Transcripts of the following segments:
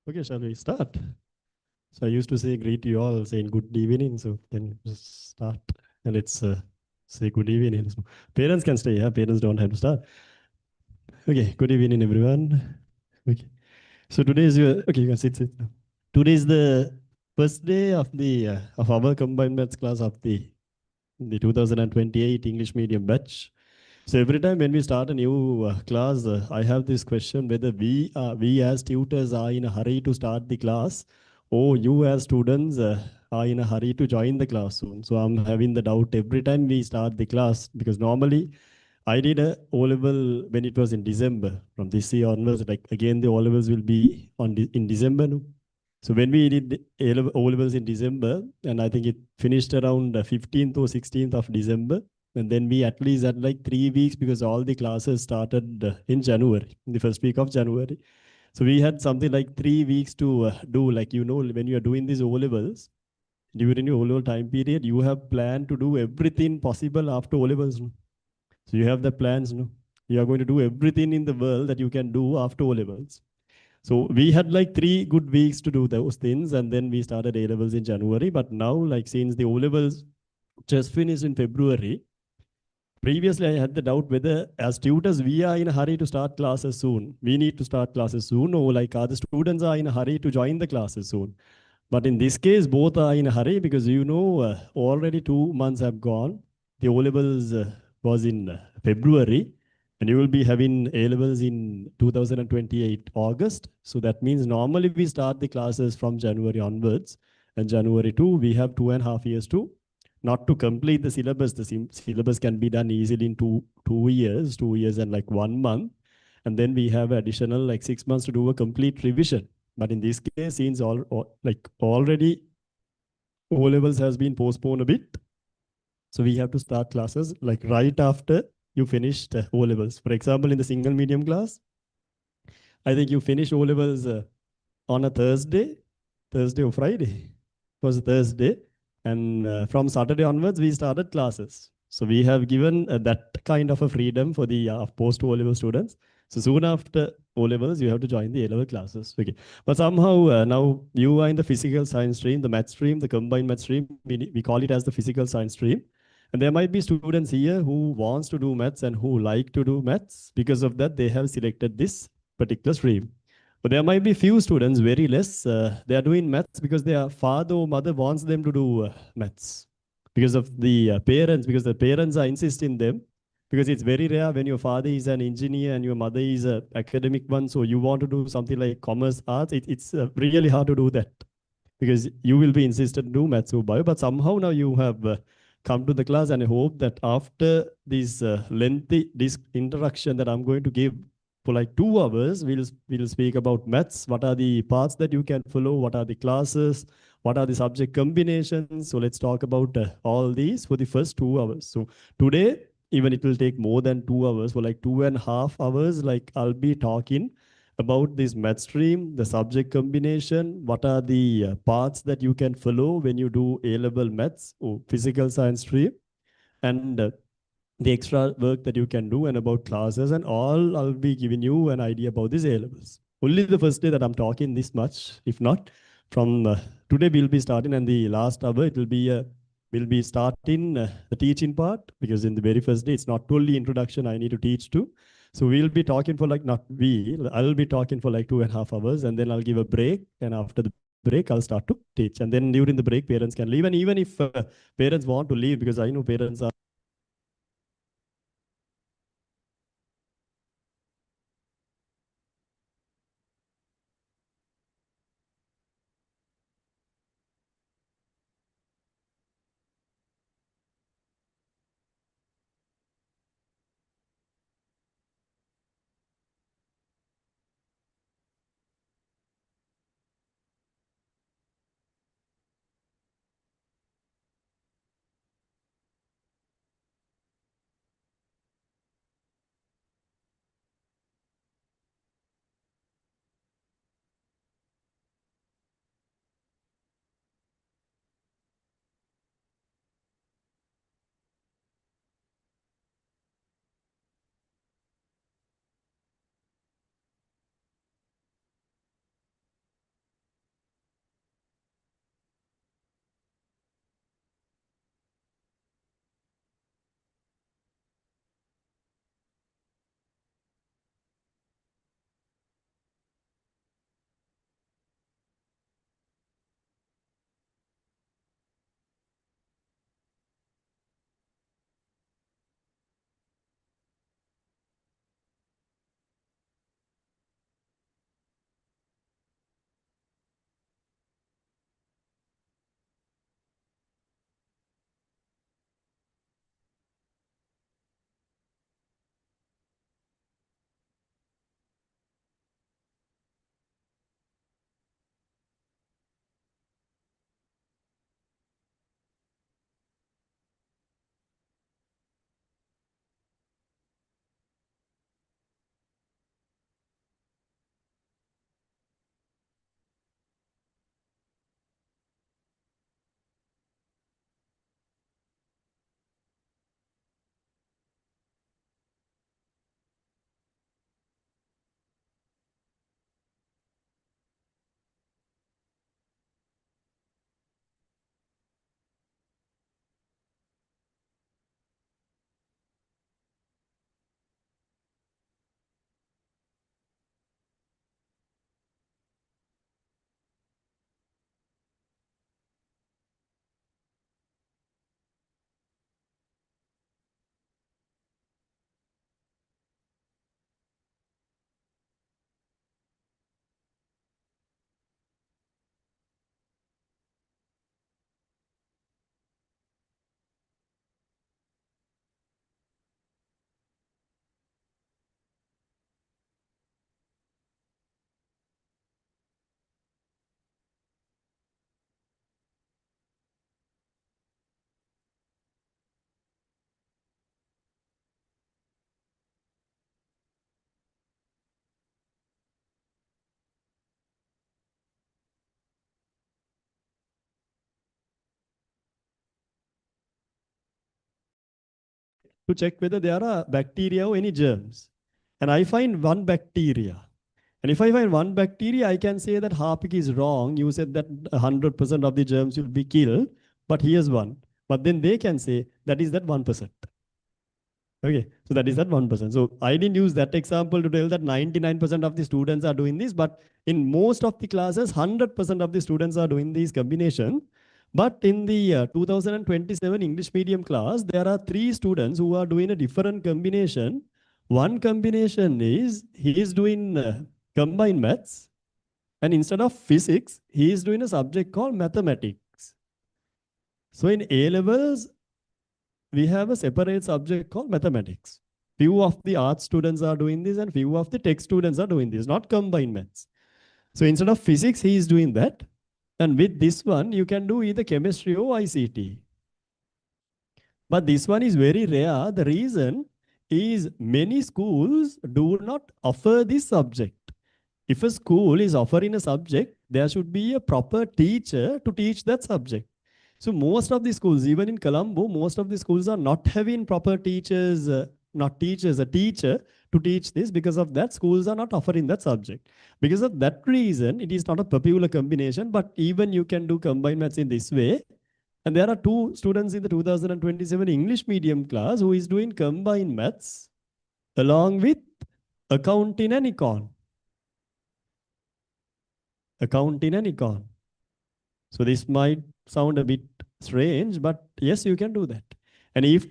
Okay, shall we start? So I used to say greet you all saying good evening. So then just start and let's say good evening. So parents can stay, yeah. Parents don't have to start. Okay, good evening everyone. Okay. So today is your okay, you can sit now. Today is the first day of the of our combined maths class of the 2028 English medium batch. So every time when we start a new class, I have this question whether we as tutors are in a hurry to start the class, or you as students are in a hurry to join the class soon. So I'm having the doubt every time we start the class because normally I did a O level when it was in December. From this year onwards, like again the O levels will be in December. No? So when we did O levels in December, and I think it finished around 15th or 16th of December, and then we at least had like 3 weeks because all the classes started in January, in the first week of January. So we had something like 3 weeks to do, like, when you are doing these O levels, during your O level time period, you have planned to do everything possible after O levels. No? So you have the plans, no? You are going to do everything in the world that you can do after O levels. So we had like 3 good weeks to do those things, and then we started A levels in January. But now, like since the O levels just finished in February, previously, I had the doubt whether, as tutors, we are in a hurry to start classes soon. We need to start classes soon, or like other students are in a hurry to join the classes soon. But in this case, both are in a hurry because already 2 months have gone. The O levels was in February, and you will be having A levels in 2028 August. So that means normally we start the classes from January onwards, and January 2, we have 2.5 years to not to complete the syllabus. The syllabus can be done easily in two years, 2 years and like 1 month, and then we have additional like 6 months to do a complete revision. But in this case, since like already O levels has been postponed a bit, so we have to start classes like right after you finished O levels. For example, in the single medium class, I think you finish O levels on a Thursday or Friday. It was a Thursday. And from Saturday onwards, we started classes. So we have given that kind of a freedom for the post O level students. So soon after O levels, you have to join the A level classes. Okay. But somehow now you are in the physical science stream, the math stream, the combined math stream. We call it as the physical science stream. And there might be students here who wants to do maths and who like to do maths. Because of that, they have selected this particular stream. But there might be few students, very less, they are doing maths because their father or mother wants them to do maths. Because of the parents, because the parents are insisting them. Because it's very rare when your father is an engineer and your mother is an academic one, so you want to do something like commerce arts, it's really hard to do that. Because you will be insisted to do maths or bio, but somehow now you have come to the class, and I hope that after this this introduction that I'm going to give for like 2 hours, we'll speak about maths. What are the paths that you can follow? What are the classes? What are the subject combinations? So let's talk about all these for the first 2 hours. So today, even it will take more than 2 hours, for like 2.5 hours, like I'll be talking about this math stream, the subject combination, what are the paths that you can follow when you do A-level maths or physical science stream, and the extra work that you can do, and about classes and all. I'll be giving you an idea about these A levels. Only the first day that I'm talking this much. If not, from today we'll be starting, and the last hour it will be we'll be starting the teaching part, because in the very first day it's not only introduction I need to teach to. So we'll be talking for like not we. I'll be talking for like 2.5 hours, and then I'll give a break, and after the break I'll start to teach, and then during the break parents can leave, and even if parents want to leave, because I know parents are to check whether there are bacteria or any germs. And I find one bacteria. And if I find one bacteria, I can say that Harpic is wrong. You said that 100% of the germs will be killed, but here's one. But then they can say that is that 1%. Okay, so that is that 1%. So I didn't use that example to tell that 99% of the students are doing this, but in most of the classes, 100% of the students are doing this combination. But in the 2027 English medium class, there are 3 students who are doing a different combination. One combination is he is doing combined maths, and instead of physics, he is doing a subject called mathematics. So in A levels, we have a separate subject called mathematics. Few of the art students are doing this and few of the tech students are doing this, not combined maths. So instead of physics, he is doing that. And with this one, you can do either chemistry or ICT. But this one is very rare. The reason is many schools do not offer this subject. If a school is offering a subject, there should be a proper teacher to teach that subject. So most of the schools, even in Colombo, most of the schools are not having proper teachers, not teachers, a teacher to teach this. Because of that, schools are not offering that subject. Because of that reason, it is not a popular combination, but even you can do combined maths in this way. And there are 2 students in the 2027 English medium class who is doing combined maths along with accounting and econ. Accounting and econ. So this might sound a bit strange, but yes, you can do that. And if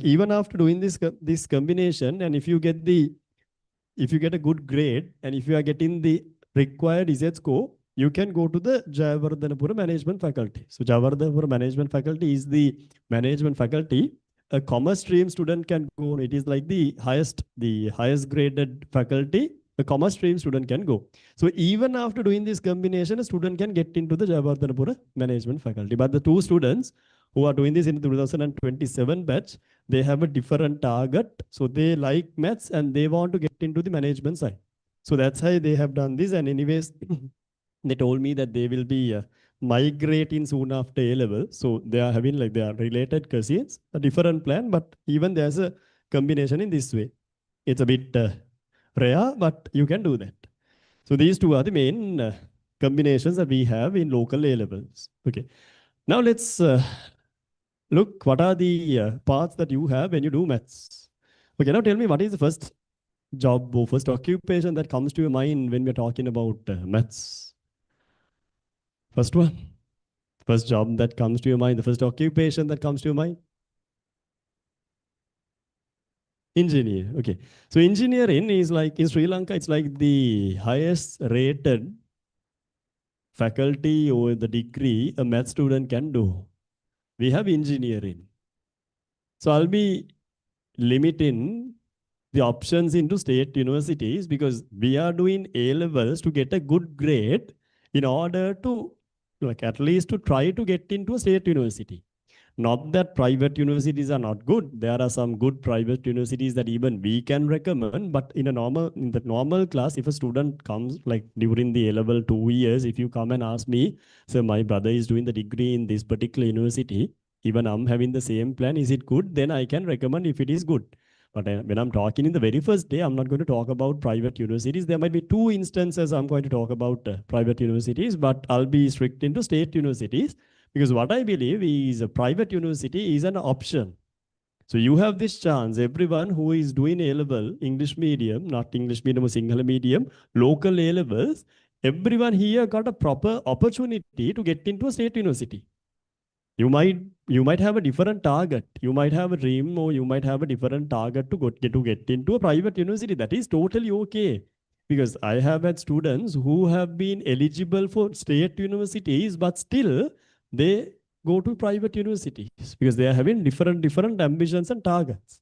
even after doing this combination, and if you get a good grade, and if you are getting the required Z score, you can go to the Jayawardhanapura Management Faculty. So Jayawardhanapura Management Faculty is the management faculty. A commerce stream student can go. It is like the highest graded faculty. A commerce stream student can go. So even after doing this combination, a student can get into the Jayawardhanapura Management Faculty. But the 2 students who are doing this in the 2027 batch, they have a different target. So they like maths and they want to get into the management side. So that's why they have done this. And anyways, they told me that they will be migrating soon after A level. So they are having they are related cousins, a different plan, but even there's a combination in this way. It's a bit rare, but you can do that. So these 2 are the main combinations that we have in local A levels. Okay. Now let's look what are the paths that you have when you do maths. Okay, now tell me what is the first job or first occupation that comes to your mind when we're talking about maths? First one. First job that comes to your mind, the first occupation that comes to your mind? Engineer. Okay. So engineering is like in Sri Lanka, it's like the highest rated faculty or the degree a math student can do. We have engineering. So I'll be limiting the options into state universities because we are doing A levels to get a good grade in order to at least to try to get into a state university. Not that private universities are not good. There are some good private universities that even we can recommend. But in the normal class, if a student comes during the A-level 2 years, if you come and ask me, so my brother is doing the degree in this particular university, even I'm having the same plan, is it good? Then I can recommend if it is good. But when I'm talking in the very first day, I'm not going to talk about private universities. There might be 2 instances I'm going to talk about private universities, but I'll be strict into state universities. Because what I believe is a private university is an option. So you have this chance, everyone who is doing A-level, English medium, not English medium or Sinhala medium, local A-levels, everyone here got a proper opportunity to get into a state university. You might have a different target. You might have a dream or you might have a different target to get into a private university. That is totally okay. Because I have had students who have been eligible for state universities, but still they go to private universities because they are having different ambitions and targets.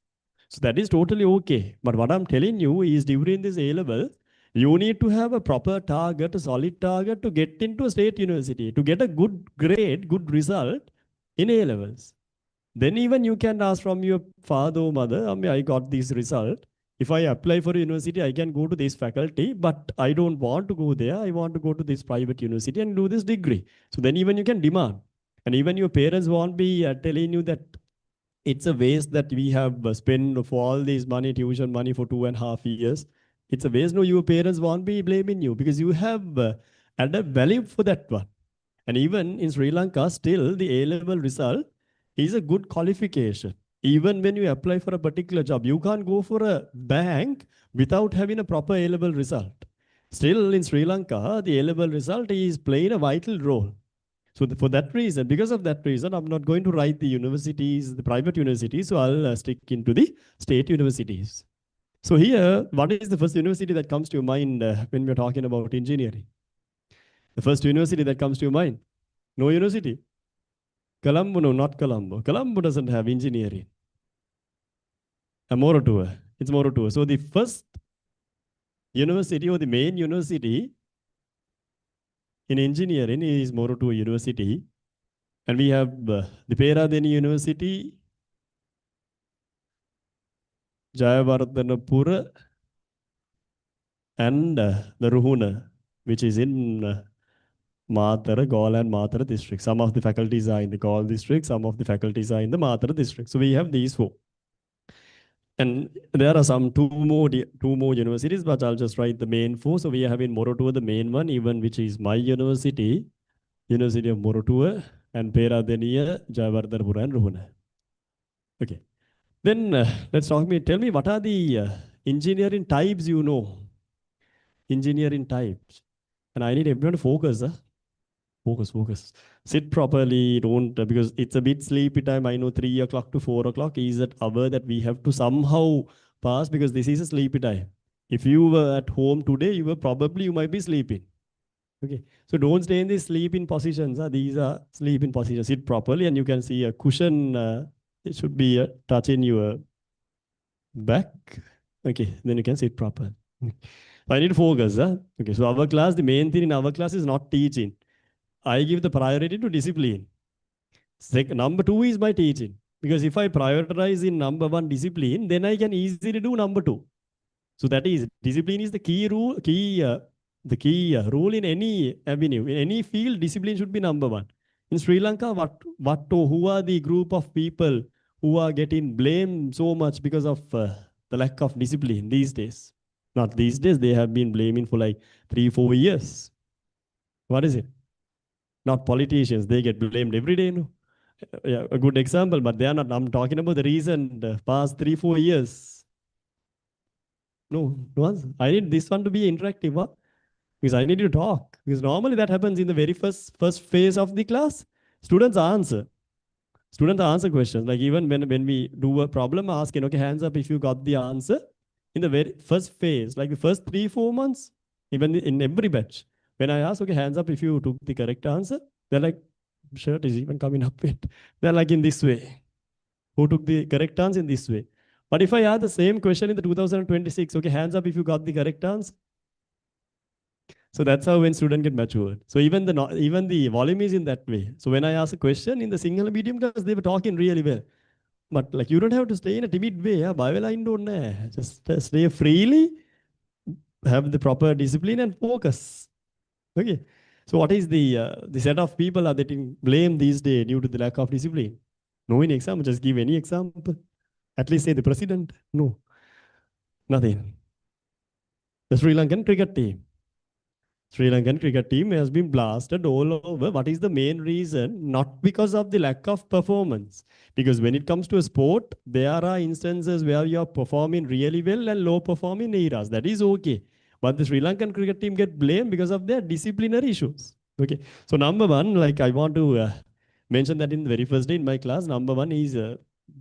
So that is totally okay. But what I'm telling you is during this A-level, you need to have a proper target, a solid target to get into a state university, to get a good grade, good result in A-levels. Then even you can ask from your father or mother, I got this result. If I apply for a university, I can go to this faculty, but I don't want to go there. I want to go to this private university and do this degree. So then even you can demand. And even your parents won't be telling you that it's a waste that we have spent for all this money, tuition money for 2.5 years. It's a waste. No, your parents won't be blaming you because you have added value for that one. And even in Sri Lanka, still the A level result is a good qualification. Even when you apply for a particular job, you can't go for a bank without having a proper A level result. Still in Sri Lanka, the A level result is playing a vital role. So for that reason, because of that reason, I'm not going to write the universities, the private universities. So I'll stick into the state universities. So here, what is the first university that comes to your mind when we're talking about engineering? The first university that comes to your mind? No university. Colombo, no, not Colombo. Colombo doesn't have engineering. A Morotua. It's Morotua. So the first university or the main university in engineering is Morotua University. And we have the Peradeni University, Jayavardhanapura, and the Ruhuna, which is in Matara, Gaul and Matara district. Some of the faculties are in the Gaul district, some of the faculties are in the Matara district. So we have these four. And there are some two more universities, but I'll just write the main four. So we have in Morotua the main one, even which is my university, University of Morotua, and Peradeniya, Jayavardhanapura, and Ruhuna. Okay. Then tell me what are the engineering types you know? Engineering types. And I need everyone to focus. Focus. Sit properly. Don't, because it's a bit sleepy time. I know 3 o'clock to 4 o'clock is that hour that we have to somehow pass because this is a sleepy time. If you were at home today, you might be sleeping. Okay. So don't stay in these sleeping positions. These are sleeping positions. Sit properly and you can see a cushion. It should be touching your back. Okay. Then you can sit proper. I need to focus. Okay. So our class, the main thing in our class is not teaching. I give the priority to discipline. Number two is my teaching. Because if I prioritize in number one discipline, then I can easily do number two. So that is discipline is the key rule, rule in any avenue, in any field. Discipline should be number one. In Sri Lanka, who are the group of people who are getting blamed so much because of the lack of discipline these days? Not these days. They have been blaming for like 3-4 years. What is it? Not politicians. They get blamed every day. No? Yeah, a good example, but they are not. I'm talking about the recent past 3-4 years. No, no. I need this one to be interactive, because I need to talk. Because normally that happens in the very first phase of the class. Students answer. Students answer questions. Like even when we do a problem, asking, okay, hands up if you got the answer. In the very first phase, like the first 3-4 months, even in every batch, when I ask, okay, hands up if you took the correct answer, they're like, shirt is even coming up with. They're like in this way. Who took the correct answer in this way? But if I ask the same question in the 2026, okay, hands up if you got the correct answer. So that's how when students get matured. So even the volume is in that way. So when I ask a question in the single medium class, they were talking really well. But like you don't have to stay in a timid way. Just stay freely, have the proper discipline and focus. Okay. So what is the set of people are getting blamed these days due to the lack of discipline? No, in example, just give any example. At least say the president. No, nothing. The Sri Lankan cricket team. Sri Lankan cricket team has been blasted all over. What is the main reason? Not because of the lack of performance. Because when it comes to a sport, there are instances where you are performing really well and low performing eras. That is okay. But the Sri Lankan cricket team get blamed because of their disciplinary issues. Okay. So number one, like I want to mention that in the very first day in my class, number one is the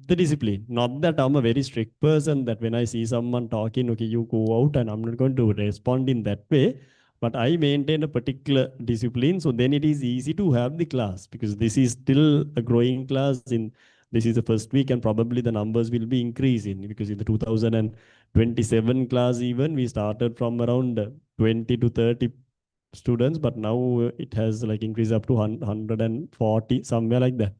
discipline. Not that I'm a very strict person that when I see someone talking, okay, you go out and I'm not going to respond in that way. But I maintain a particular discipline. So then it is easy to have the class because this is still a growing class. This is the first week and probably the numbers will be increasing because in the 2027 class even we started from around 20 to 30 students, but now it has like increased up to 140, somewhere like that.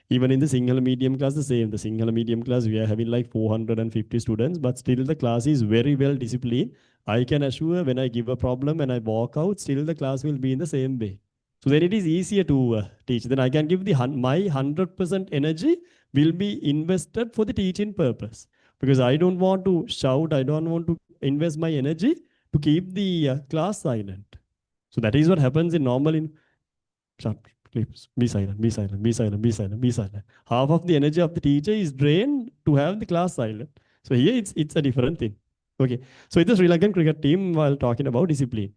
Even in the single medium class, the same. The single medium class, we are having like 450 students, but still the class is very well disciplined. I can assure when I give a problem and I walk out, still the class will be in the same way. So then it is easier to teach. Then I can give my 100% energy will be invested for the teaching purpose because I don't want to shout. I don't want to invest my energy to keep the class silent. So that is what happens in normal in shut, please, be silent, be silent, be silent, be silent, be silent. Half of the energy of the teacher is drained to have the class silent. So here it's a different thing. Okay. So it's the Sri Lankan cricket team while talking about discipline.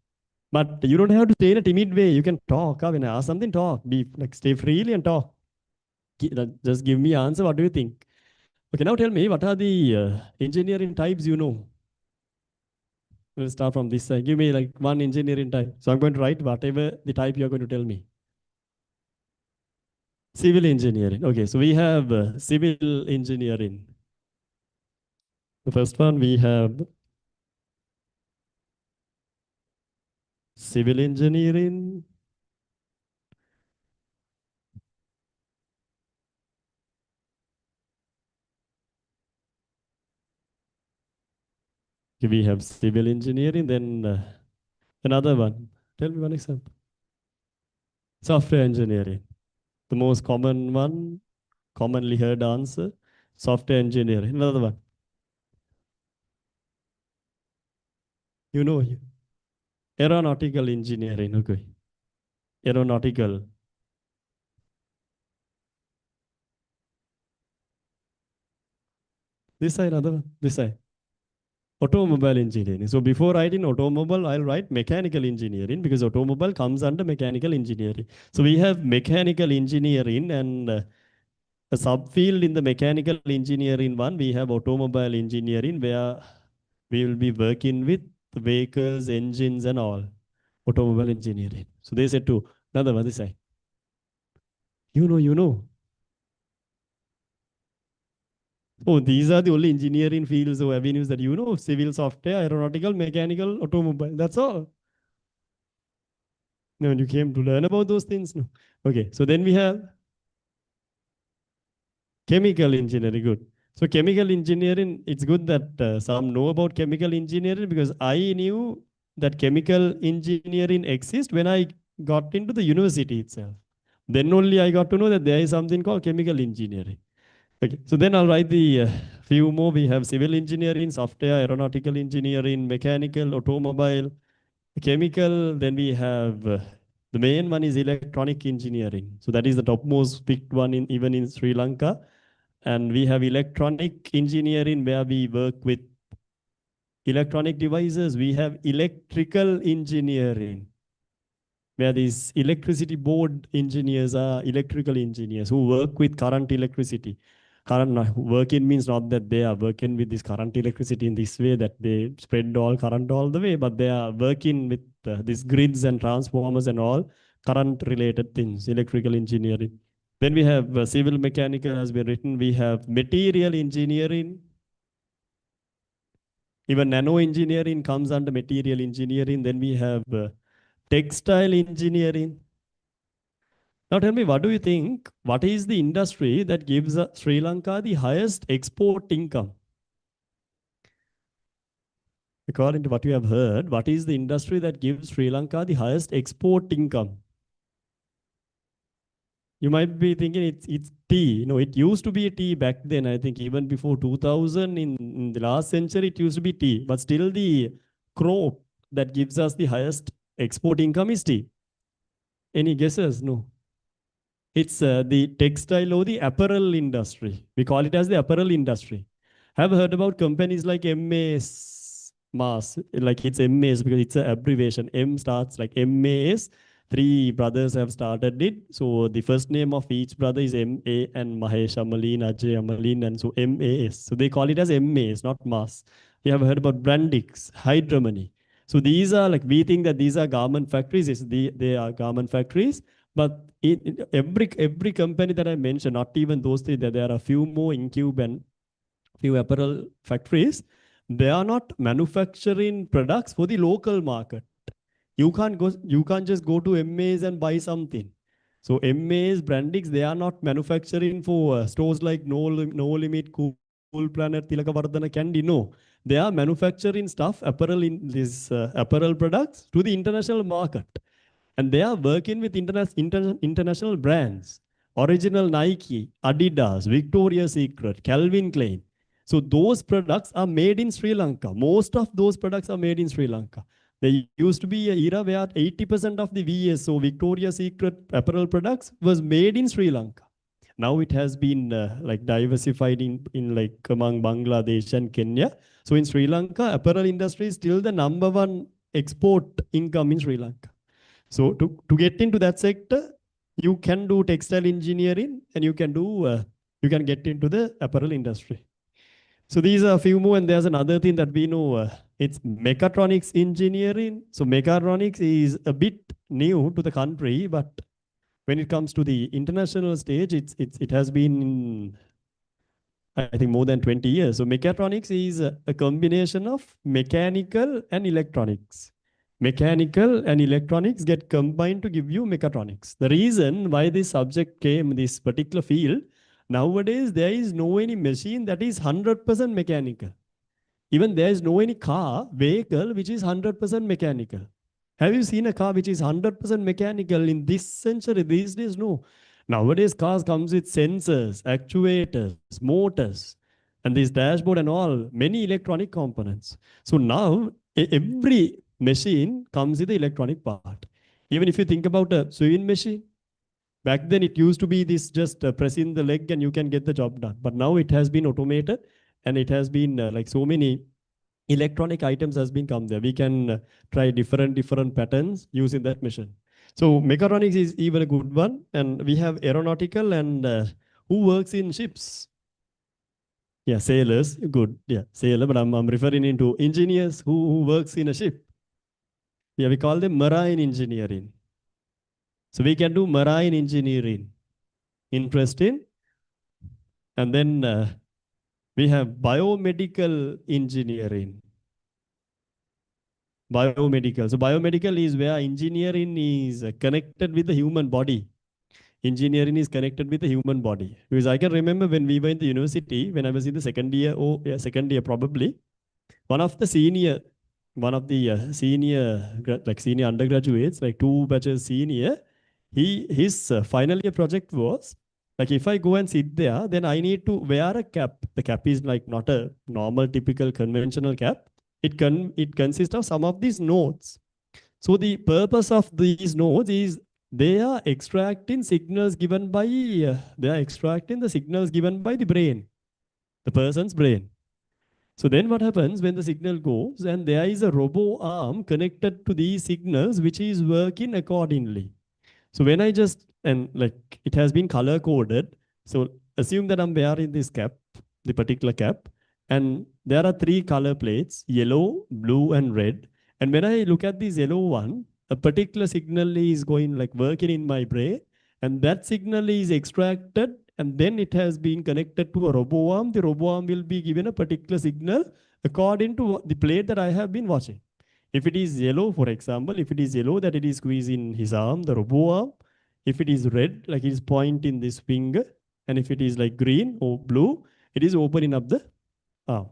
But you don't have to stay in a timid way. You can talk. When I ask something, talk. Be like stay freely and talk. Just give me answer. What do you think? Okay, now tell me what are the engineering types you know? We'll start from this side. Give me like one engineering type. So I'm going to write whatever the type you're going to tell me. Civil engineering. Okay, so we have civil engineering. The first one we have civil engineering. Okay, we have civil engineering. Then another one. Tell me one example. Software engineering. The most common one, commonly heard answer, software engineering. Another one. You know, aeronautical engineering. Okay. Aeronautical. This side, another one. This side. Automobile engineering. So before writing automobile, I'll write mechanical engineering because automobile comes under mechanical engineering. So we have mechanical engineering and a subfield in the mechanical engineering one. We have automobile engineering where we will be working with vehicles, engines, and all. Automobile engineering. So they said to another one, they say, you know. Oh, these are the only engineering fields or avenues that you know: civil, software, aeronautical, mechanical, automobile. That's all. No, you came to learn about those things. No. Okay, so then we have chemical engineering. Good. So chemical engineering, it's good that some know about chemical engineering because I knew that chemical engineering exists when I got into the university itself. Then only I got to know that there is something called chemical engineering. Okay, so then I'll write the few more. We have civil engineering, software, aeronautical engineering, mechanical, automobile, chemical. Then we have the main one is electronic engineering. So that is the topmost picked one in even in Sri Lanka. And we have electronic engineering where we work with electronic devices. We have electrical engineering where these electricity board engineers are electrical engineers who work with current electricity. Current working means not that they are working with this current electricity in this way that they spread all current all the way, but they are working with these grids and transformers and all current related things, electrical engineering. Then we have civil mechanical has been written. We have material engineering. Even nano engineering comes under material engineering. Then we have textile engineering. Now tell me, what do you think? What is the industry that gives Sri Lanka the highest export income? According to what you have heard, what is the industry that gives Sri Lanka the highest export income? You might be thinking it's tea. You know, it used to be a tea back then. I think even before 2000, in the last century, it used to be tea. But still, the crop that gives us the highest export income is tea. Any guesses? No. It's the textile or the apparel industry. We call it as the apparel industry. Have heard about companies like MAS, MAS, like it's MAS because it's an abbreviation. M starts like MAS. Three brothers have started it. So the first name of each brother is MA and Mahesh, Amalin, Ajay, Amalin, and so MAS. So they call it as MAS, not MAS. You have heard about Brandix, Hydromony. So these are like, we think that these are garment factories. They are garment factories. But in every company that I mentioned, not even those three, there are a few more Incube and few apparel factories. They are not manufacturing products for the local market. You can't just go to MAs and buy something. So MAs, Brandix, they are not manufacturing for stores like No Limit, Cool Planet, Tilakavardhana, Candy. No, they are manufacturing stuff, apparel in these apparel products to the international market. And they are working with international brands. Original Nike, Adidas, Victoria's Secret, Calvin Klein. So those products are made in Sri Lanka. Most of those products are made in Sri Lanka. There used to be an era where 80% of the VS, so Victoria's Secret apparel products, was made in Sri Lanka. Now it has been like diversified in like among Bangladesh and Kenya. So in Sri Lanka, apparel industry is still the number one export income in Sri Lanka. So to get into that sector, you can do textile engineering and you can get into the apparel industry. So these are a few more, and there's another thing that we know. It's mechatronics engineering. So mechatronics is a bit new to the country, but when it comes to the international stage, it has been, I think, more than 20 years. So mechatronics is a combination of mechanical and electronics. Mechanical and electronics get combined to give you mechatronics. The reason why this subject came, this particular field, nowadays there is no any machine that is 100% mechanical. Even there is no any vehicle which is 100% mechanical. Have you seen a car which is 100% mechanical in this century? These days, no. Nowadays, cars comes with sensors, actuators, motors, and this dashboard and all, many electronic components. So now every machine comes with the electronic part. Even if you think about a sewing machine, back then it used to be this just pressing the leg and you can get the job done. But now it has been automated and it has been like so many electronic items has been come there. We can try different patterns using that machine. So mechatronics is even a good one. And we have aeronautical and who works in ships? Yeah, sailors, good. Yeah, sailor, but I'm referring into engineers who works in a ship. Yeah, we call them marine engineering. So we can do marine engineering. Interesting. And then we have biomedical engineering. Biomedical. So biomedical is where engineering is connected with the human body. Engineering is connected with the human body. Because I can remember when we were in the university, when I was in the second year, second year probably, one of the senior senior undergraduates, like 2 batches senior, his final year project was like, if I go and sit there, then I need to wear a cap. The cap is like not a normal, typical, conventional cap. It consists of some of these nodes. So the purpose of these nodes is they are extracting signals given by the brain, the person's brain. So then what happens when the signal goes and there is a robo arm connected to these signals which is working accordingly. So when I just, and like it has been color coded. So assume that I'm wearing this cap, the particular cap, and there are 3 color plates, yellow, blue, and red. And when I look at this yellow one, a particular signal is going like working in my brain, and that signal is extracted, and then it has been connected to a robo arm. The robo arm will be given a particular signal according to the plate that I have been watching. If it is yellow, for example, if it is yellow, that it is squeezing his arm, the robo arm. If it is red, like it is pointing this finger. And if it is like green or blue, it is opening up the arm.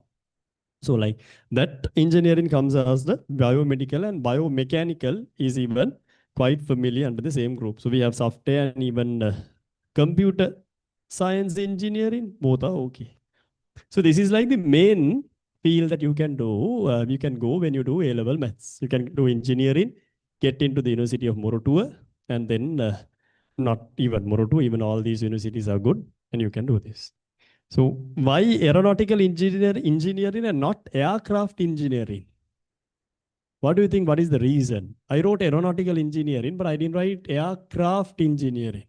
So like that engineering comes as the biomedical, and biomechanical is even quite familiar under the same group. So we have software and even computer science engineering, both are okay. So this is like the main field that you can do. You can go when you do A-level maths. You can do engineering, get into the University of Moratuwa, and then not even Moratuwa, even all these universities are good, and you can do this. So why aeronautical engineering and not aircraft engineering? What do you think? What is the reason? I wrote aeronautical engineering, but I didn't write aircraft engineering.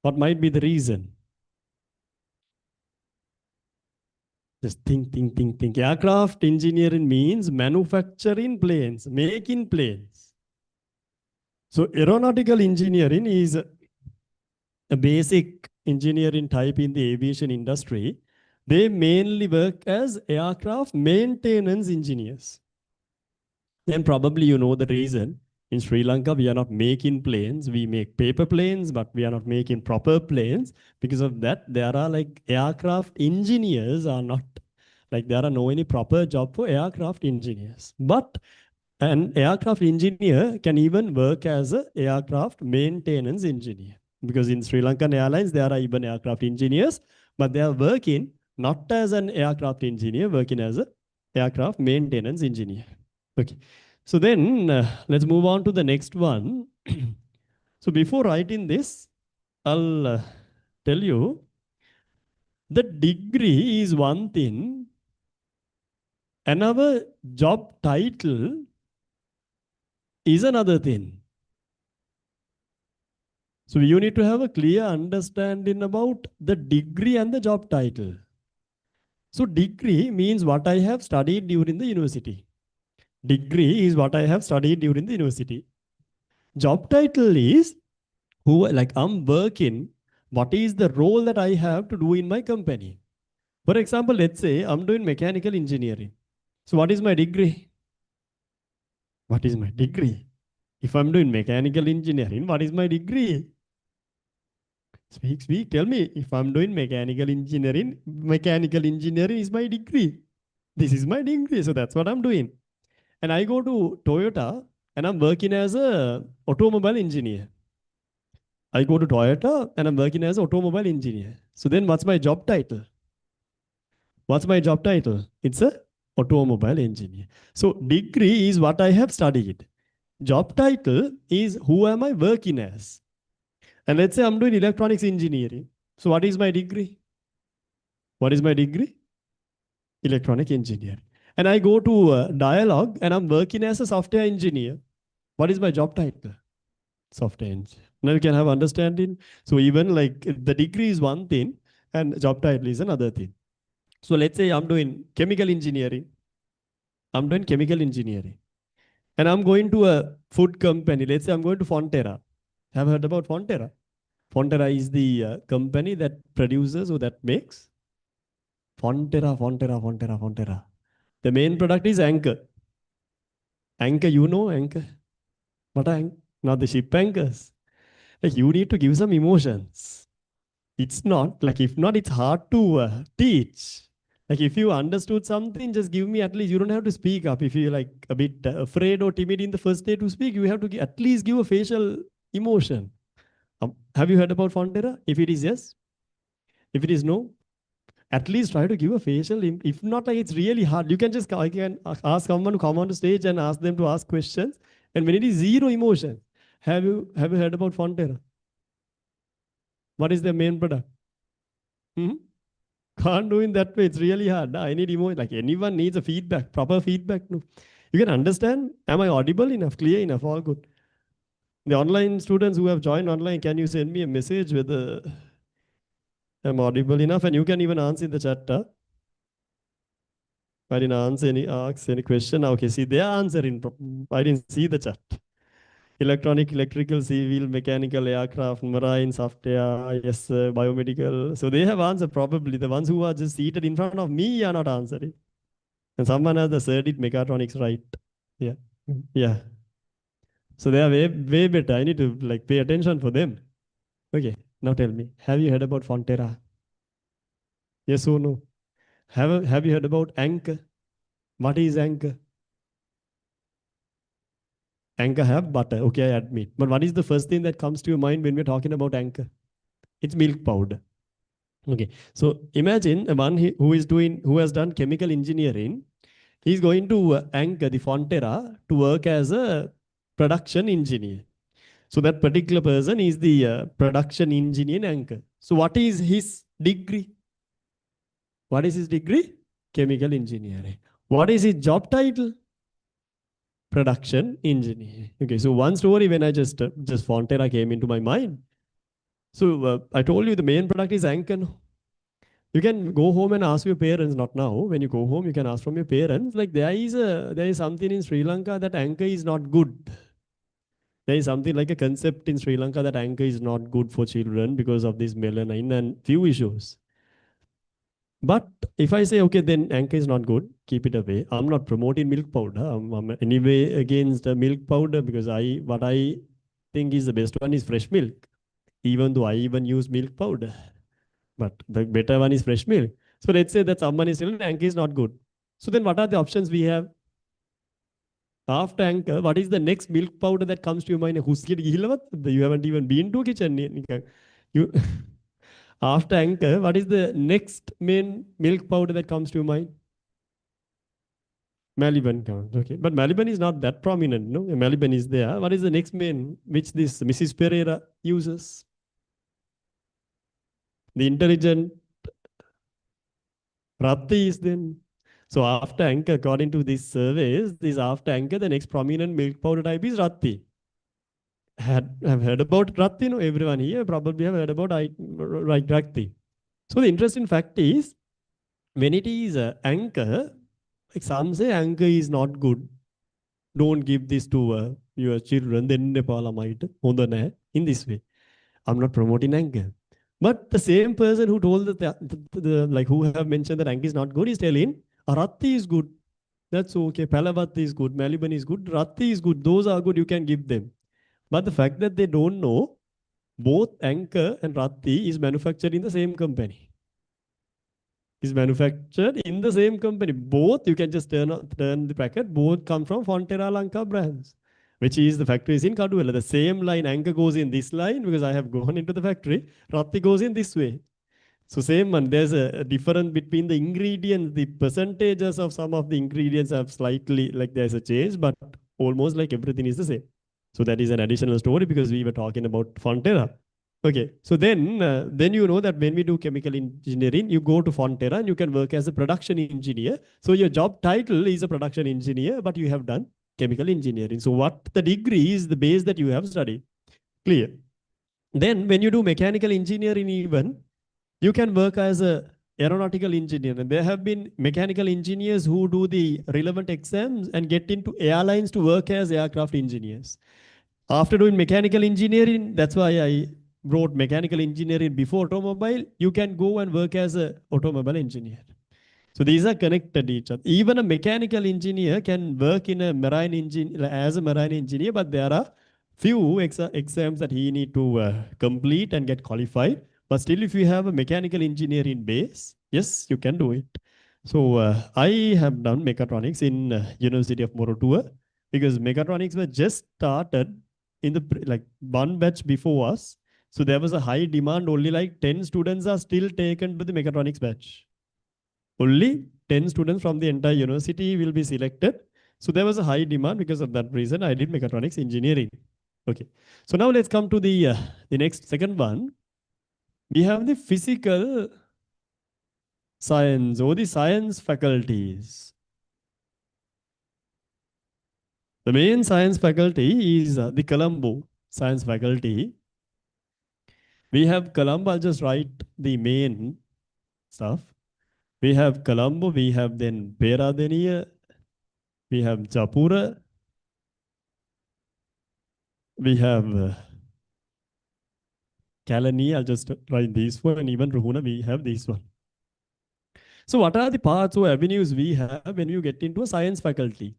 What might be the reason? Just think. Aircraft engineering means manufacturing planes, making planes. So aeronautical engineering is a basic engineering type in the aviation industry. They mainly work as aircraft maintenance engineers. Then probably you know the reason. In Sri Lanka, we are not making planes. We make paper planes, but we are not making proper planes. Because of that, there are like aircraft engineers are not, like there are no any proper job for aircraft engineers. But An aircraft engineer can even work as an aircraft maintenance engineer. Because in Sri Lankan Airlines, there are even aircraft engineers, but they are working not as an aircraft engineer, working as an aircraft maintenance engineer. Okay. So then let's move on to the next one. So before writing this, I'll tell you the degree is one thing, and our job title is another thing. So you need to have a clear understanding about the degree and the job title. So degree means what I have studied during the university. Degree is what I have studied during the university. Job title is who, like I'm working, what is the role that I have to do in my company. For example, let's say I'm doing mechanical engineering. So what is my degree? What is my degree? If I'm doing mechanical engineering, what is my degree? Speak. Tell me, if I'm doing mechanical engineering is my degree. This is my degree. So that's what I'm doing. And I go to Toyota and I'm working as a automobile engineer. I go to Toyota and I'm working as an automobile engineer. So then what's my job title? What's my job title? It's a automobile engineer. So degree is what I have studied. Job title is who am I working as? And let's say I'm doing electronics engineering. So what is my degree? What is my degree? Electronic engineer. And I go to Dialog and I'm working as a software engineer. What is my job title? Software engineer. Now you can have understanding. So even like the degree is one thing and job title is another thing. So let's say I'm doing chemical engineering. I'm doing chemical engineering. And I'm going to a food company. Let's say I'm going to Fonterra. Have you heard about Fonterra? Fonterra is the company that produces or that makes Fonterra. The main product is Anchor. Anchor, you know Anchor? What are anchor? Not the ship anchors. Like you need to give some emotions. It's not like if not, it's hard to teach. Like if you understood something, just give me at least. You don't have to speak up. If you're like a bit afraid or timid in the first day to speak, you have to at least give a facial emotion. Have you heard about Fonterra? If it is yes, if it is no, at least try to give a facial. If not, like it's really hard. You can just I can ask someone to come on the stage and ask them to ask questions. And when it is zero emotion, have you heard about Fonterra? What is their main product? Hmm? Can't do in that way. It's really hard. I need emotion. Like anyone needs a feedback, proper feedback. No. You can understand. Am I audible enough? Clear enough? All good. The online students who have joined online, can you send me a message whether I'm audible enough? And you can even answer in the chat. Huh? I didn't ask any question. Okay, see, they are answering. I didn't see the chat. Electronic, electrical, civil, mechanical, aircraft, marine, software, yes, biomedical. So they have answered probably. The ones who are just seated in front of me are not answering. And someone has asserted mechatronics right. Yeah. Yeah. So they are way better. I need to like pay attention for them. Okay. Now tell me, have you heard about Fonterra? Yes or no? Have you heard about Anchor? What is Anchor? Anchor have butter. Okay, I admit. But what is the first thing that comes to your mind when we're talking about Anchor? It's milk powder. Okay. So imagine a one who has done chemical engineering. He's going to Anchor, the Fonterra, to work as a production engineer. So that particular person is the production engineer in Anchor. So what is his degree? What is his degree? Chemical engineering. What is his job title? Production engineer. Okay, so one story when I just Fonterra came into my mind. So I told you the main product is Anchor. No? You can go home and ask your parents. Not now. When you go home, you can ask from your parents. Like there is something in Sri Lanka that Anchor is not good. There is something like a concept in Sri Lanka that Anchor is not good for children because of this melanin and few issues. But if I say, okay, then Anchor is not good, keep it away. I'm not promoting milk powder. I'm anyway against milk powder because what I think is the best one is fresh milk, even though I even use milk powder. But the better one is fresh milk. So let's say that someone is still Anchor is not good. So then what are the options we have? After anchor, what is the next milk powder that comes to your mind? You haven't even been to a kitchen. You after anchor, what is the next main milk powder that comes to your mind? Maliban counts. Okay. But Maliban is not that prominent. No, Maliban is there. What is the next main which this Mrs. Pereira uses? The intelligent Ratti is then. So after anchor, according to these surveys, this after anchor, the next prominent milk powder type is Ratti. Have heard about Ratti? No, everyone here probably have heard about Ratti. So the interesting fact is, when it is anchor, like some say anchor is not good. Don't give this to your children. Then Nepal might in this way. I'm not promoting anger. But the same person who told like who have mentioned that anger is not good is telling Ratti is good. That's okay. Palavati is good. Maliban is good. Ratti is good. Those are good. You can give them. But the fact that they don't know both Anchor and Ratti is manufactured in the same company. Is manufactured in the same company. Both, you can just turn the bracket, both come from Fonterra Lanka brands, which is the factories in Kaduela. The same line, Anchor goes in this line because I have gone into the factory. Ratti goes in this way. So same one, there's a difference between the ingredients, the percentages of some of the ingredients have slightly, like there's a change, but almost like everything is the same. So that is an additional story because we were talking about Fonterra. Okay, so then you know that when we do chemical engineering, you go to Fonterra and you can work as a production engineer. So your job title is a production engineer, but you have done chemical engineering. So what the degree is the base that you have studied. Clear. Then when you do mechanical engineering even, you can work as a aeronautical engineer. And there have been mechanical engineers who do the relevant exams and get into airlines to work as aircraft engineers. After doing mechanical engineering, that's why I wrote mechanical engineering before automobile, you can go and work as an automobile engineer. So these are connected each other. Even a mechanical engineer can work in a marine engine as a marine engineer, but there are few exams that he need to complete and get qualified. But still, if you have a mechanical engineering base, yes, you can do it. So I have done mechatronics in University of Morotua because mechatronics were just started in the like one batch before us. So there was a high demand. Only like 10 students are still taken to the mechatronics batch. Only 10 students from the entire university will be selected. So there was a high demand. Because of that reason, I did mechatronics engineering. Okay. So now let's come to the next second one. We have the physical science or the science faculties. The main science faculty is the Colombo science faculty. We have Colombo. I'll just write the main stuff. We have Colombo. We have then Peradeniya. We have Japura. We have Kalani. I'll just write this one. And even Ruhuna, we have this one. So what are the paths or avenues we have when you get into a science faculty?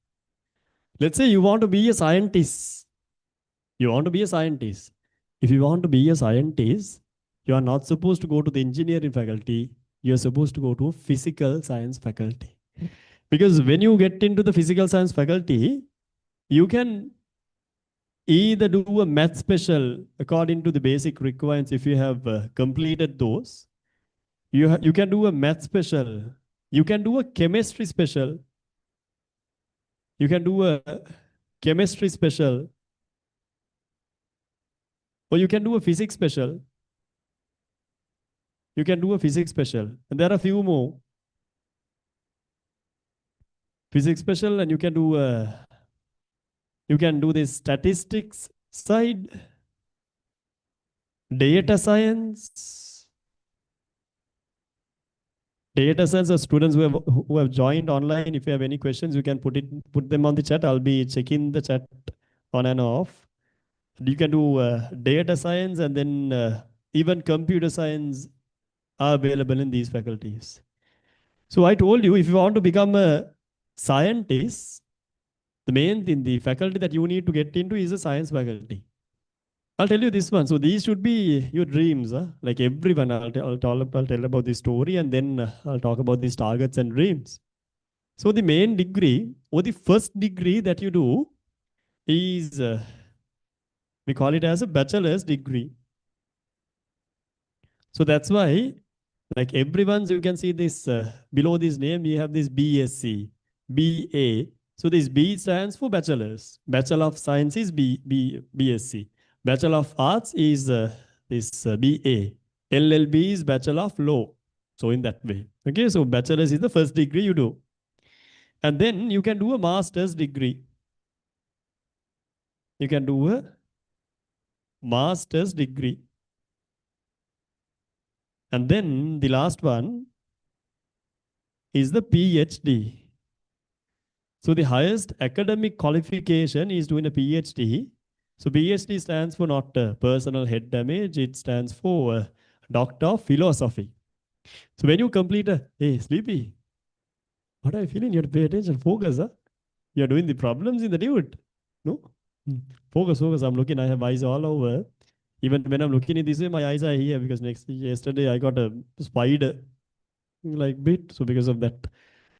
Let's say you want to be a scientist. You want to be a scientist. If you want to be a scientist, you are not supposed to go to the engineering faculty. You're supposed to go to a physical science faculty. Because when you get into the physical science faculty, you can either do a math special according to the basic requirements if you have completed those. You can do a math special. You can do a chemistry special. You can do a chemistry special. Or you can do a physics special. You can do a physics special. And there are a few more. Physics special, and you can do this statistics side, data science. Data science are students who have joined online. If you have any questions, you can put them on the chat. I'll be checking the chat on and off. You can do data science, and then even computer science are available in these faculties. So I told you, if you want to become a scientist, the main thing, the faculty that you need to get into is a science faculty. I'll tell you this one. So these should be your dreams. Huh? Like everyone, I'll tell about this story, and then I'll talk about these targets and dreams. So the main degree or the first degree that you do is, we call it as a bachelor's degree. So that's why, like everyone's, you can see this below this name, you have this BSc, BA. So this B stands for bachelor's. Bachelor of Science is BSc. Bachelor of Arts is this BA. LLB is Bachelor of Law. So in that way. Okay, so bachelor's is the first degree you do. And then you can do a master's degree. You can do a master's degree. And then the last one is the PhD. So the highest academic qualification is doing a PhD. So PhD stands for not personal head damage, it stands for Doctor of Philosophy. So when you complete a, hey, Sleepy, what are you feeling? You have to pay attention, focus. Huh? You're doing the problems in the dude. No? Focus, focus. I'm looking, I have eyes all over. Even when I'm looking in this way, my eyes are here because yesterday I got a spider like bit. So because of that,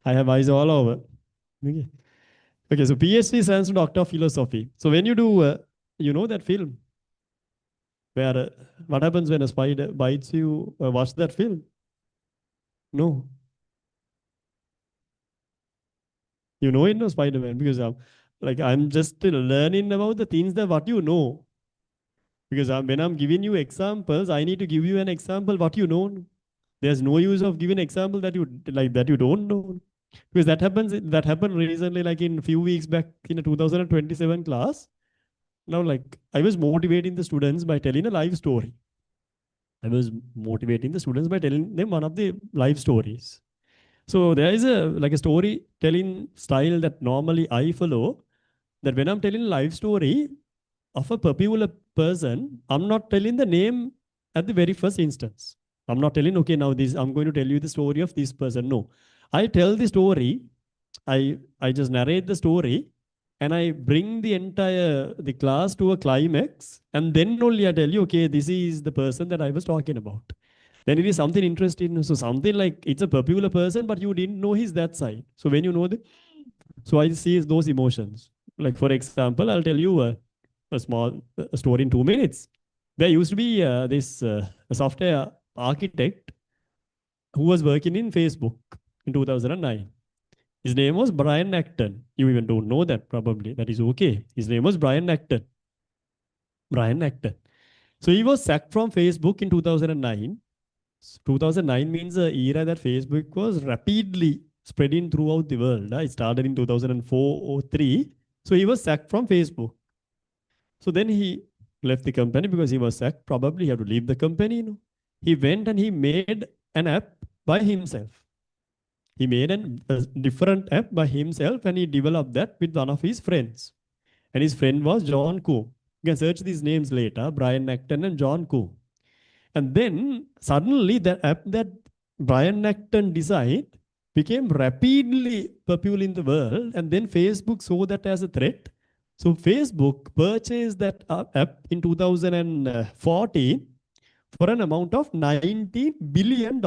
I have eyes all over. Okay. Okay, so PhD stands for Doctor of Philosophy. So when you do, you know that film where what happens when a spider bites you? Watch that film? No, you know it, no Spider-Man, because like I'm just still learning about the things that what you know. Because when I'm giving you examples, I need to give you an example what you know. There's no use of giving example that you like that you don't know. Because that happens. That happened recently, like in a few weeks back in a 2027 class. Now, like I was motivating the students by telling a live story. I was motivating the students by telling them one of the live stories. So there is a like a storytelling style that normally I follow. That when I'm telling a live story of a popular person, I'm not telling the name at the very first instance. I'm not telling, okay, now this I'm going to tell you the story of this person. No, I tell the story. I just narrate the story, and I bring the class to a climax, and then only I tell you, okay, this is the person that I was talking about. Then it is something interesting. So something like it's a popular person, but you didn't know he's that side. So when you know the, so I see those emotions. Like for example, I'll tell you a small story in 2 minutes. There used to be this a software architect who was working in Facebook in 2009. His name was Brian Acton. You even don't know that probably. That is okay. His name was Brian Acton. Brian Acton. So he was sacked from Facebook in 2009. 2009 means the era that Facebook was rapidly spreading throughout the world. It started in 2004 or 3. So he was sacked from Facebook. So then he left the company because he was sacked. Probably he had to leave the company. He went and he made an app by himself. He made a different app by himself and he developed that with one of his friends. And his friend was John Coe. You can search these names later, Brian Acton and John Coe. And then suddenly the app that Brian Acton designed became rapidly popular in the world. And then Facebook saw that as a threat. So Facebook purchased that app in 2014 for an amount of $90 billion.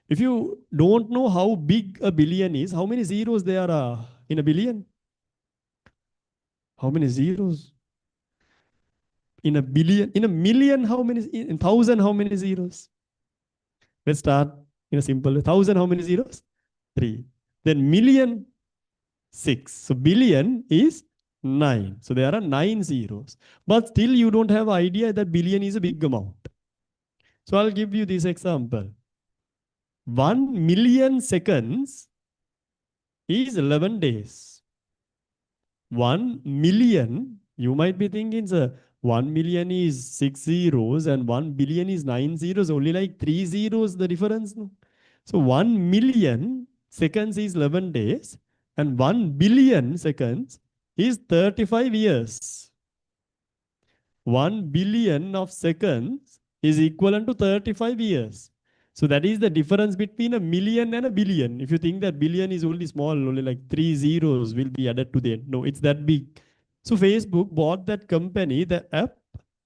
If you don't know how big a billion is, how many zeros there are in a billion? How many zeros? In a billion, in a million, how many? In thousand, how many zeros? Let's start in a simple. Thousand, how many zeros? 3. Then million, 6. So billion is 9. So there are 9 zeros. But still you don't have idea that billion is a big amount. So I'll give you this example. 1 million seconds is 11 days. 1 million, you might be thinking, sir, 1 million is 6 zeros and 1 billion is 9 zeros, only like 3 zeros, the difference. No? So 1 million seconds is 11 days and 1 billion seconds is 35 years. 1 billion of seconds is equivalent to 35 years. So that is the difference between a million and a billion. If you think that billion is only small, only like 3 zeros will be added to the end. No, it's that big. So Facebook bought that company, the app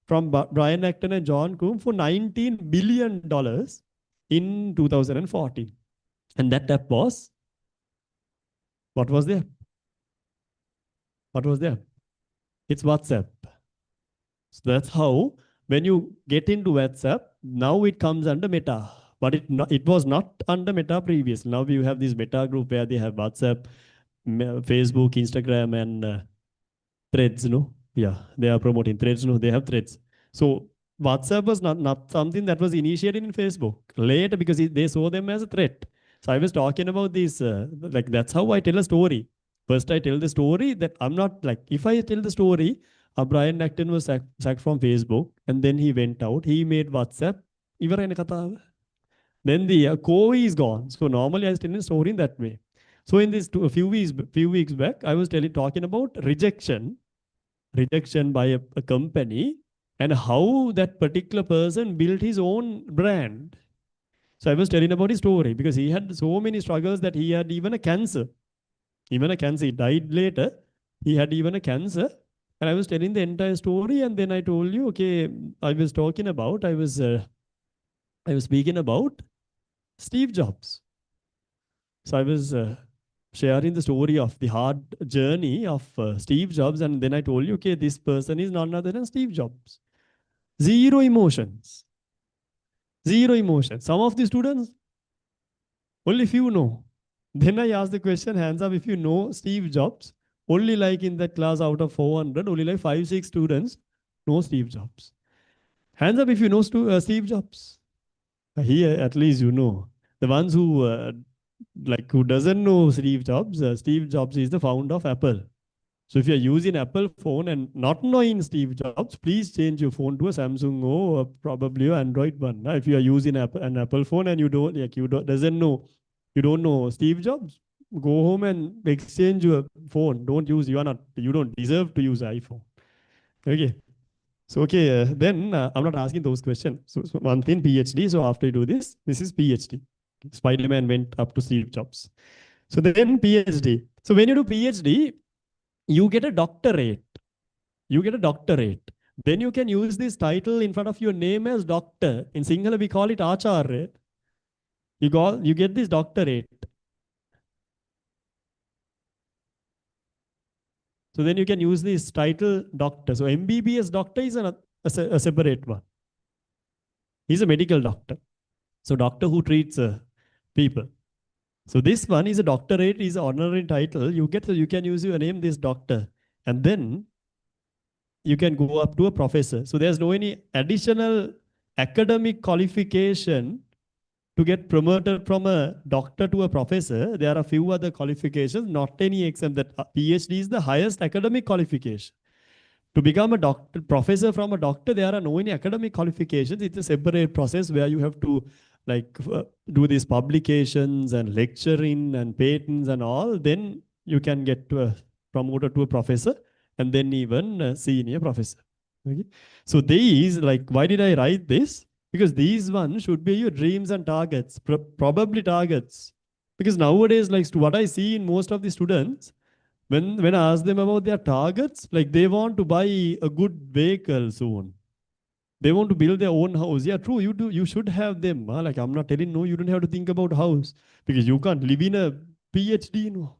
from Brian Acton and John Coombe for $19 billion in 2014. And that app was What was there? What was there? It's WhatsApp. So that's how when you get into WhatsApp, now it comes under Meta. But it was not under Meta previously. Now you have this Meta group where they have WhatsApp, Facebook, Instagram, and Threads, no? Yeah, they are promoting Threads, no? They have Threads. So WhatsApp was not something that was initiated in Facebook later because they saw them as a threat. So I was talking about this, like that's how I tell a story. First, I tell the story that I'm not like, if I tell the story, Brian Acton was sacked from Facebook and then he went out, he made WhatsApp. ඉවරයිනේ කතාව. Then the core is gone. So normally I was telling a story in that way. So in this a few weeks back, I was talking about rejection by a company and how that particular person built his own brand. So I was telling about his story because he had so many struggles that he had even a cancer. Even a cancer. He died later. He had even a cancer. And I was telling the entire story, and then I told you, okay, I was speaking about Steve Jobs. So I was sharing the story of the hard journey of Steve Jobs, and then I told you, okay, this person is none other than Steve Jobs. Zero emotions. Zero emotions. Some of the students, only few know. Then I asked the question, hands up if you know Steve Jobs. Only like in that class out of 400, only like 5-6 students know Steve Jobs. Hands up if you know Steve Jobs. Here, at least you know. The ones who doesn't know Steve Jobs is the founder of Apple. So if you're using Apple phone and not knowing Steve Jobs, please change your phone to a Samsung or probably an Android one. If you are using an Apple phone and you don't know Steve Jobs, go home and exchange your phone. You don't deserve to use iPhone. Okay. So, okay, then I'm not asking those questions. So one thing, PhD. So after you do this is PhD. Spider-Man went up to Steve Jobs. So then PhD. So when you do PhD, you get a doctorate. Then you can use this title in front of your name as doctor. In Sinhala, we call it Acharya. You get this doctorate. So then you can use this title doctor. So MBBS doctor is a separate one. He's a medical doctor. So doctor who treats people. So this one is a doctorate, is an honorary title. You can use your name, this doctor. And then you can go up to a professor. So there's no any additional academic qualification to get promoted from a doctor to a professor. There are a few other qualifications, not any except that PhD is the highest academic qualification. To become a professor from a doctor, there are no any academic qualifications. It's a separate process where you have to do these publications and lecturing and patents and all. Then you can get promoted to a professor and then even a senior professor. Okay. So these, why did I write this? Because these ones should be your dreams and targets, probably targets. Because nowadays, what I see in most of the students, when I ask them about their targets, they want to buy a good vehicle soon. They want to build their own house. Yeah, true. You should have them. I'm not telling no, you don't have to think about house because you can't live in a PhD. No.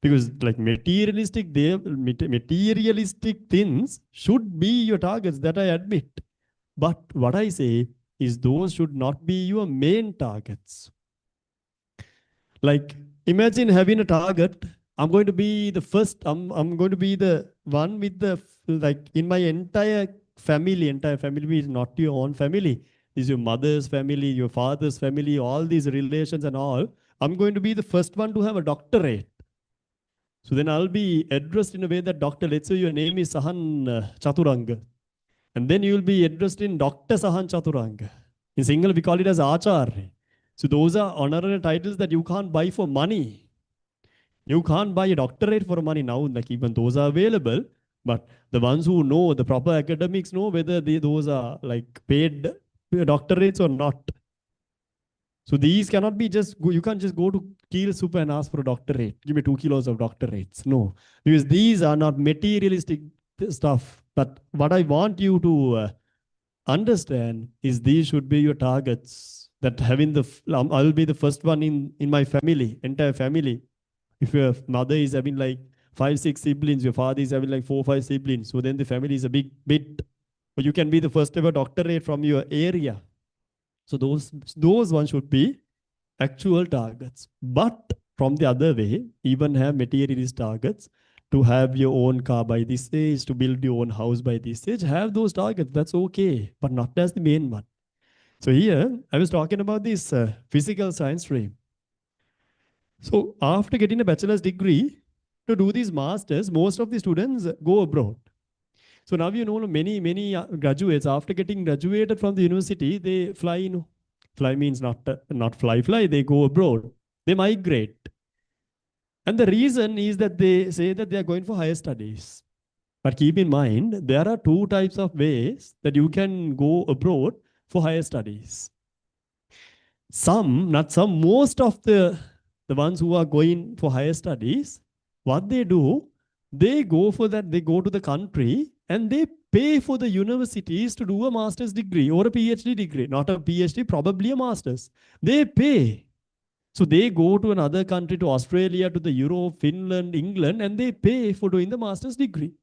Because materialistic things should be your targets, that I admit. But what I say is those should not be your main targets. Imagine having a target. I'm going to be the first. I'm going to be the one with the in my entire family is not your own family. This is your mother's family, your father's family, all these relations and all. I'm going to be the first one to have a doctorate. So then I'll be addressed in a way that doctor, let's say your name is Sahan Chaturanga. And then you will be addressed in Dr. Sahan Chaturanga. In Sinhala, we call it as Acharya. So those are honorary titles that you can't buy for money. You can't buy a doctorate for money now, even those are available. But the ones who know, the proper academics know whether those are paid doctorates or not. So these cannot be you can't just go to Keel Super and ask for a doctorate. Give me 2 kilos of doctorates. No, because these are not materialistic stuff. But what I want you to understand is these should be your targets. That having I'll be the first one in my family, entire family. If your mother is having like 5, 6 siblings, your father is having like 4, 5 siblings, so then the family is a big bit. But you can be the first ever doctorate from your area. So those ones should be actual targets. But from the other way, even have materialist targets to have your own car by this age, to build your own house by this age, have those targets. That's okay, but not as the main one. So here, I was talking about this physical science stream. So after getting a bachelor's degree, to do these masters, most of the students go abroad. So now many graduates, after getting graduated from the university, they fly. Fly means not fly. They go abroad. They migrate. And the reason is that they say that they are going for higher studies. But keep in mind, there are two types of ways that you can go abroad for higher studies. Some, not some, most of the ones who are going for higher studies, what they do, they go for that, they go to the country and they pay for the universities to do a master's degree or a PhD degree. Not a PhD, probably a master's. They pay. So they go to another country, to Australia, to the Europe, Finland, England, and they pay for doing the master's degree.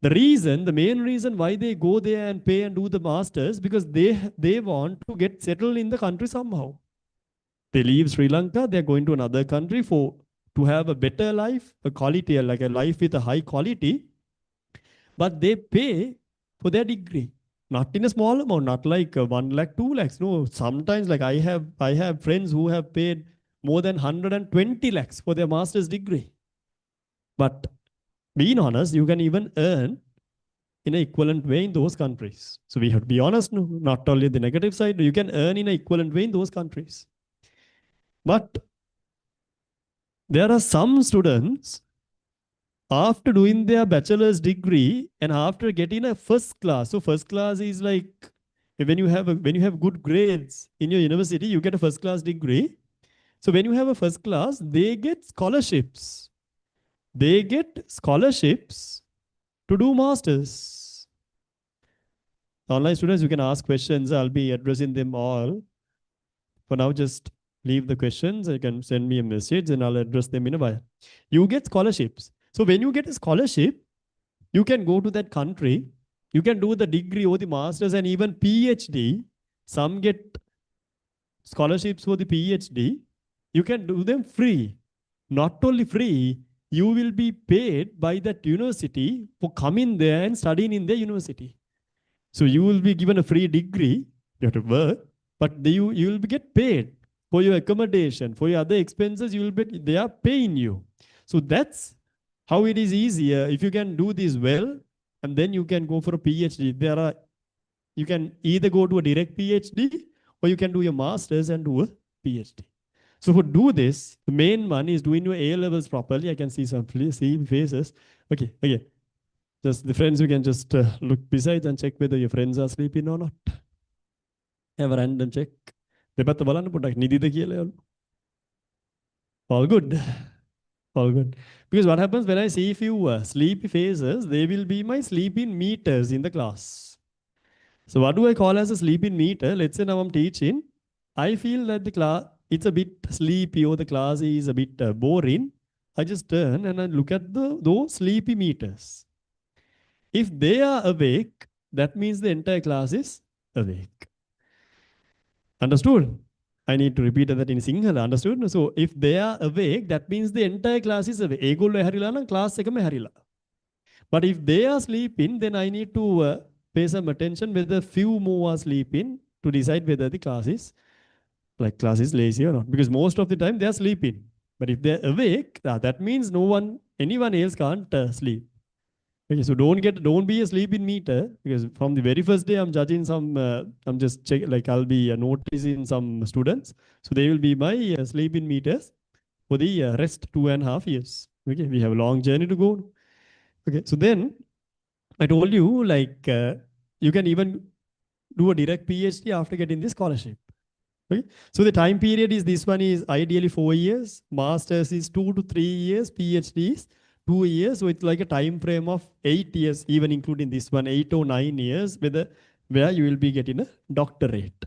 The main reason why they go there and pay and do the masters, because they want to get settled in the country somehow. They leave Sri Lanka, they're going to another country to have a better life, a quality, like a life with a high quality, but they pay for their degree. Not in a small amount, not like 1 lakh, 2 lakhs. No, sometimes like I have friends who have paid more than 120 lakhs for their master's degree. But being honest, you can even earn in an equivalent way in those countries. So we have to be honest, not only the negative side, you can earn in an equivalent way in those countries. But there are some students, after doing their bachelor's degree and after getting a first class, so first class is like when you have good grades in your university, you get a first class degree. So when you have a first class, they get scholarships. They get scholarships to do masters. Online students, you can ask questions. I'll be addressing them all. For now, just leave the questions. You can send me a message and I'll address them in a while. You get scholarships. So when you get a scholarship, you can go to that country. You can do the degree or the masters and even PhD. Some get scholarships for the PhD. You can do them free. Not only free, you will be paid by that university for coming there and studying in their university. So you will be given a free degree. You have to work, but you will get paid for your accommodation, for your other expenses. They are paying you. So that's how it is easier. If you can do this well, and then you can go for a PhD. You can either go to a direct PhD or you can do your master's and do a PhD. So for do this, the main one is doing your A levels properly. I can see some faces. Okay. Just the friends, you can just look besides and check whether your friends are sleeping or not. Have a random check. All good. All good. Because what happens when I see a few sleepy faces, they will be my sleeping meters in the class. So what do I call as a sleeping meter? Let's say now I'm teaching. I feel that the class, it's a bit sleepy or the class is a bit boring. I just turn and I look at those sleepy meters. If they are awake, that means the entire class is awake. Understood? I need to repeat that in Sinhala. Understood? So if they are awake, that means the entire class is awake. ඒගොල්ලෝ ඇහැරිලා නම් class එකම ඇහැරිලා. But if they are sleeping, then I need to pay some attention whether few more are sleeping to decide whether the class is lazy or not. Because most of the time they are sleeping. But if they're awake, that means anyone else can't sleep. Okay, so don't be a sleeping meter, because from the very first day I'm judging I'm just checking, like I'll be noticing some students. So they will be my sleeping meters for the rest 2.5 years. Okay, we have a long journey to go. Okay, so then I told you you can even do a direct PhD after getting this scholarship. Okay, so the time period is, this one is ideally 4 years, masters is 2 to 3 years, PhD is 2 years. So it's like a time frame of 8 years, even including this one, 8 or 9 years, where you will be getting a doctorate.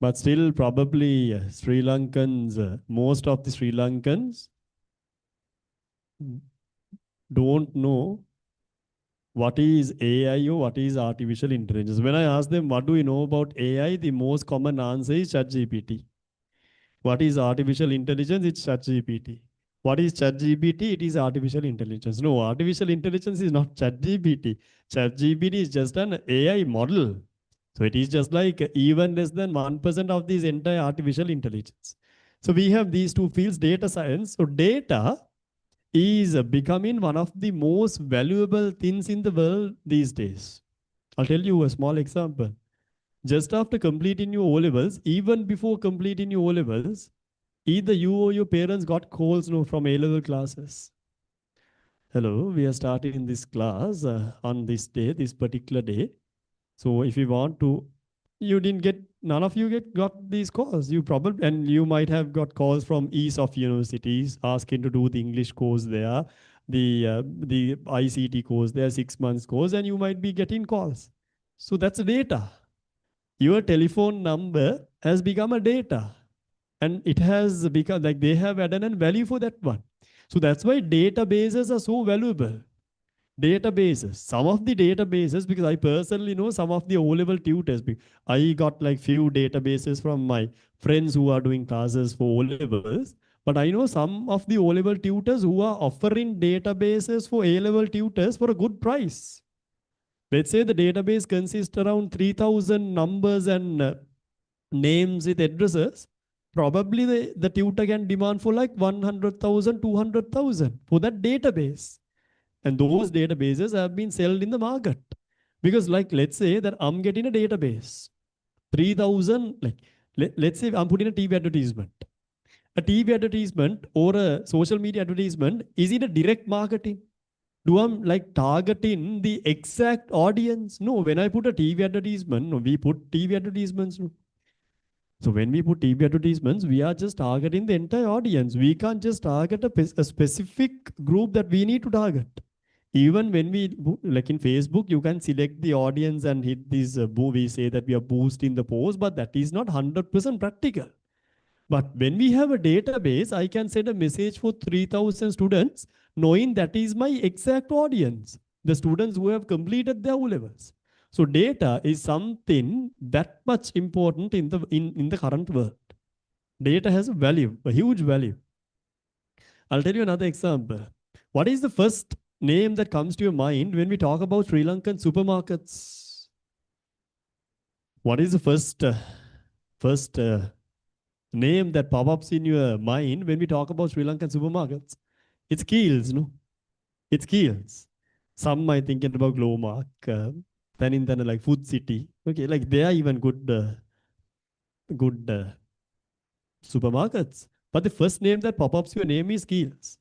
But still, probably Sri Lankans, most of the Sri Lankans don't know what is AI or what is artificial intelligence. When I ask them, what do you know about AI? The most common answer is ChatGPT. What is artificial intelligence? It's ChatGPT. What is ChatGPT? It is artificial intelligence. No, artificial intelligence is not ChatGPT. ChatGPT is just an AI model. So it is just like even less than 1% of this entire artificial intelligence. So we have these two fields, data science. So data is becoming one of the most valuable things in the world these days. I'll tell you a small example. Just after completing your O levels, even before completing your O levels, either you or your parents got calls from A level classes. Hello, we are starting this class on this day, this particular day. So if you want to, you didn't get, none of you got these calls. You probably, and you might have got calls from east of universities asking to do the English course there, the ICT course there, 6 months course, and you might be getting calls. So that's data. Your telephone number has become a data, and it has become like they have added a value for that one. So that's why databases are so valuable. Databases, some of the databases, because I personally know some of the O-level tutors. I got like few databases from my friends who are doing classes for O-levels, but I know some of the O-level tutors who are offering databases for A-level tutors for a good price. Let's say the database consists around 3,000 numbers and names with addresses. Probably the tutor can demand for like 100,000, 200,000 for that database. And those databases have been sold in the market. Because like, let's say that I'm getting a database, 3,000, like, let's say I'm putting a TV advertisement. A TV advertisement or a social media advertisement, is it a direct marketing? Do I'm like targeting the exact audience? No, when I put a TV advertisement, no, we put TV advertisements. No. So when we put TV advertisements, we are just targeting the entire audience. We can't just target a specific group that we need to target. Even when we, like in Facebook, you can select the audience and hit this, we say that we are boosting the post, but that is not 100% practical. But when we have a database, I can send a message for 3,000 students, knowing that is my exact audience, the students who have completed their O levels. So data is something that much important in the current world. Data has a value, a huge value. I'll tell you another example. What is the first name that comes to your mind when we talk about Sri Lankan supermarkets? What is the first name that pop-ups in your mind when we talk about Sri Lankan supermarkets? It's Keels, no? It's Keels. Some might thinking about Glowmark, then like Food City. Okay, like they are even good supermarkets. But the first name that pop-ups your name is Keels.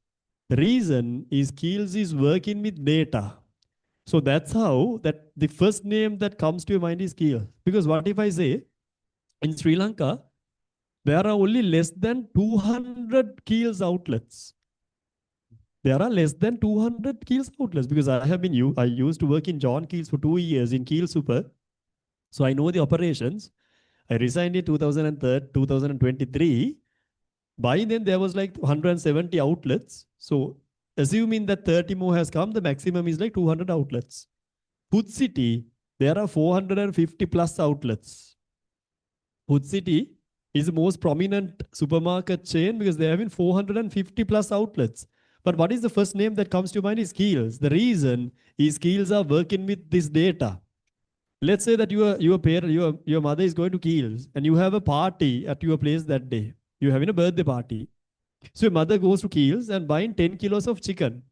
The reason is Keels is working with data. So that's how that the first name that comes to your mind is Keels. Because what if I say in Sri Lanka, there are only less than 200 Keels outlets. There are less than 200 Keels outlets because I used to work in John Keels for 2 years in Keel Super. So I know the operations. I resigned in 2023. By then there was like 170 outlets. So assuming that 30 more has come, the maximum is like 200 outlets. Food City, there are 450 plus outlets. Food City is the most prominent supermarket chain because they have 450 plus outlets. But what is the first name that comes to mind is Keels. The reason is Keels are working with this data. Let's say that your mother is going to Keels and you have a party at your place that day. You're having a birthday party. So your mother goes to Keels and buying 10 kilos of chicken.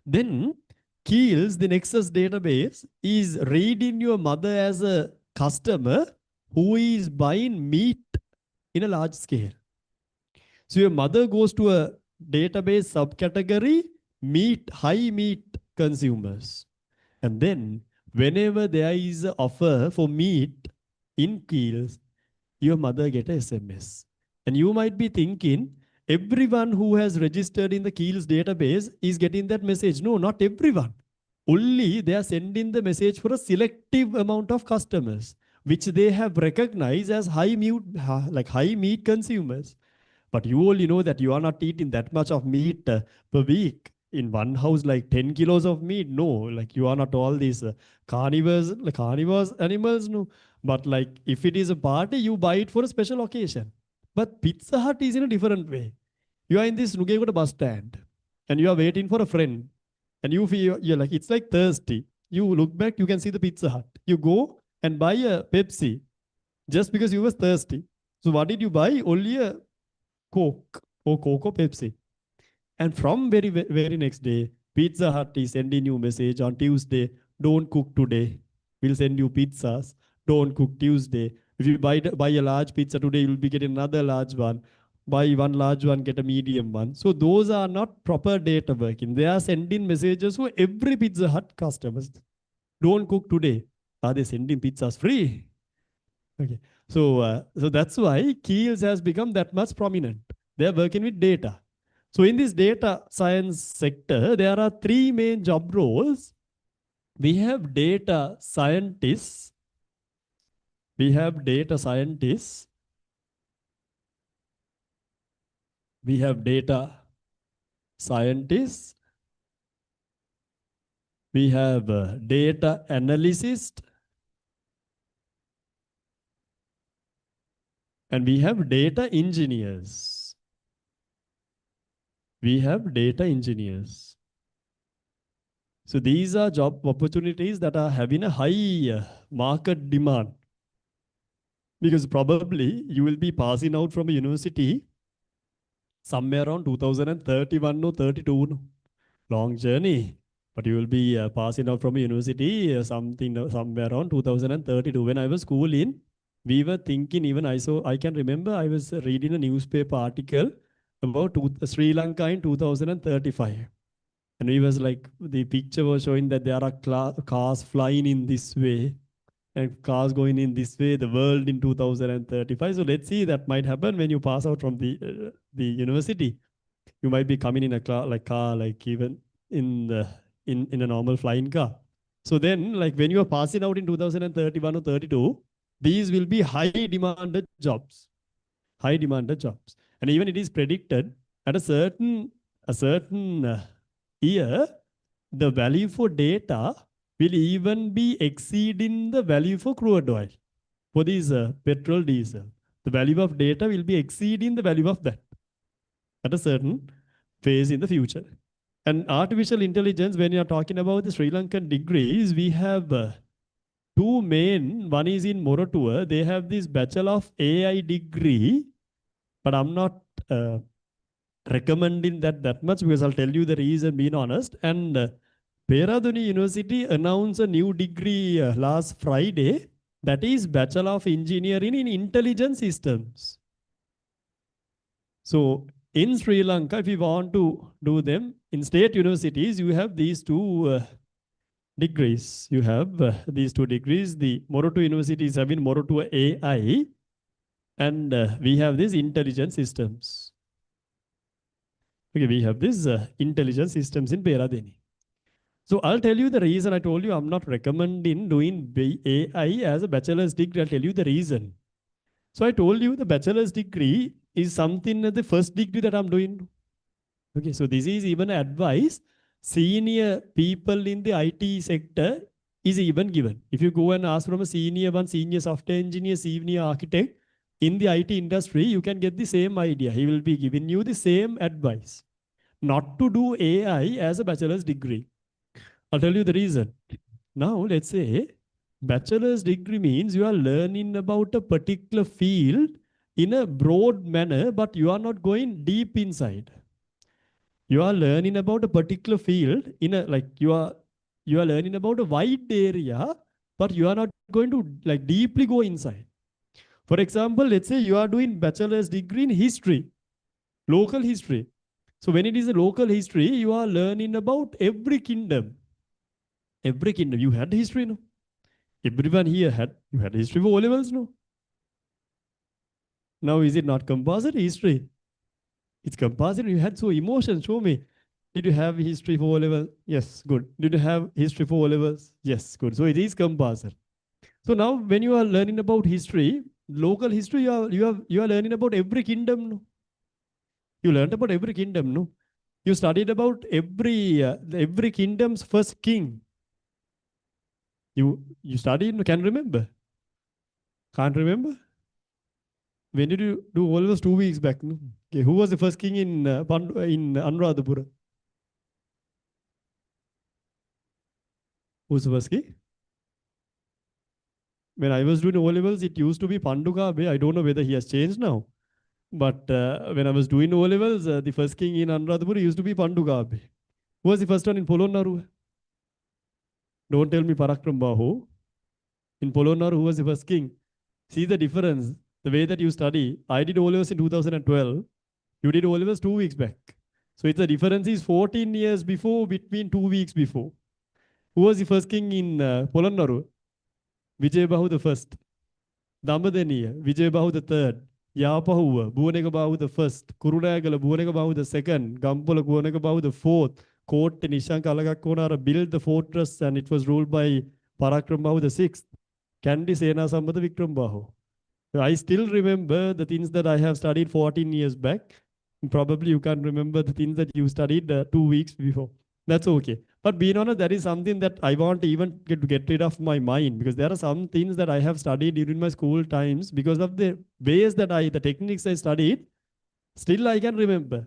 Then Keels, the Nexus database, is reading your mother as a customer who is buying meat in a large scale. So your mother goes to a database subcategory, high meat consumers. And then whenever there is an offer for meat in Keels, your mother get a SMS. And you might be thinking, everyone who has registered in the Keels database is getting that message. No, not everyone. Only they are sending the message for a selective amount of customers. which they have recognized as high meat consumers. But you only know that you are not eating that much of meat per week. In one house, like 10 kilos of meat. No, like you are not all these carnivores animals. No, but like if it is a party, you buy it for a special occasion. But Pizza Hut is in a different way. You are in this Nugegoda bus stand and you are waiting for a friend and you feel you're like, it's like thirsty. You look back, you can see the Pizza Hut. You go and buy a Pepsi just because you was thirsty. So what did you buy? Only a Coke or Coke or Pepsi. And from very next day, Pizza Hut is sending you message on Tuesday, don't cook today. We'll send you pizzas. Don't cook Tuesday. If you buy a large pizza today, you'll be getting another large one. Buy one large one, get a medium one. So those are not proper data working. They are sending messages to every Pizza Hut customers. Don't cook today. Are they sending pizzas free? Okay. So that's why Keels has become that much prominent. They're working with data. So in this data science sector, there are three main job roles. We have data scientists. We have data scientists. We have data scientists. We have data analyst. And we have data engineers. We have data engineers. So these are job opportunities that are having a high market demand. Because probably you will be passing out from a university somewhere around 2031 or 32. No? Long journey. But you will be passing out from a university somewhere around 2032. When I was schooling, we were thinking, even I can remember I was reading a newspaper article about Sri Lanka in 2035. And we was like, the picture was showing that there are cars flying in this way and cars going in this way, the world in 2035. So let's see, that might happen when you pass out from the university. You might be coming in a car, like even in in a normal flying car. So then, like when you are passing out in 2031 or 32, these will be high demanded jobs. High demanded jobs. And even it is predicted at a certain year, the value for data will even be exceeding the value for crude oil, for these petrol, diesel. The value of data will be exceeding the value of that at a certain phase in the future. And artificial intelligence, when you're talking about the Sri Lankan degrees, we have two main. One is in Moratuwa. They have this Bachelor of AI degree, but I'm not recommending that much because I'll tell you the reason, being honest. And Peraduni University announced a new degree last Friday, that is Bachelor of Engineering in Intelligent Systems. So in Sri Lanka, if you want to do them in state universities, you have these two degrees. You have these two degrees. The Moratuwa University is having Moratuwa AI, and we have these intelligent systems. Okay, we have these intelligent systems in Peradeni. So I'll tell you the reason. I told you I'm not recommending doing AI as a bachelor's degree. I'll tell you the reason. So I told you the bachelor's degree is something the first degree that I'm doing. Okay, so this is even advice. Senior people in the IT sector is even given. If you go and ask from a senior software engineer, senior architect in the IT industry, you can get the same idea. He will be giving you the same advice. Not to do AI as a bachelor's degree. I'll tell you the reason. Now, let's say bachelor's degree means you are learning about a particular field in a broad manner, but you are not going deep inside. You are learning about a particular field in a, like you are learning about a wide area, but you are not going to like deeply go inside. For example, let's say you are doing bachelor's degree in history, local history. So when it is a local history, you are learning about every kingdom. Every kingdom. You had history, no? Everyone here you had history for O levels, no? Now is it not compulsory history? It's compulsory. You had so emotions. Show me. Did you have history for O level? Yes, good. Did you have history for O levels? Yes, good. So it is compulsory. So now when you are learning about history, local history, you are learning about every kingdom. No? You learned about every kingdom, no? You studied about every kingdom's first king. You studied, can remember? Can't remember? When did you do all those 2 weeks back? No? Okay, who was the first king in Anuradhapura? Who's the first king? When I was doing O levels, it used to be Pandukabe. I don't know whether he has changed now. But when I was doing O levels, the first king in Anuradhapura used to be Pandukabe. Who was the first one in Polonnaru? Don't tell me Parakram Bahu. In Polonnaru, who was the first king? See the difference, the way that you study. I did O levels in 2012. You did O levels 2 weeks back. So it's the difference is 14 years before between 2 weeks before. Who was the first king in Polonnaru? Vijay Bahu the first. Dambadeniya, Vijay Bahu the third. Yapahuwa, Bhuvanega Bahu the first. Kurunagala, Bhuvanega Bahu the second. Gampula, Bhuvanega Bahu the fourth. Court Nishanka Alagakonara built the fortress and it was ruled by Parakram Bahu the sixth. Kandi Sena Sambada Vikram Bahu. I still remember the things that I have studied 14 years back. Probably you can't remember the things that you studied 2 weeks before. That's okay. But being honest, that is something that I want to even get rid of my mind, because there are some things that I have studied during my school times because of the ways that the techniques I studied, still I can remember.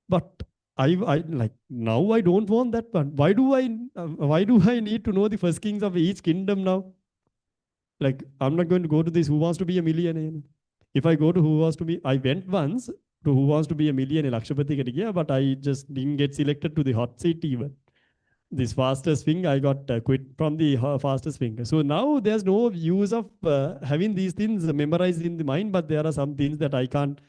But I like now I don't want that one. Why do I need to know the first kings of each kingdom now? Like I'm not going to go to this Who Wants to Be a Millionaire. If I go to Who Wants to Be, I went once to Who Wants to Be a Millionaire, Lakshapati, but I just didn't get selected to the hot seat even. This fastest thing, I got quit from the fastest thing. So now there's no use of having these things memorized in the mind, but there are some things that I can't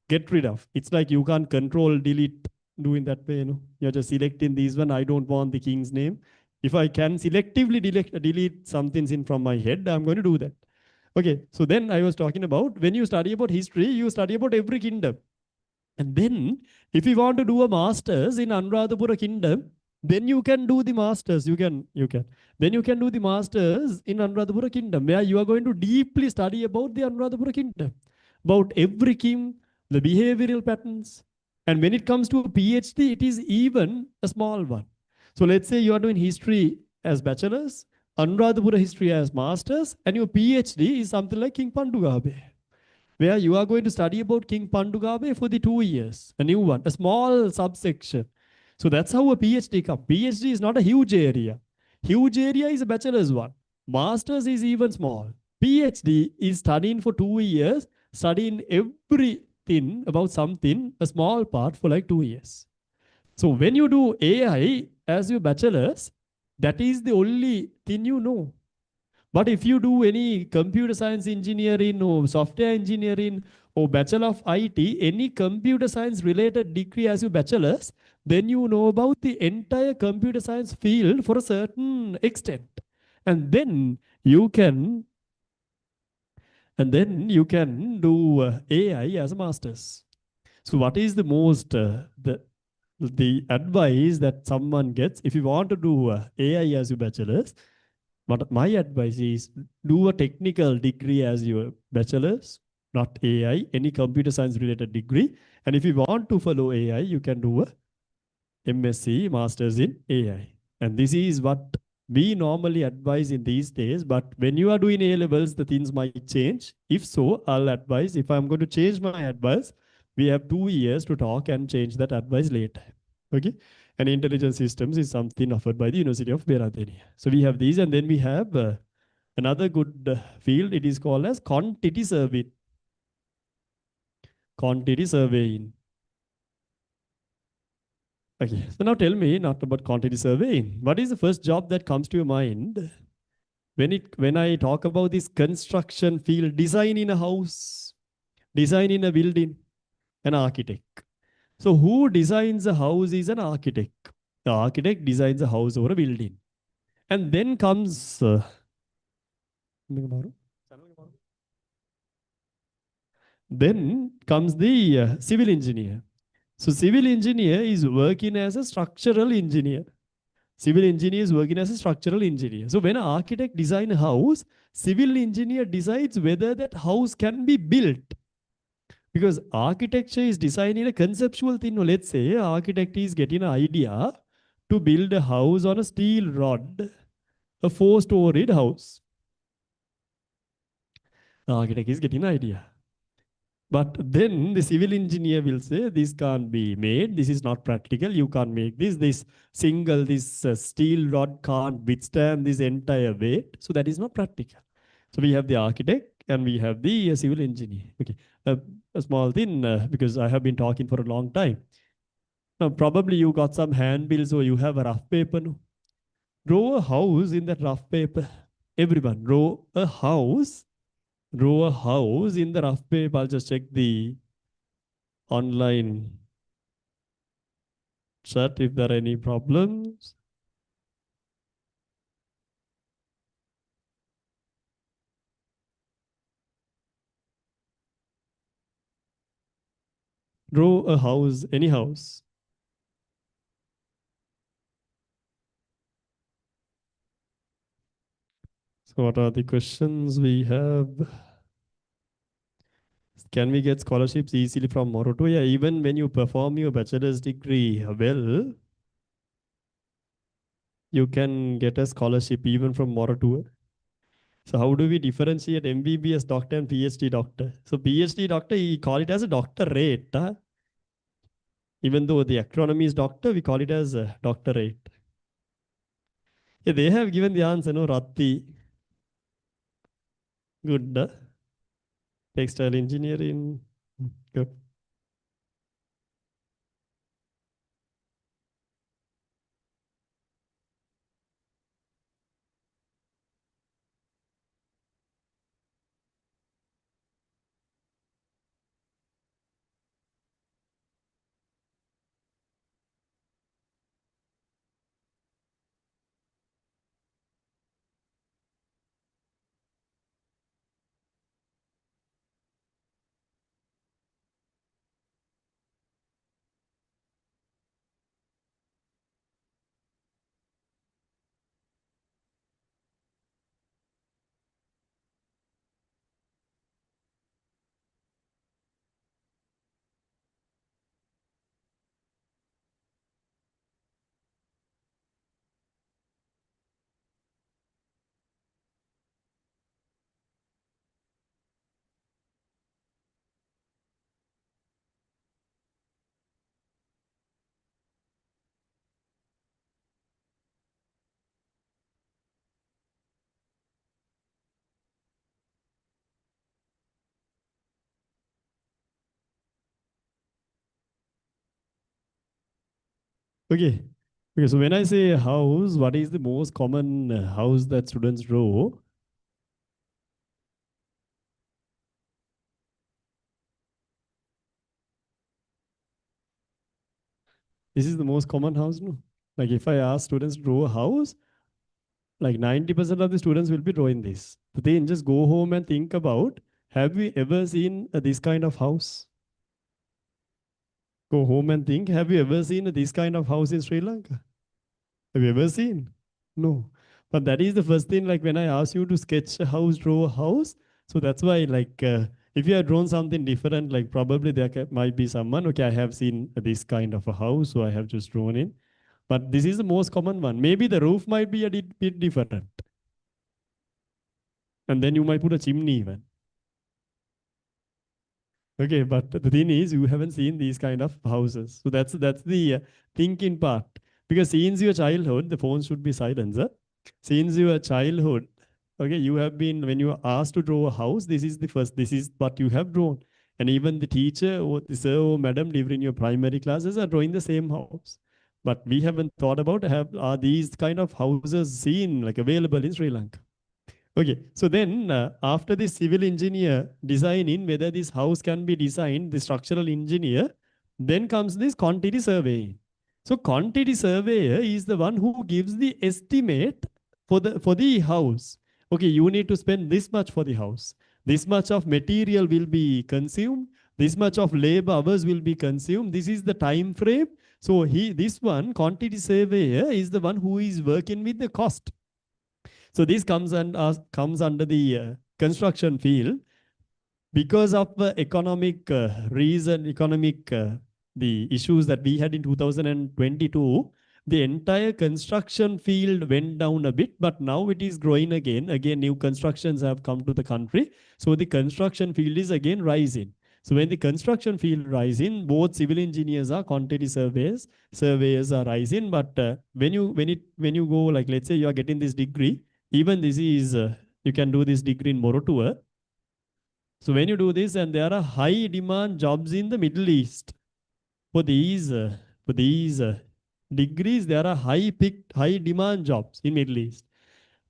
get rid of. It's like you can't control, delete, doing that way. You're just selecting these one. I don't want the king's name. If I can selectively delete some things in from my head, I'm going to do that. Okay, so then I was talking about when you study about history, you study about every kingdom. And then if you want to do a master's in Anuradhapura kingdom, then you can do the masters. Then you can do the masters in Anuradhapura kingdom, where you are going to deeply study about the Anuradhapura kingdom, about every king, the behavioral patterns. And when it comes to a PhD, it is even a small one. So let's say you are doing history as bachelor's, Anuradhapura history as masters, and your PhD is something like King Pandugabe, where you are going to study about King Pandugabe for the 2 years, a new one, a small subsection. So that's how a PhD comes. PhD is not a huge area. Huge area is a bachelor's one. Master's is even small. PhD is studying for 2 years, studying everything about something, a small part for like 2 years. So when you do AI as your bachelor's, that is the only thing you know. But if you do any computer science engineering or software engineering or Bachelor of IT, any computer science related degree as your bachelor's, then you know about the entire computer science field for a certain extent. And then you can do AI as a master's. So what is the most the advice that someone gets if you want to do AI as your bachelor's? But my advice is do a technical degree as your bachelor's, not AI, any computer science related degree. And if you want to follow AI, you can do a MSc, Masters in AI. And this is what we normally advise in these days. But when you are doing A levels, the things might change. If so, I'll advise. If I'm going to change my advice, we have 2 years to talk and change that advice later. Okay. And intelligence systems is something offered by the University of Beradenia. So we have these, and then we have another good field. It is called as quantity surveying. Quantity surveying. Okay, so now tell me not about quantity surveying. What is the first job that comes to your mind when I talk about this construction field, design in a house, design in a building, an architect. So who designs a house is an architect. The architect designs a house or a building. And then comes the civil engineer. So civil engineer is working as a structural engineer. Civil engineer is working as a structural engineer. So when an architect design a house, civil engineer decides whether that house can be built. Because architecture is designing a conceptual thing. Now, let's say an architect is getting an idea to build a house on a steel rod, a four-storied house. The architect is getting an idea. But then the civil engineer will say, this can't be made. This is not practical. You can't make this. This steel rod can't withstand this entire weight. So that is not practical. So we have the architect and we have the civil engineer. Okay, a small thing because I have been talking for a long time. Now probably you got some handbills or you have a rough paper. No? Draw a house in that rough paper. Everyone, draw a house in the rough paper. I'll just check the online chat if there are any problems. Draw a house, any house. So what are the questions we have? Can we get scholarships easily from Moroto? Yeah, even when you perform your bachelor's degree well, you can get a scholarship even from Moroto. So how do we differentiate MBBS doctor and PhD doctor? So PhD doctor, we call it as a doctorate. Even though the acronym is doctor, we call it as a doctorate. Yeah, they have given the answer, no, Ratti. Good. Textile engineering. Good. Okay. Okay, so when I say house, what is the most common house that students draw? This is the most common house, no? Like if I ask students to draw a house, like 90% of the students will be drawing this. But then just go home and think about, have we ever seen this kind of house? Go home and think, have you ever seen this kind of house in Sri Lanka? Have you ever seen? No. But that is the first thing, like when I ask you to sketch a house, draw a house. So that's why, like, if you have drawn something different, like probably there might be someone, okay, I have seen this kind of a house, so I have just drawn in. But this is the most common one. Maybe the roof might be a bit different. And then you might put a chimney even. Okay, but the thing is, you haven't seen these kind of houses. So that's the thinking part. Because since your childhood, the phone should be silenced. Since your childhood, okay, you have been, when you are asked to draw a house, this is what you have drawn. And even the teacher or the sir or madam during your primary classes are drawing the same house. But we haven't thought about are these kind of houses seen, like available in Sri Lanka? Okay, so then after the civil engineer designing whether this house can be designed, the structural engineer, then comes this quantity survey. So quantity surveyor is the one who gives the estimate for the house. Okay, you need to spend this much for the house. This much of material will be consumed. This much of labor hours will be consumed. This is the time frame. So this one, quantity surveyor, is the one who is working with the cost. So this comes under the construction field because of economic reason, the issues that we had in 2022. The entire construction field went down a bit, but now it is growing again. Again, new constructions have come to the country, so the construction field is again rising. So when the construction field rising, both civil engineers are quantity surveyors are rising. But when you go, like, let's say you are getting this degree, even this is you can do this degree in Morotua. So when you do this, and there are high demand jobs in the Middle East for these degrees, there are high demand jobs in Middle East.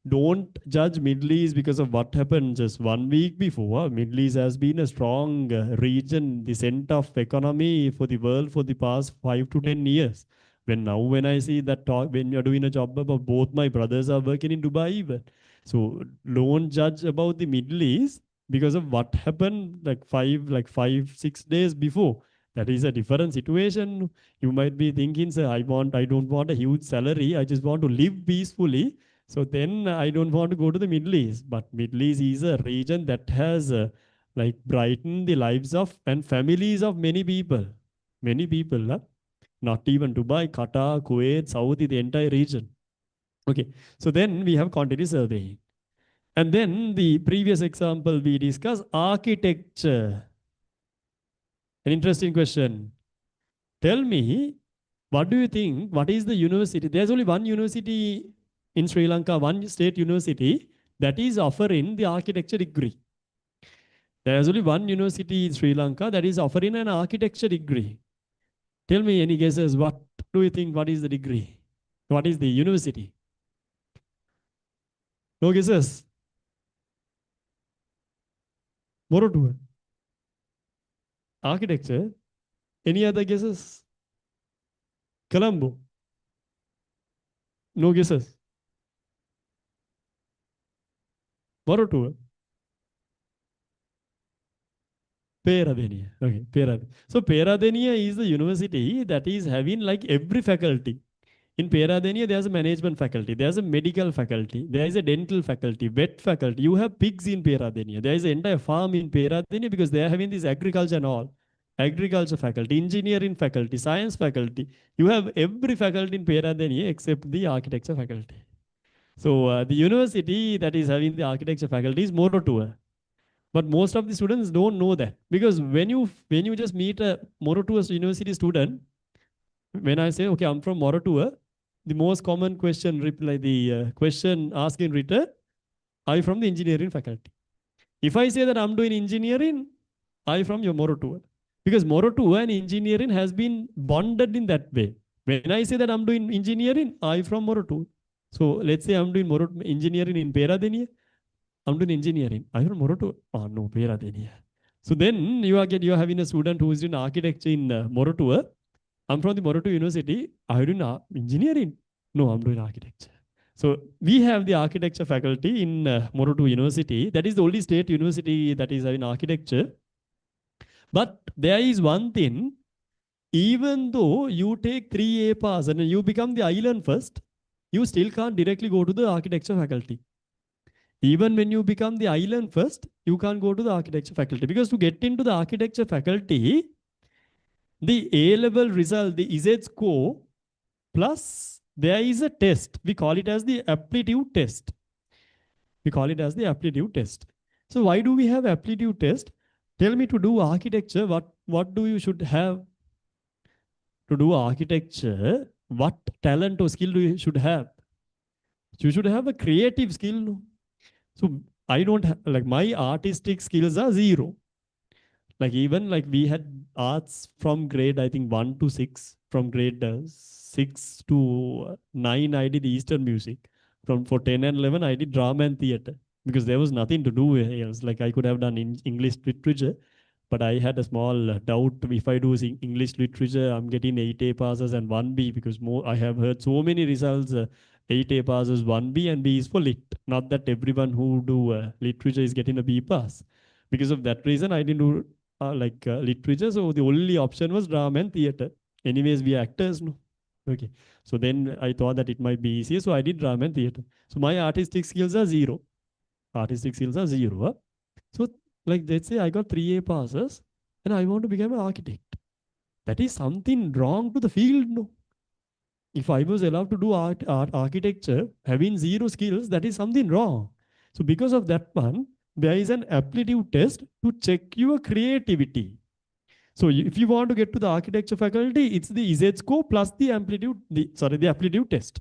Don't judge Middle East because of what happened just 1 week before. Middle East has been a strong region, the center of economy for the world for the past 5 to 10 years. When I see that talk, when you're doing a job about, both my brothers are working in Dubai even. So don't judge about the Middle East because of what happened like 5 6 days before. That is a different situation. You might be thinking, sir, I don't want a huge salary. I just want to live peacefully, so then I don't want to go to the Middle East. But Middle East is a region that has like brightened the lives of and families of many people. Many people, huh? Not even Dubai, Qatar, Kuwait, Saudi, the entire region. Okay, so then we have quantity surveying. And then the previous example we discussed, architecture. An interesting question. Tell me, what do you think? What is the university? There's only one university in Sri Lanka, one state university that is offering the architecture degree. There's only one university in Sri Lanka that is offering an architecture degree. Tell me any guesses. What do you think? What is the degree? What is the university? No guesses? Morotua. Architecture. Any other guesses? Colombo. No guesses. Morotua. Peradeniya. Okay, Peradeniya. So Peradeniya is the university that is having like every faculty. In Peradeniya, there's a management faculty, there's a medical faculty, there is a dental faculty, vet faculty. You have pigs in Peradeniya. There is an entire farm in Peradeniya because they are having this agriculture and all. Agriculture faculty, engineering faculty, science faculty. You have every faculty in Peradeniya except the architecture faculty. So the university that is having the architecture faculty is Morotua. But most of the students don't know that, because when you just meet a Morotua University student, when I say, okay, I'm from Morotua, the most common question reply, the question asked in return, are you from the engineering faculty? If I say that I'm doing engineering, are you from your Morotua? Because Morotua and engineering has been bonded in that way. When I say that I'm doing engineering, are you from Morotua? So let's say I'm doing engineering in Peradeniya. I'm doing engineering. Are you from Morotua? Oh no, Peradeniya. So then you are having a student who is doing architecture in Morotua. I'm from the Morotua University. Are you doing engineering? No, I'm doing architecture. So we have the architecture faculty in Morotua University. That is the only state university that is having architecture. But there is one thing, even though you take 3 A pass and you become the island first, you still can't directly go to the architecture faculty. Even when you become the island first, you can't go to the architecture faculty, because to get into the architecture faculty, the A-level result, the Z score, plus there is a test. We call it as the aptitude test. We call it as the aptitude test. So why do we have aptitude test? Tell me, to do architecture, what do you should have? To do architecture, what talent or skill should have? You should have a creative skill. So I don't have, like, my artistic skills are zero. Like, even like we had arts from grade, I think 1 to 6. From grade 6 to 9, I did Eastern music. From for 10 and 11, I did drama and theater, because there was nothing to do else. Like, I could have done English literature, but I had a small doubt, if I do English literature, I'm getting 8 A passes and 1 B, because I have heard so many results. 8 A passes, 1 B, and B is for lit. Not that everyone who do literature is getting a B pass. Because of that reason, I didn't do literature. So the only option was drama and theater. Anyways, we are actors, no? Okay. So then I thought that it might be easier. So I did drama and theater. So my artistic skills are zero. Artistic skills are zero. Huh? So, like, let's say I got 3A passes and I want to become an architect. That is something wrong to the field, no? If I was allowed to do art architecture, having zero skills, that is something wrong. So, because of that one, there is an aptitude test to check your creativity. So if you want to get to the architecture faculty, it's the Z score plus the the aptitude test.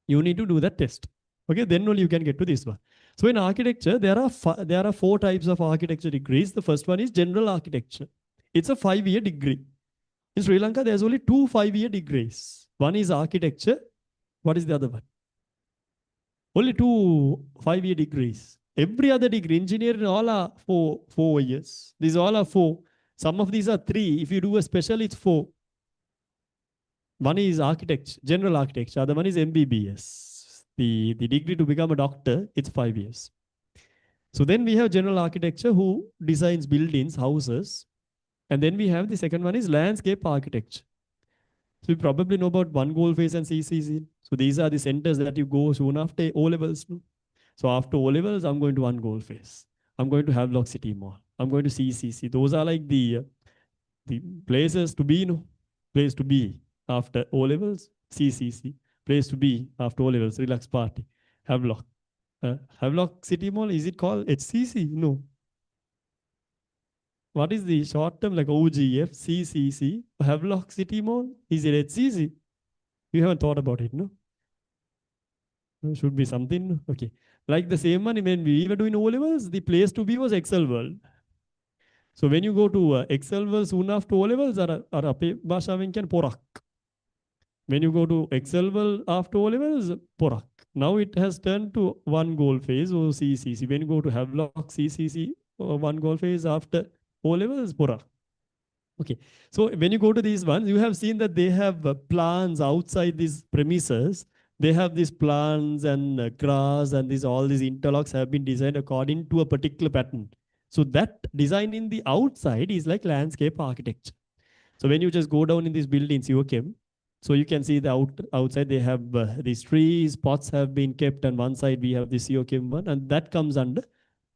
You need to do that test. Okay, then only you can get to this one. So in architecture, there are four types of architecture degrees. The first one is general architecture. It's a 5-year degree. In Sri Lanka, there's only two 5-year degrees. One is architecture. What is the other one? Only two 5-year degrees. Every other degree, engineering, all are 4 years. These all are four. Some of these are three. If you do a special, it's four. One is architecture, general architecture. Other one is MBBS. The degree to become a doctor, it's 5 years. So then we have general architecture who designs buildings, houses. And then we have the second one is landscape architecture. So you probably know about One Goal Phase and CCC. So these are the centers that you go soon after O levels. No? So after O levels, I'm going to One Goal Phase. I'm going to Havelock City Mall. I'm going to CCC. Those are like the places to be, no? Place to be after O levels, CCC. Place to be after O levels, relax party. Havelock. Havelock City Mall, is it called HCC? No. What is the short term like OGF, CCC, Havelock City Mall? Is it HCC? You haven't thought about it, no? Should be something. Okay. Like the same one, when we were doing O levels, the place to be was Excel World. So when you go to Excel World soon after O levels, are අපේ භාෂාවෙන් කියන්නේ පොරක්. When you go to Excel World after O levels, පොරක්. Now it has turned to One Goal Phase or CCC. When you go to Havelock CCC or One Goal Phase after O levels, pura. Okay. So when you go to these ones, you have seen that they have plants outside these premises. They have these plants and grass and all these interlocks have been designed according to a particular pattern. So that design in the outside is like landscape architecture. So when you just go down in these buildings, you came. So you can see the outside they have these trees, pots have been kept, and one side we have the COKM one, and that comes under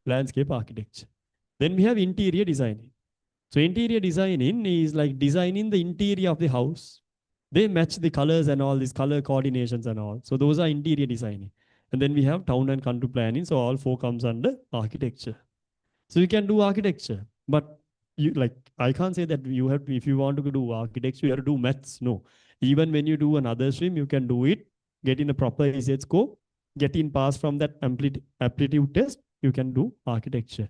landscape architecture. Then we have interior designing. So interior designing is like designing the interior of the house. They match the colors and all these color coordinations and all. So those are interior designing. And then we have town and country planning. So all four comes under architecture. So you can do architecture, but you like I can't say that you have to, if you want to do architecture, you have to do maths. No. Even when you do another stream, you can do it, get in a proper EZ score, get in pass from that aptitude test, you can do architecture.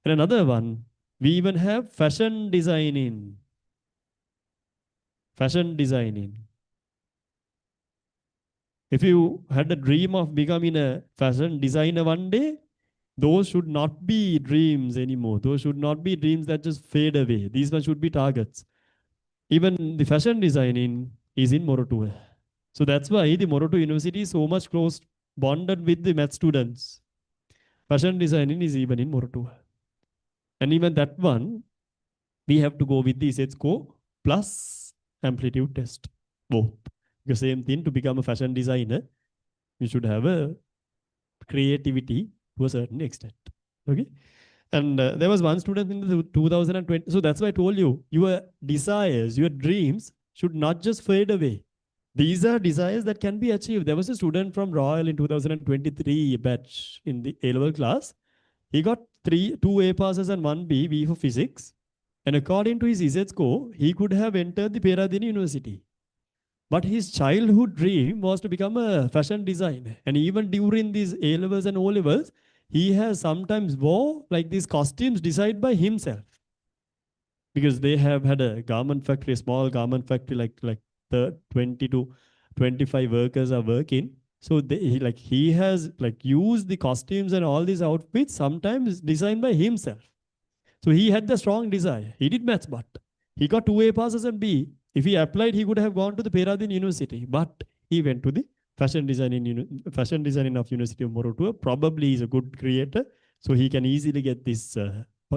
And another one, we even have fashion designing. Fashion designing. If you had a dream of becoming a fashion designer one day, those should not be dreams anymore. Those should not be dreams that just fade away. These ones should be targets. Even the fashion designing is in Morotua. So that's why the Moroto University is so much close bonded with the math students. Fashion designing is even in Morotua. And even that one, we have to go with the Z score plus amplitude test. Both. The same thing, to become a fashion designer, you should have a creativity to a certain extent. Okay. And there was one student in the 2020. So that's why I told you, your desires, your dreams should not just fade away. These are desires that can be achieved. There was a student from Royal in 2023 batch in the A-level class. He got 2 A passes and 1 B, B for physics. And according to his EZ score, he could have entered the Peradeniya University. But his childhood dream was to become a fashion designer. And even during these A levels and O levels, he has sometimes wore like these costumes designed by himself. Because they have had a garment factory, a small garment factory, like the 20 to 25 workers are working. So he has like used the costumes and all these outfits sometimes designed by himself. So he had the strong desire. He did maths, but he got 2 A passes and B. If he applied, he could have gone to the Peradeniya University, but he went to the fashion designing of University of Morotua. Probably he's a good creator, so he can easily get this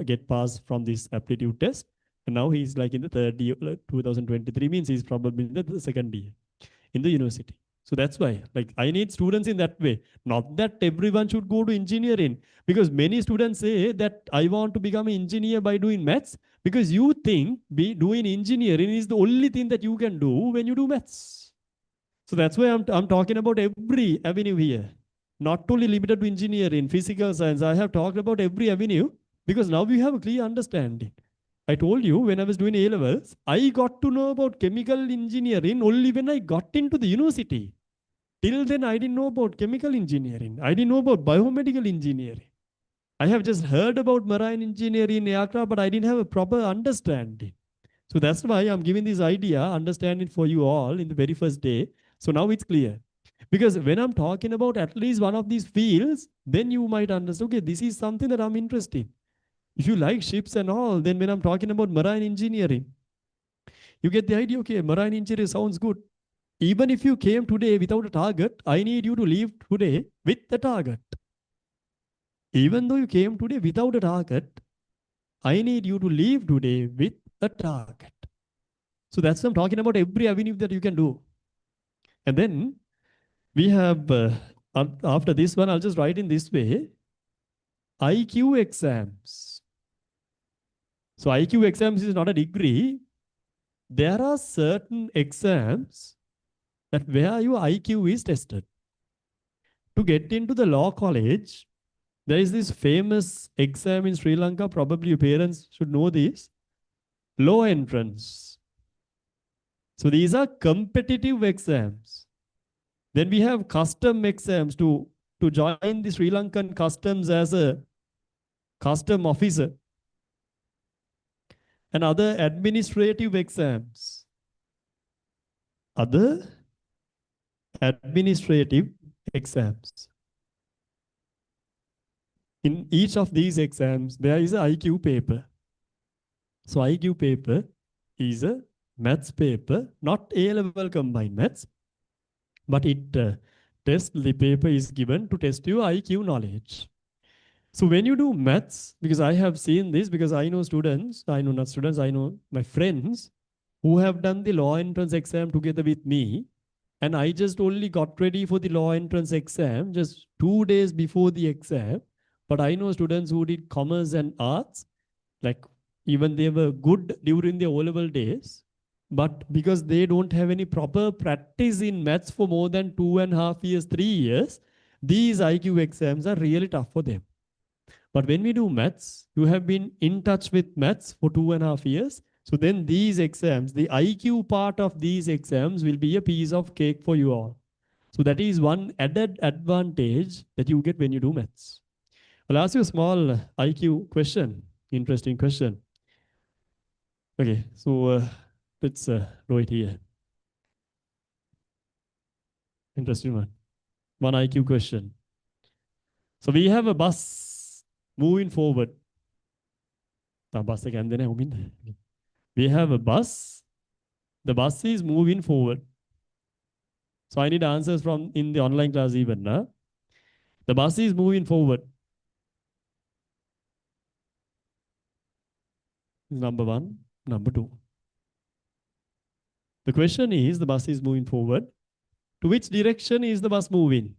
get passed from this aptitude test. And now he's like in the third year, like 2023 means he's probably in the second year in the university. So that's why, like, I need students in that way. Not that everyone should go to engineering, because many students say that I want to become an engineer by doing maths, because you think doing engineering is the only thing that you can do when you do maths. So that's why I'm talking about every avenue here, not only limited to engineering, physical science. I have talked about every avenue because now we have a clear understanding. I told you when I was doing A levels, I got to know about chemical engineering only when I got into the university. Till then, I didn't know about chemical engineering. I didn't know about biomedical engineering. I have just heard about marine engineering, aircraft, but I didn't have a proper understanding. So that's why I'm giving this idea, understanding for you all in the very first day. So now it's clear. Because when I'm talking about at least one of these fields, then you might understand, okay, this is something that I'm interested in. If you like ships and all, then when I'm talking about marine engineering, you get the idea, okay, marine engineering sounds good. Even if you came today without a target, I need you to leave today with a target. Even though you came today without a target, I need you to leave today with a target. So that's what I'm talking about, every avenue that you can do. And then we have, after this one, I'll just write in this way, IQ exams. So IQ exams is not a degree. There are certain exams that where your IQ is tested. To get into the law college, there is this famous exam in Sri Lanka. Probably your parents should know this. Law entrance. So these are competitive exams. Then we have custom exams to join the Sri Lankan customs as a custom officer, and other administrative exams. Other administrative exams. In each of these exams, there is an IQ paper. So IQ paper is a maths paper, not A-level combined maths, but it test the paper is given to test your IQ knowledge. So when you do maths, because I have seen this, because I know students, I know not students, I know my friends who have done the law entrance exam together with me. And I just only got ready for the law entrance exam just 2 days before the exam. But I know students who did commerce and arts, like even they were good during the O-level days, but because they don't have any proper practice in maths for more than 2.5 years, 3 years, these IQ exams are really tough for them. But when we do maths, you have been in touch with maths for 2.5 years. So then these exams, the IQ part of these exams will be a piece of cake for you all. So that is one added advantage that you get when you do maths. I'll ask you a small IQ question, interesting question. Okay, so let's do it here. Interesting one. One IQ question. So we have a bus moving forward. We have a bus. The bus is moving forward. So I need answers from in the online class even. Nah? The bus is moving forward. Number one. Number two. The question is the bus is moving forward. To which direction is the bus moving?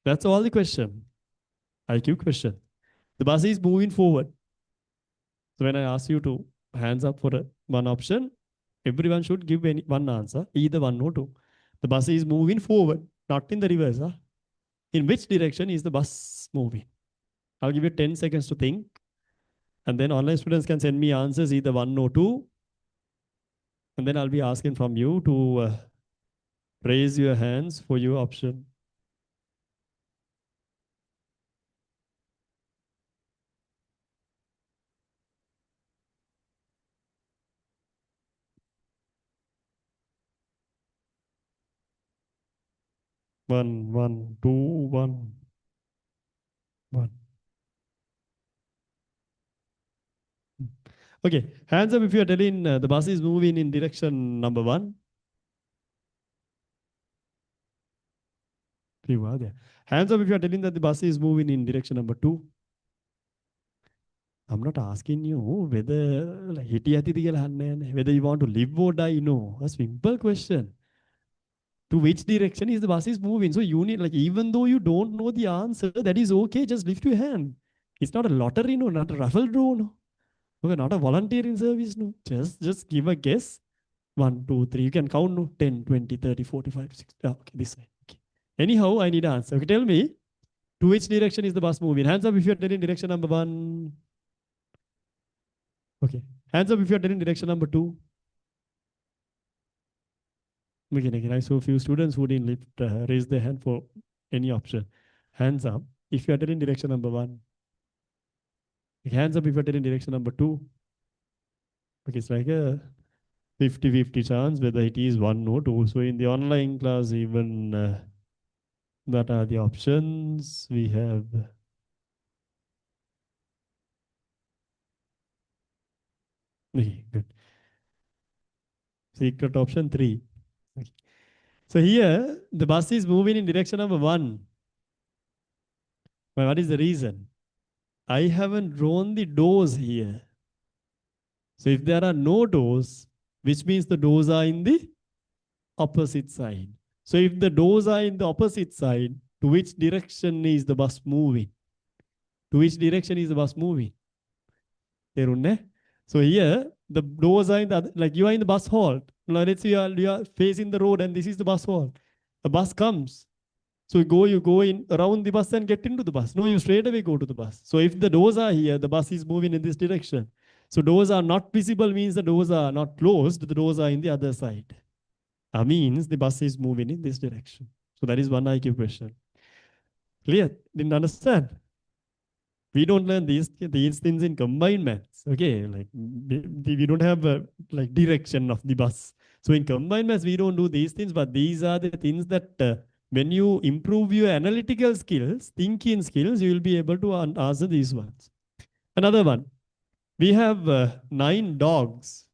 That's all the question. IQ question. The bus is moving forward. So when I ask you to hands up for one option, everyone should give one answer, either one or two. The bus is moving forward, not in the reverse. Huh? In which direction is the bus moving? I'll give you 10 seconds to think. And then online students can send me answers, either one or two. And then I'll be asking from you to raise your hands for your option. One, one, two, one, one. Okay, hands up if you are telling the bus is moving in direction number one. Few are there. Hands up if you are telling that the bus is moving in direction number two. I'm not asking you whether like හිටියතිද කියලා අහන්නේ නැහැ. Whether you want to live or die, no. A simple question. To which direction is the bus is moving? So you need like even though you don't know the answer, that is okay. Just lift your hand. It's not a lottery, no, not a raffle draw, no. Okay, not a volunteering service, no. Just give a guess. 1, 2, 3. You can count, no. 10, 20, 30, 45, 60. Ah, okay, this side. Okay. Anyhow, I need an answer. Okay, tell me, to which direction is the bus moving? Hands up if you're telling direction number one. Okay. Hands up if you're telling direction number two. Again, I saw a few students who didn't lift, raise their hand for any option. Hands up if you're telling direction number one. Hands up if you're telling direction number two. Okay, it's like a 50-50 chance whether it is one or two. So in the online class, even that are the options we have. Okay, good. Secret option three. Okay. So here the bus is moving in direction number one. But what is the reason? I haven't drawn the doors here. So if there are no doors, which means the doors are in the opposite side. So if the doors are in the opposite side, to which direction is the bus moving? To which direction is the bus moving? So here the doors are in the like you are in the bus halt. Now let's say you are facing the road and this is the bus halt. The bus comes. So you go in around the bus and get into the bus. No, you straight away go to the bus. So if the doors are here, the bus is moving in this direction. So doors are not visible means the doors are not closed. The doors are in the other side. Means the bus is moving in this direction. So that is one IQ question. Clear? Didn't understand? We don't learn these things in combined maths. Okay, like we don't have a like direction of the bus. So in combined maths, we don't do these things, but these are the things that when you improve your analytical skills, thinking skills, you will be able to answer these ones. Another one. We have 9 dogs.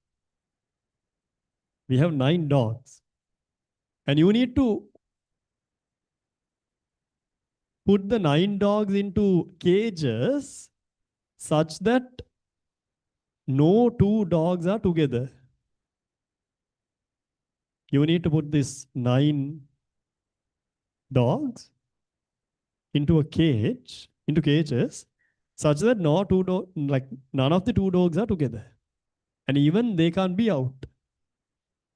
We have 9 dogs. And you need to put the 9 dogs into cages such that no two dogs are together. You need to put these 9 dogs into a cage, into cages, such that like none of the two dogs are together. And even they can't be out.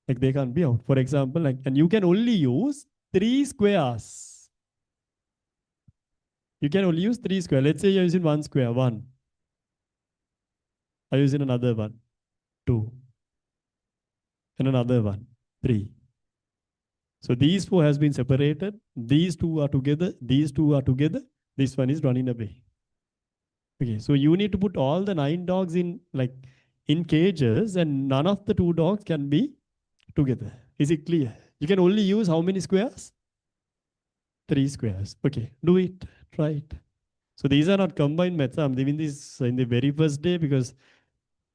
Like they can't be out. For example, like, and you can only use 3 squares. You can only use 3 squares. Let's say you're using 1 square, 1. I'm using another one, 2. And another one, 3. So these 4 has been separated. These 2 are together. These 2 are together. This one is running away. Okay, so you need to put all the 9 dogs in cages, and none of the 2 dogs can be together. Is it clear? You can only use how many squares? 3 squares. Okay, do it. Try it. So these are not combined methods. I'm doing this in the very first day because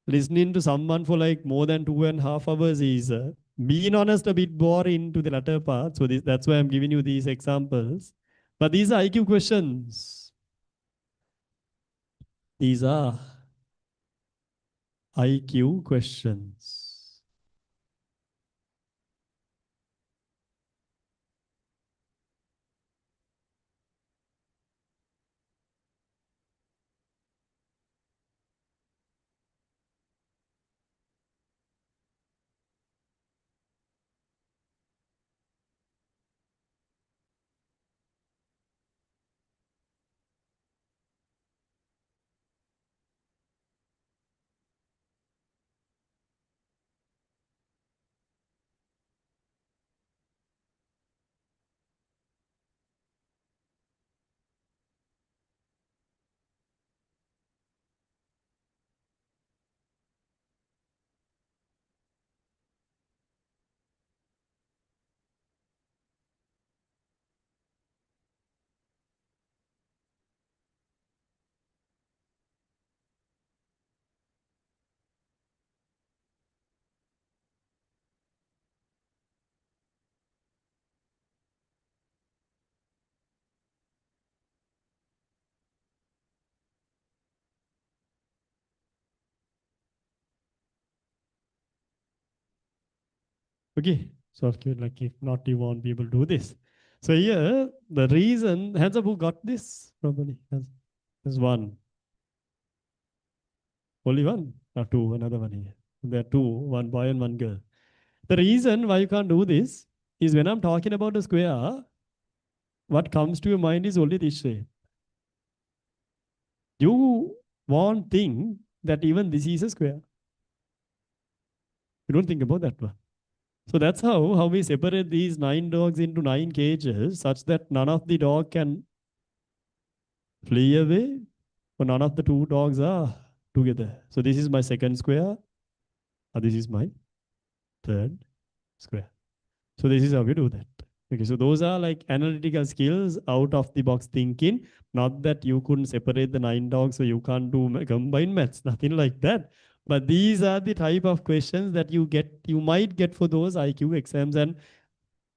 listening to someone for like more than 2.5 hours is, being honest, a bit boring to the latter part. So that's why I'm giving you these examples. But these are IQ questions. These are IQ questions. Okay, so like if not, you won't be able to do this. So here, the reason, hands up who got this probably. There's one. Only one or two, another one here. There are two, one boy and one girl. The reason why you can't do this is when I'm talking about a square, what comes to your mind is only this shape. You won't think that even this is a square. You don't think about that one. So that's how we separate these 9 dogs into 9 cages such that none of the dog can flee away, but none of the 2 dogs are together. So this is my second square, or this is my third square. So this is how we do that. Okay, so those are like analytical skills, out of the box thinking. Not that you couldn't separate the 9 dogs, so you can't do combined maths, nothing like that. But these are the type of questions that you might get for those IQ exams, and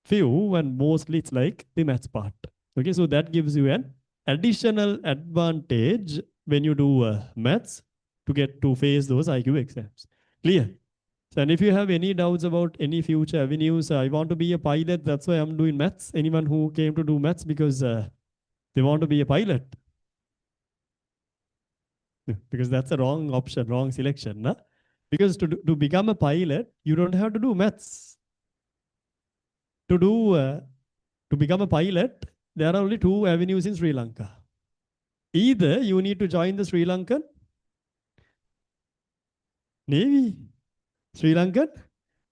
few, and mostly it's like the maths part. Okay, so that gives you an additional advantage when you do maths to get to face those IQ exams. Clear? So, and if you have any doubts about any future avenues, I want to be a pilot. That's why I'm doing maths. Anyone who came to do maths because they want to be a pilot, because that's a wrong option, wrong selection. Nah? Because to become a pilot, you don't have to do maths. To do to become a pilot, there are only two avenues in Sri Lanka. Either you need to join the Sri Lankan Navy, Sri Lankan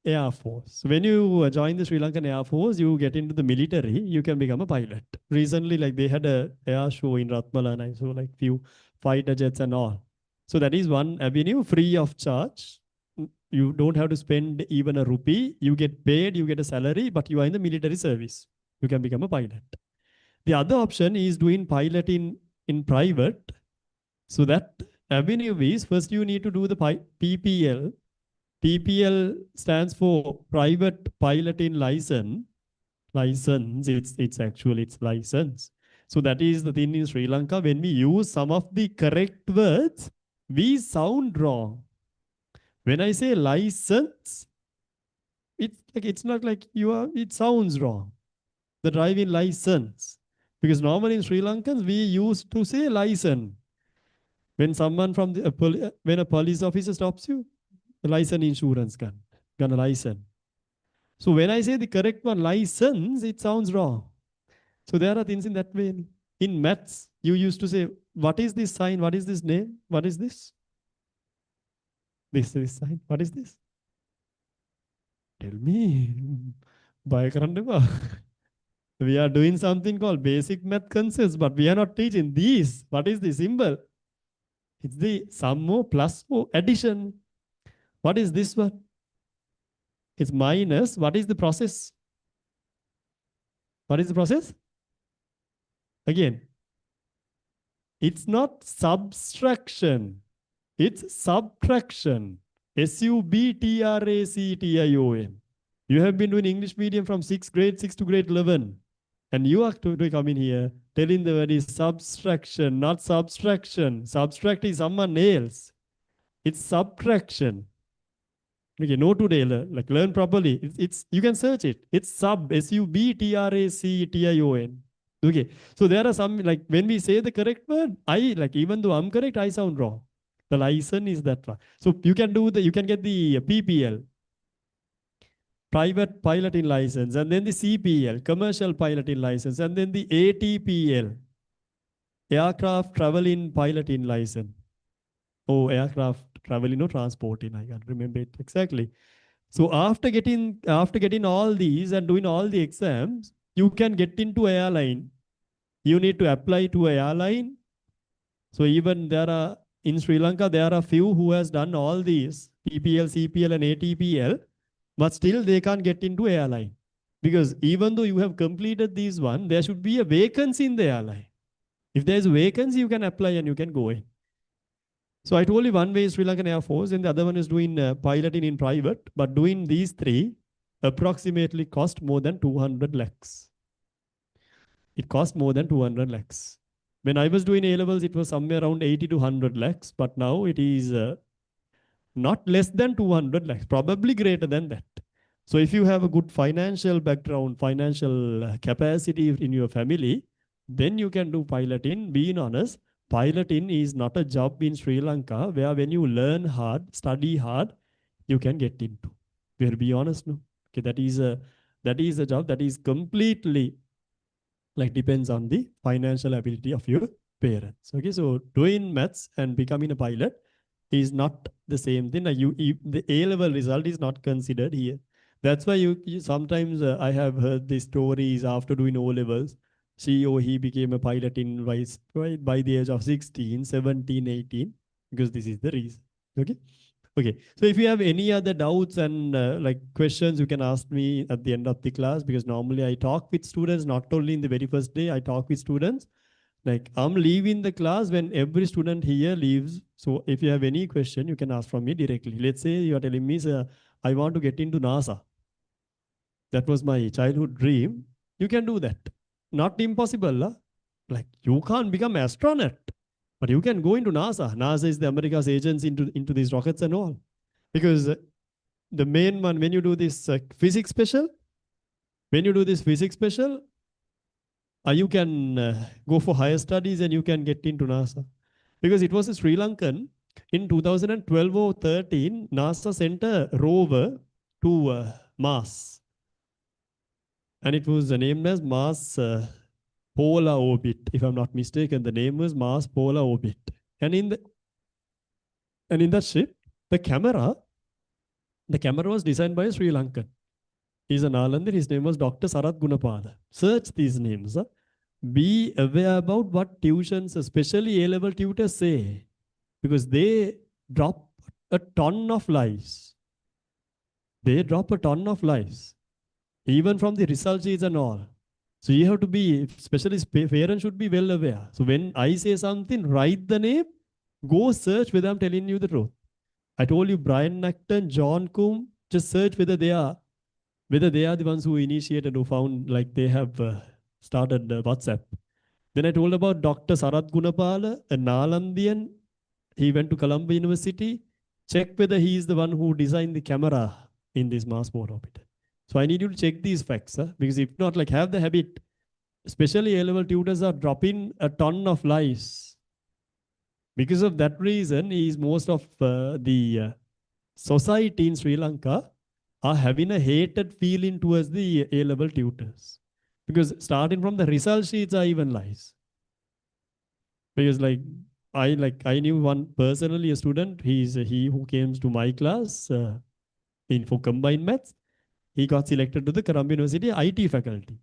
Air Force. When you join the Sri Lankan Air Force, you get into the military, you can become a pilot. Recently, like they had a air show in Ratmala, and I saw like few fighter jets and all. So that is one avenue, free of charge. You don't have to spend even a rupee. You get paid, you get a salary, but you are in the military service. You can become a pilot. The other option is doing pilot in private. So that avenue is, first you need to do the PPL. PPL stands for private piloting license. It's actually it's license. So that is the thing in Sri Lanka. When we use some of the correct words, we sound wrong. When I say license, it's not like you are, it sounds wrong. The driving license. Because normally in Sri Lankans, we used to say license. When someone from when a police officer stops you, the license insurance gonna license. So when I say the correct one, license, it sounds wrong. So there are things in that way. In maths, you used to say, what is this sign? What is this name? What is this? This sign. What is this? Tell me. We are doing something called basic math concepts, but we are not teaching these. What is the symbol? It's the sum or plus or addition. What is this one? It's minus. What is the process? What is the process? Again, it's not subtraction. It's subtraction. Subtraction. You have been doing English medium from 6th grade, 6 to grade 11. And you are to come in here telling the word is subtraction, not subtraction. Subtract is someone else. It's subtraction. Okay, no today, like learn properly. It's you can search it. It's subtraction. Okay, so there are some, like when we say the correct word, I like, even though I'm correct, I sound wrong. The license is that one. So you can get the PPL, private piloting license, and then the CPL, commercial piloting license, and then the ATPL, aircraft traveling piloting license. Oh, aircraft traveling or transporting, I can't remember it exactly. So after getting all these and doing all the exams, you can get into airline. You need to apply to an airline. So even there are, in Sri Lanka, there are few who has done all these, PPL, CPL, and ATPL, but still they can't get into airline. Because even though you have completed these one, there should be a vacancy in the airline. If there's a vacancy, you can apply and you can go in. So I told you one way is Sri Lankan Air Force, and the other one is doing piloting in private. But doing these three approximately cost more than 200 lakhs. It cost more than 200 lakhs. When I was doing A levels, it was somewhere around 80 to 100 lakhs, but now it is not less than 200 lakhs, probably greater than that. So if you have a good financial background, financial capacity in your family, then you can do piloting. Being honest, piloting is not a job in Sri Lanka where when you learn hard, study hard, you can get into. We'll be honest, no. Okay, that is a job that is completely like depends on the financial ability of your parents. Okay, so doing maths and becoming a pilot is not the same thing. The A level result is not considered here. That's why you sometimes I have heard the stories after doing O levels. She or he became a pilot in by the age of 16, 17, 18, because this is the reason. Okay. Okay, so if you have any other doubts and like questions, you can ask me at the end of the class, because normally I talk with students, not only in the very first day, I talk with students. Like I'm leaving the class when every student here leaves. So if you have any question, you can ask from me directly. Let's say you are telling me, sir, I want to get into NASA. That was my childhood dream. You can do that. Not impossible. Huh? Like you can't become astronaut, but you can go into NASA. NASA is the America's agency into these rockets and all. Because the main one, when you do this physics special, when you do this physics special, you can go for higher studies and you can get into NASA. Because it was a Sri Lankan in 2012 or 13, NASA sent a rover to Mars, and it was named as Mars Polar Orbit. If I'm not mistaken, the name was Mars Polar Orbit. And in that ship, the camera, the camera was designed by a Sri Lankan. He's an Nalander. His name was Dr. Sarath Gunapada. Search these names. Be aware about what tuitions, especially A-level tutors, say, because they drop a ton of lives. They drop a ton of lives, even from the result sheets and all. So you have to be, especially parents should be well aware. So when I say something, write the name, go search whether I'm telling you the truth. I told you Brian Acton, John Coombe, just search whether they are the ones who initiated, who found, like they have started WhatsApp. Then I told about Dr. Sarath Gunapala, a Nalandian. He went to Colombo University. Check whether he is the one who designed the camera in this Mars orbiter. So I need you to check these facts, because if not, like have the habit, especially A-level tutors are dropping a ton of lives. Because of that reason, is most of the society in Sri Lanka are having a hated feeling towards the A-level tutors. Because starting from the result sheets are even lies. Because I knew one personally, a student, he who came to my class in for combined maths. He got selected to the Colombo University IT faculty.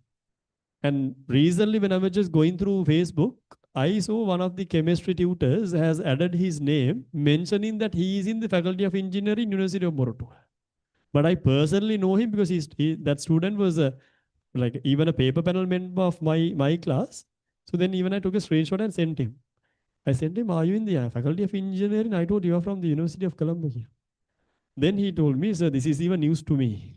And recently, when I was just going through Facebook, I saw one of the chemistry tutors has added his name, mentioning that he is in the Faculty of Engineering, University of Moratuwa. But I personally know him because that student was like even a paper panel member of my class. So then even I took a screenshot and sent him. I sent him, are you in the Faculty of Engineering? I told you are from the University of Colombo here. Then he told me, sir, this is even news to me.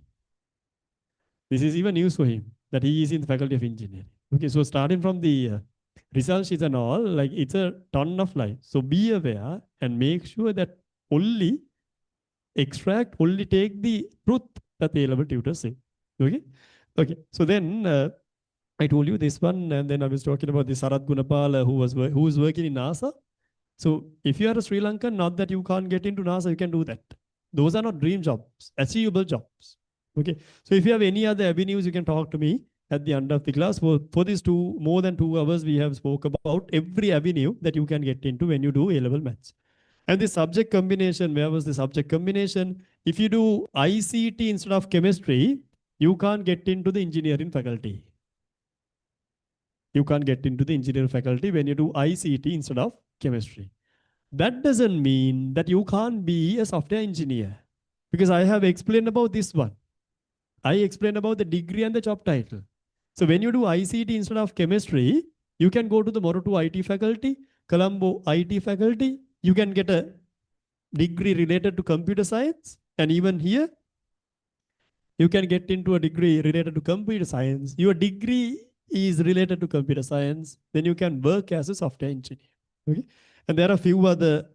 This is even news for him that he is in the Faculty of Engineering. Okay, so starting from the result sheets and all, like it's a ton of life. So be aware and make sure that only only take the truth that the A-level tutors say. Okay? Okay, so then I told you this one, and then I was talking about the Sarath Gunapal who was working in NASA. So if you are a Sri Lankan, not that you can't get into NASA, you can do that. Those are not dream jobs, achievable jobs. Okay. So if you have any other avenues, you can talk to me at the end of the class. For these more than 2 hours, we have spoke about every avenue that you can get into when you do A-level maths. And the subject combination, where was the subject combination? If you do ICT instead of chemistry, you can't get into the engineering faculty. You can't get into the engineering faculty when you do ICT instead of chemistry. That doesn't mean that you can't be a software engineer, because I have explained about this one. I explained about the degree and the job title. So when you do ICT instead of chemistry, you can go to the Morotu IT faculty, Colombo IT faculty. You can get a degree related to computer science. And even here, you can get into a degree related to computer science. Your degree is related to computer science. Then you can work as a software engineer. Okay. And there are a few other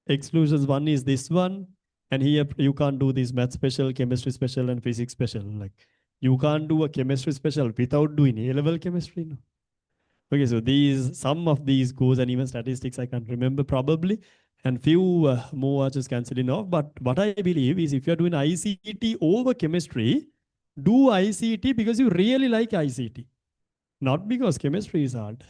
exclusions. One is this one. And here you can't do this math special, chemistry special, and physics special. Like you can't do a chemistry special without doing A-level chemistry. No. Okay, so these some of these goes and even statistics I can't remember probably, and few more are just cancelling off. But what I believe is if you're doing ICT over chemistry, do ICT because you really like ICT, not because chemistry is hard.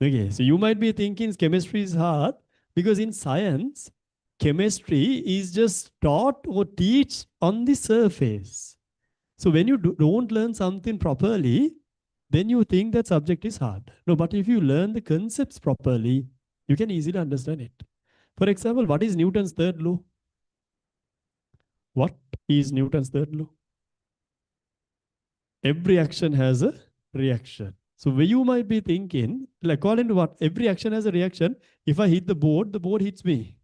Okay, so you might be thinking chemistry is hard because in science, chemistry is just taught or teach on the surface. So when you don't learn something properly, then you think that subject is hard. No, but if you learn the concepts properly, you can easily understand it. For example, what is Newton's third law? What is Newton's third law? Every action has a reaction. So where you might be thinking, like according to what? Every action has a reaction. If I hit the board hits me.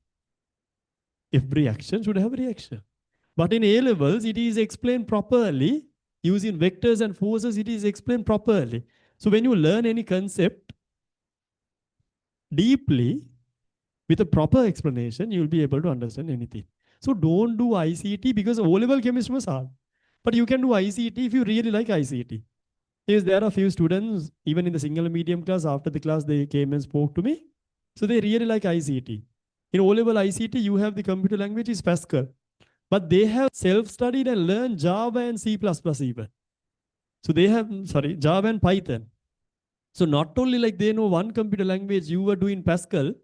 Every action should have a reaction. But in A levels, it is explained properly. Using vectors and forces, it is explained properly. So when you learn any concept deeply with a proper explanation, you'll be able to understand anything. So don't do ICT because O-level chemistry was hard. But you can do ICT if you really like ICT. Yes, there are a few students, even in the single medium class, after the class, they came and spoke to me. So they really like ICT. In O-level ICT, you have the computer language is Pascal. But they have self-studied and learned Java and C++ even. So they have, sorry, Java and Python. So not only like they know one computer language, you were doing Pascal,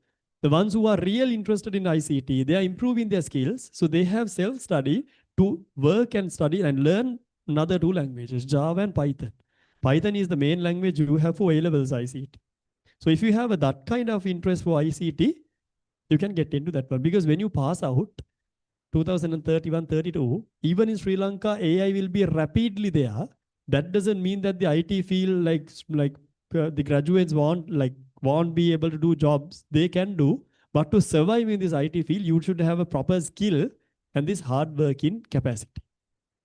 the ones who are real interested in ICT, they are improving their skills. So they have self-study to work and study and learn another two languages, Java and Python. Python is the main language you have for A-levels ICT. So if you have that kind of interest for ICT, you can get into that one. Because when you pass out, 2031, 32, even in Sri Lanka, AI will be rapidly there. That doesn't mean that the IT field the graduates won't be able to do jobs. They can do, but to survive in this IT field, you should have a proper skill and this hard working capacity.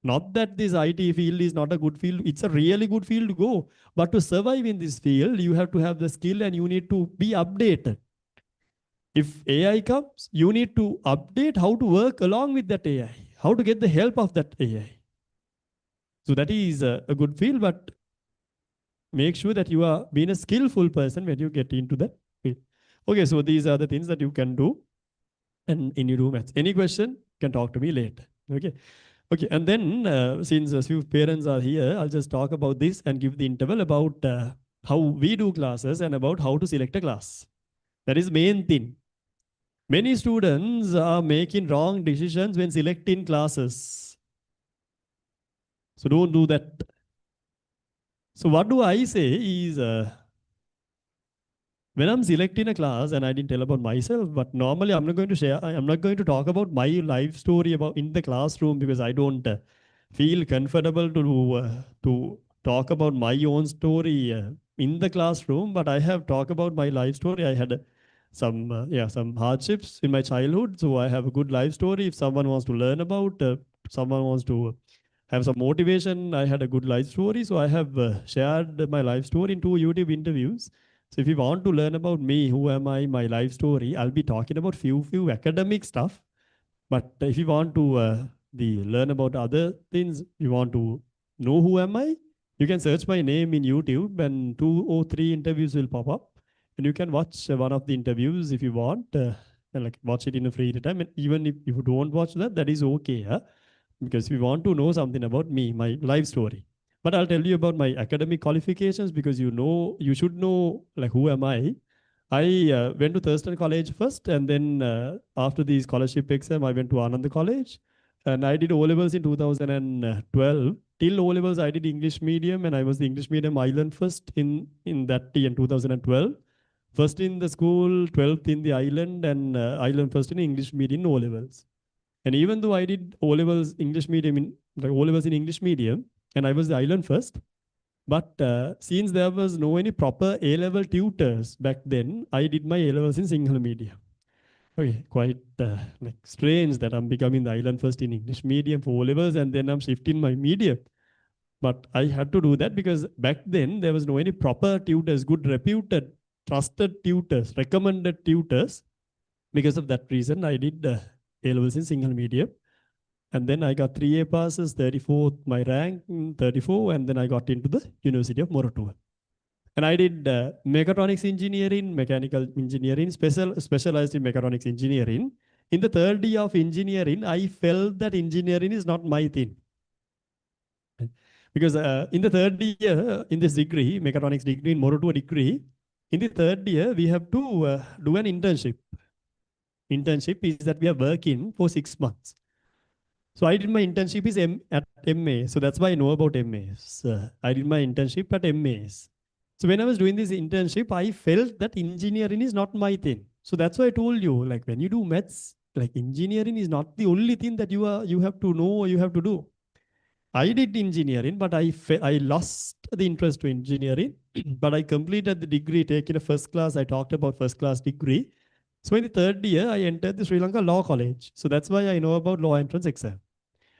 Not that this IT field is not a good field. It's a really good field to go. But to survive in this field, you have to have the skill and you need to be updated. If AI comes, you need to update how to work along with that AI, how to get the help of that AI. So that is a good field, but make sure that you are being a skillful person when you get into that field. Okay, so these are the things that you can do and in your maths. Any question, you can talk to me later. Okay. Okay, and then since a few parents are here, I'll just talk about this and give the interval about how we do classes and about how to select a class. That is main thing. Many students are making wrong decisions when selecting classes. So don't do that. So what do I say is, when I'm selecting a class, and I didn't tell about myself, but normally I'm not going to share, I'm not going to talk about my life story about in the classroom because I don't feel comfortable to talk about my own story in the classroom. But I have talked about my life story. I had some hardships in my childhood, so I have a good life story. If someone wants to learn about, someone wants to have some motivation, I had a good life story, so I have shared my life story in 2 YouTube interviews. So if you want to learn about me, who am I, my life story, I'll be talking about few academic stuff. But if you want to learn about other things, you want to know who am I, you can search my name in YouTube and 2 or 3 interviews will pop up. And you can watch one of the interviews if you want, and like watch it in a free time. And even if you don't watch that, that is okay. Huh? Because if you want to know something about me, my life story. But I'll tell you about my academic qualifications because you should know like who am I. I went to Thurston College first, and then after the scholarship exam, I went to Anand College, and I did O levels in 2012. Till O levels, I did English medium, and I was the English medium island first in that year in 2012. First in the school, 12th in the island, and island first in English medium O levels. And even though I did O levels English medium O levels in English medium, and I was the island first, but since there was no any proper A level tutors back then, I did my A levels in single medium. Okay, quite like strange that I'm becoming the island first in English medium for O levels, and then I'm shifting my medium. But I had to do that because back then there was no any proper tutors, good reputed, trusted tutors, recommended tutors. Because of that reason, I did A-levels in single medium. And then I got 3 A passes, 34th my rank, 34, and then I got into the University of Moratuwa. And I did mechatronics engineering, mechanical engineering, specialized in mechatronics engineering. In the third year of engineering, I felt that engineering is not my thing. Because in the third year, in this degree, mechatronics degree, in Moratuwa degree, in the third year, we have to do an internship. Internship is that we are working for 6 months. So I did my internship at MA. So that's why I know about MAs. I did my internship at MAs. So when I was doing this internship, I felt that engineering is not my thing. So that's why I told you, like when you do maths, like engineering is not the only thing that you have to know or you have to do. I did engineering, but I lost the interest to engineering. But I completed the degree, taking a first class. I talked about first class degree. So in the third year, I entered the Sri Lanka Law College. So that's why I know about law entrance exam.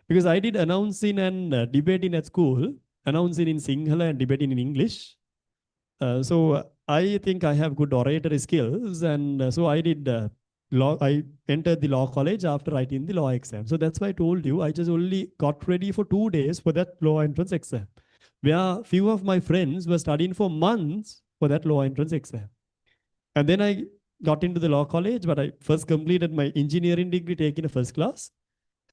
Because I did announcing and debating at school, announcing in Sinhala and debating in English. So I think I have good oratory skills, and so I did law. I entered the law college after writing the law exam. So that's why I told you I just only got ready for 2 days for that law entrance exam. Where few of my friends were studying for months for that law entrance exam. And then I got into the law college, but I first completed my engineering degree taking a first class.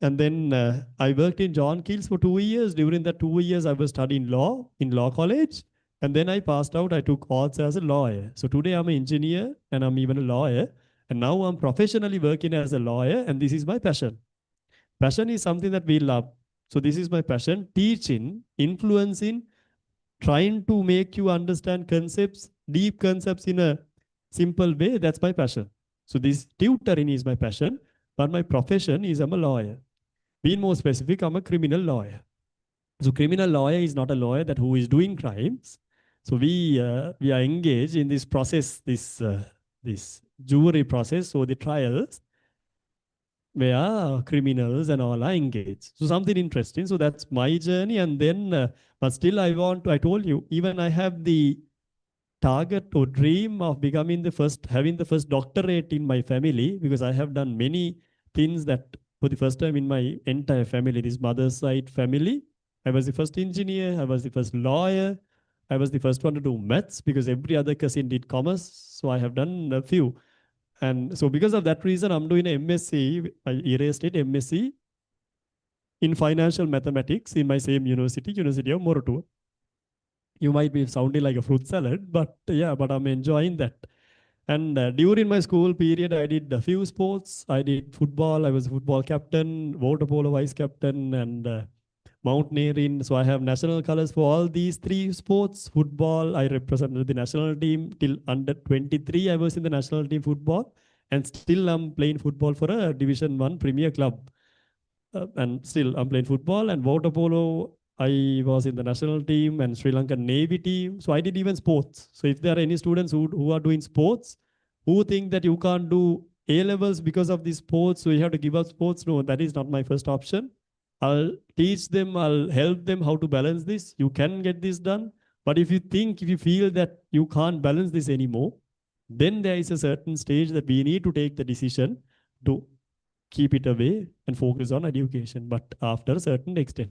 And then I worked in John Keels for 2 years. During that 2 years, I was studying law in law college. And then I passed out. I took odds as a lawyer. So today I'm an engineer and I'm even a lawyer. And now I'm professionally working as a lawyer. And this is my passion. Passion is something that we love. So this is my passion. Teaching, influencing, trying to make you understand concepts, deep concepts in a simple way. That's my passion. So this tutoring is my passion. But my profession is I'm a lawyer. Being more specific, I'm a criminal lawyer. So criminal lawyer is not a lawyer that who is doing crimes. So we are engaged in this process, this jury process, or the trials where criminals and all are engaged. So something interesting. So that's my journey. And then, but still I told you, even I have the target or dream of becoming having the first doctorate in my family, because I have done many things that for the first time in my entire family, this mother's side family, I was the first engineer, I was the first lawyer, I was the first one to do maths because every other cousin did commerce. So I have done a few. And so because of that reason, I'm doing an MSc, I erased it, MSc in financial mathematics in my same university, University of Moratuwa. You might be sounding like a fruit salad, but yeah, but I'm enjoying that. And during my school period, I did a few sports. I did football. I was a football captain, water polo vice captain, and mountaineering. So I have national colors for all these three sports. Football, I represented the national team till under 23. I was in the national team football, and still I'm playing football for a Division One Premier club. And still I'm playing football and water polo. I was in the national team and Sri Lankan Navy team. So I did even sports. So if there are any students who are doing sports, who think that you can't do A levels because of the sports, so you have to give up sports, no, that is not my first option. I'll teach them, I'll help them how to balance this. You can get this done. But if you feel that you can't balance this anymore, then there is a certain stage that we need to take the decision to keep it away and focus on education, but after a certain extent.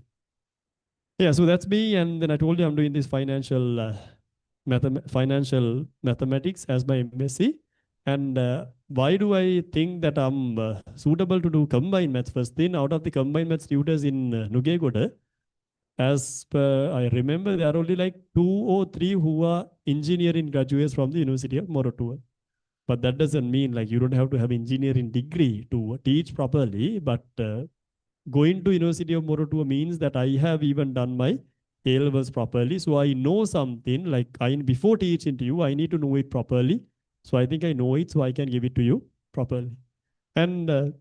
Yeah, so that's me. And then I told you I'm doing this financial mathematics as my MSc. And why do I think that I'm suitable to do combined maths? First thing, out of the combined maths tutors in Nugegoda, as per I remember, there are only like 2 or 3 who are engineering graduates from the University of Moratuwa. But that doesn't mean like you don't have to have engineering degree to teach properly. But going to University of Moratuwa means that I have even done my A levels properly. So I know something like before teaching to you, I need to know it properly. So I think I know it, so I can give it to you properly. And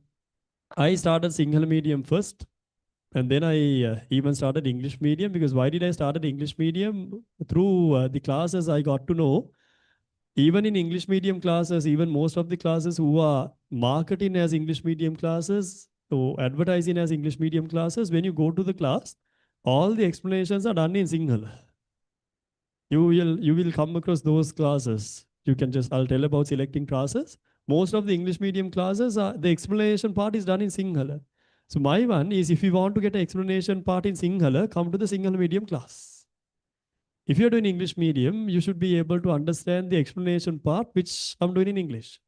I started Sinhala medium first. And then I even started English medium, because why did I started English medium? Through the classes I got to know, even in English medium classes, even most of the classes who are marketing as English medium classes or advertising as English medium classes, when you go to the class, all the explanations are done in Sinhala. You will come across those classes. You can just, I'll tell about selecting classes. Most of the English medium classes, the explanation part is done in Sinhala. So my one is, if you want to get an explanation part in Sinhala, come to the Sinhala medium class. If you're doing English medium, you should be able to understand the explanation part, which I'm doing in English.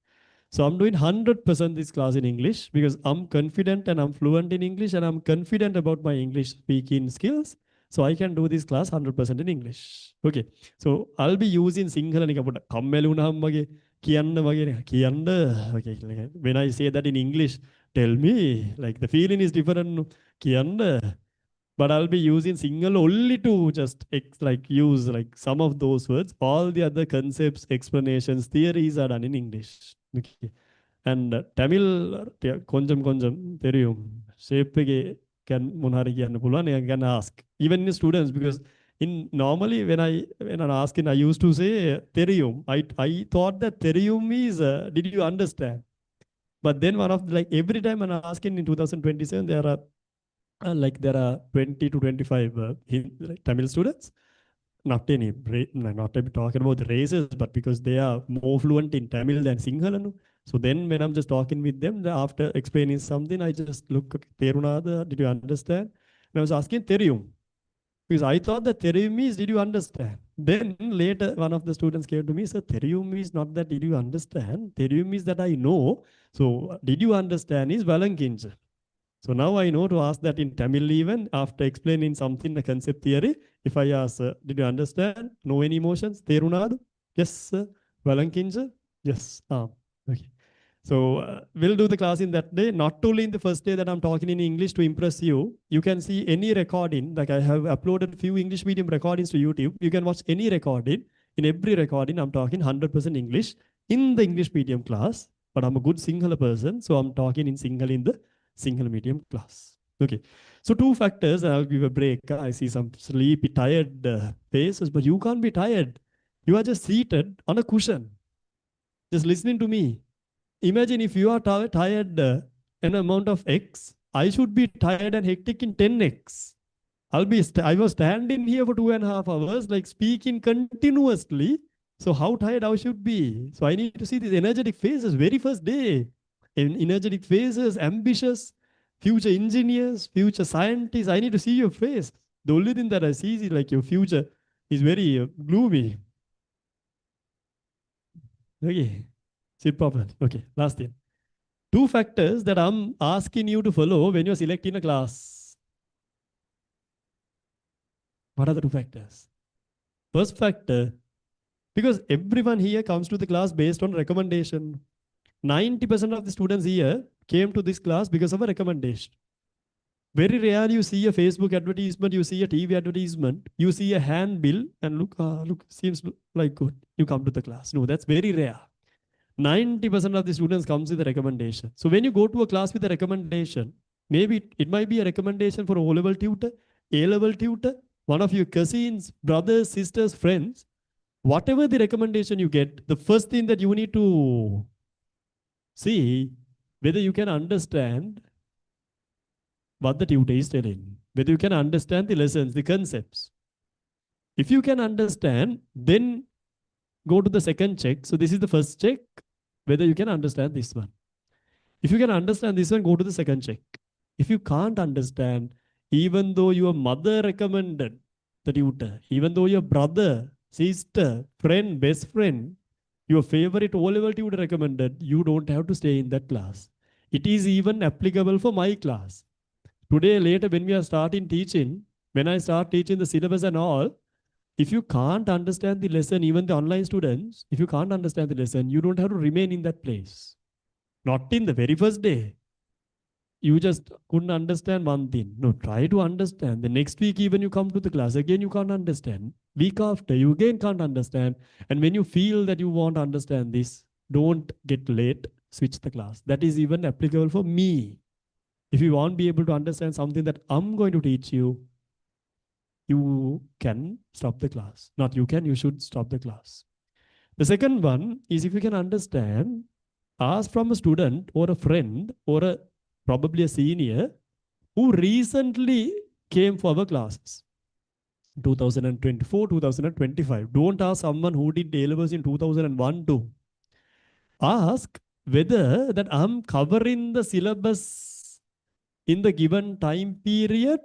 So I'm doing 100% this class in English because I'm confident and I'm fluent in English and I'm confident about my English speaking skills. So I can do this class 100% in English. Okay. So I'll be using Sinhala නිකන් පොඩ්ඩක් කම්මැලි වුණාම වගේ කියන්න වගේ කියන්න okay. When I say that in English, tell me, like the feeling is different කියන්න, but I'll be using Sinhala only to just like use like some of those words. All the other concepts, explanations, theories are done in English. Okay. And Tamil கொஞ்சம் கொஞ்சம் தெரியும். Shape can මොනාරි කියන්න පුළුවන්. I can ask even in students, because in normally when I'm asking, I used to say தெரியும். I thought that தெரியும் is did you understand? But then one of like every time I'm asking in 2027, there are like there are 20 to 25 like Tamil students. Not talking about the races, but because they are more fluent in Tamil than Sinhala. So then when I'm just talking with them, after explaining something, I just look, Terunada, did you understand? And I was asking Terium, because I thought that Terium is, did you understand? Then later, one of the students came to me, said, Terium is not that, did you understand? Terium is that I know. So did you understand is Valankinja. So now I know to ask that in Tamil even after explaining something, the concept theory. If I ask, did you understand? No any emotions? Terunadu? Yes, sir. Valankinja? Yes. Okay. So we'll do the class in that day. Not only in the first day that I'm talking in English to impress you. You can see any recording. Like I have uploaded few English medium recordings to YouTube. You can watch any recording. In every recording, I'm talking 100% English in the English medium class. But I'm a good Sinhala person, so I'm talking in Sinhala in the Sinhala medium class. Okay. So 2 factors, and I'll give a break. I see some sleepy, tired faces, but you can't be tired. You are just seated on a cushion, just listening to me. Imagine if you are tired an amount of X, I should be tired and hectic in 10X. I was standing here for 2.5 hours, like speaking continuously. So how tired I should be? So I need to see these energetic faces, very first day. Energetic faces, ambitious, future engineers, future scientists. I need to see your face. The only thing that I see is like your future is very gloomy. Okay, sit properly. Okay, last thing. 2 factors that I'm asking you to follow when you're selecting a class. What are the 2 factors? First factor, because everyone here comes to the class based on recommendation. 90% of the students here came to this class because of a recommendation. Very rare you see a Facebook advertisement, you see a TV advertisement, you see a handbill and look, seems like good. You come to the class. No, that's very rare. 90% of the students comes with a recommendation. So when you go to a class with a recommendation, maybe it might be a recommendation for O-level tutor, A-level tutor, one of your cousins, brothers, sisters, friends, whatever the recommendation you get, the first thing that you need to see whether you can understand what the tutor is telling, whether you can understand the lessons, the concepts. If you can understand, then go to the second check. So this is the first check, whether you can understand this one. If you can understand this one, go to the second check. If you can't understand, even though your mother recommended the tutor, even though your brother, sister, friend, best friend, your favorite O-level tutor recommended, you don't have to stay in that class. It is even applicable for my class. Today, later, when we are starting teaching, when I start teaching the syllabus and all, if you can't understand the lesson, even the online students, if you can't understand the lesson, you don't have to remain in that place. Not in the very first day. You just couldn't understand one thing. No, try to understand. The next week, even you come to the class, again, you can't understand. Week after, you again can't understand. And when you feel that you want to understand this, don't get late, switch the class. That is even applicable for me. If you won't be able to understand something that I'm going to teach you, you can stop the class. Not you can, you should stop the class. The second one is, if you can understand, ask from a student or a friend or probably a senior who recently came for our classes. 2024, 2025. Don't ask someone who did A-levels in 2001 too. Ask whether that I'm covering the syllabus in the given time period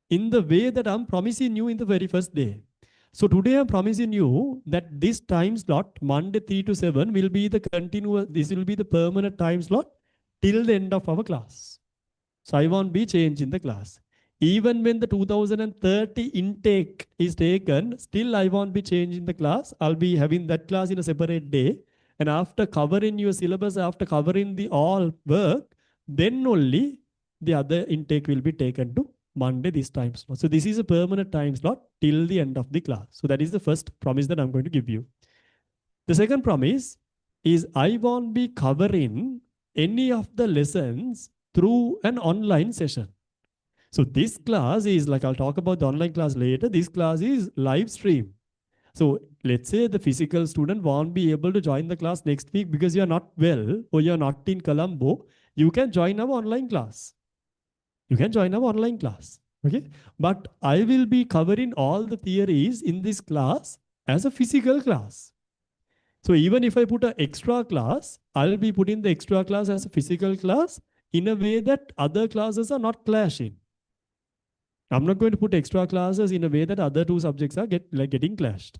in the way that I'm promising you in the very first day. So today I'm promising you that this time slot, Monday 3 to 7, will be the continuous, this will be the permanent time slot till the end of our class. So I won't be changing the class. Even when the 2030 intake is taken, still I won't be changing the class. I'll be having that class in a separate day. And after covering your syllabus, after covering the all work, then only the other intake will be taken to Monday this time slot. So this is a permanent time slot till the end of the class. So that is the first promise that I'm going to give you. The second promise is I won't be covering any of the lessons through an online session. So this class is like, I'll talk about the online class later. This class is live stream. So let's say the physical student won't be able to join the class next week because you're not well or you're not in Colombo. You can join our online class. You can join our online class. Okay. But I will be covering all the theories in this class as a physical class. So even if I put an extra class, I'll be putting the extra class as a physical class in a way that other classes are not clashing. I'm not going to put extra classes in a way that other two subjects are getting clashed.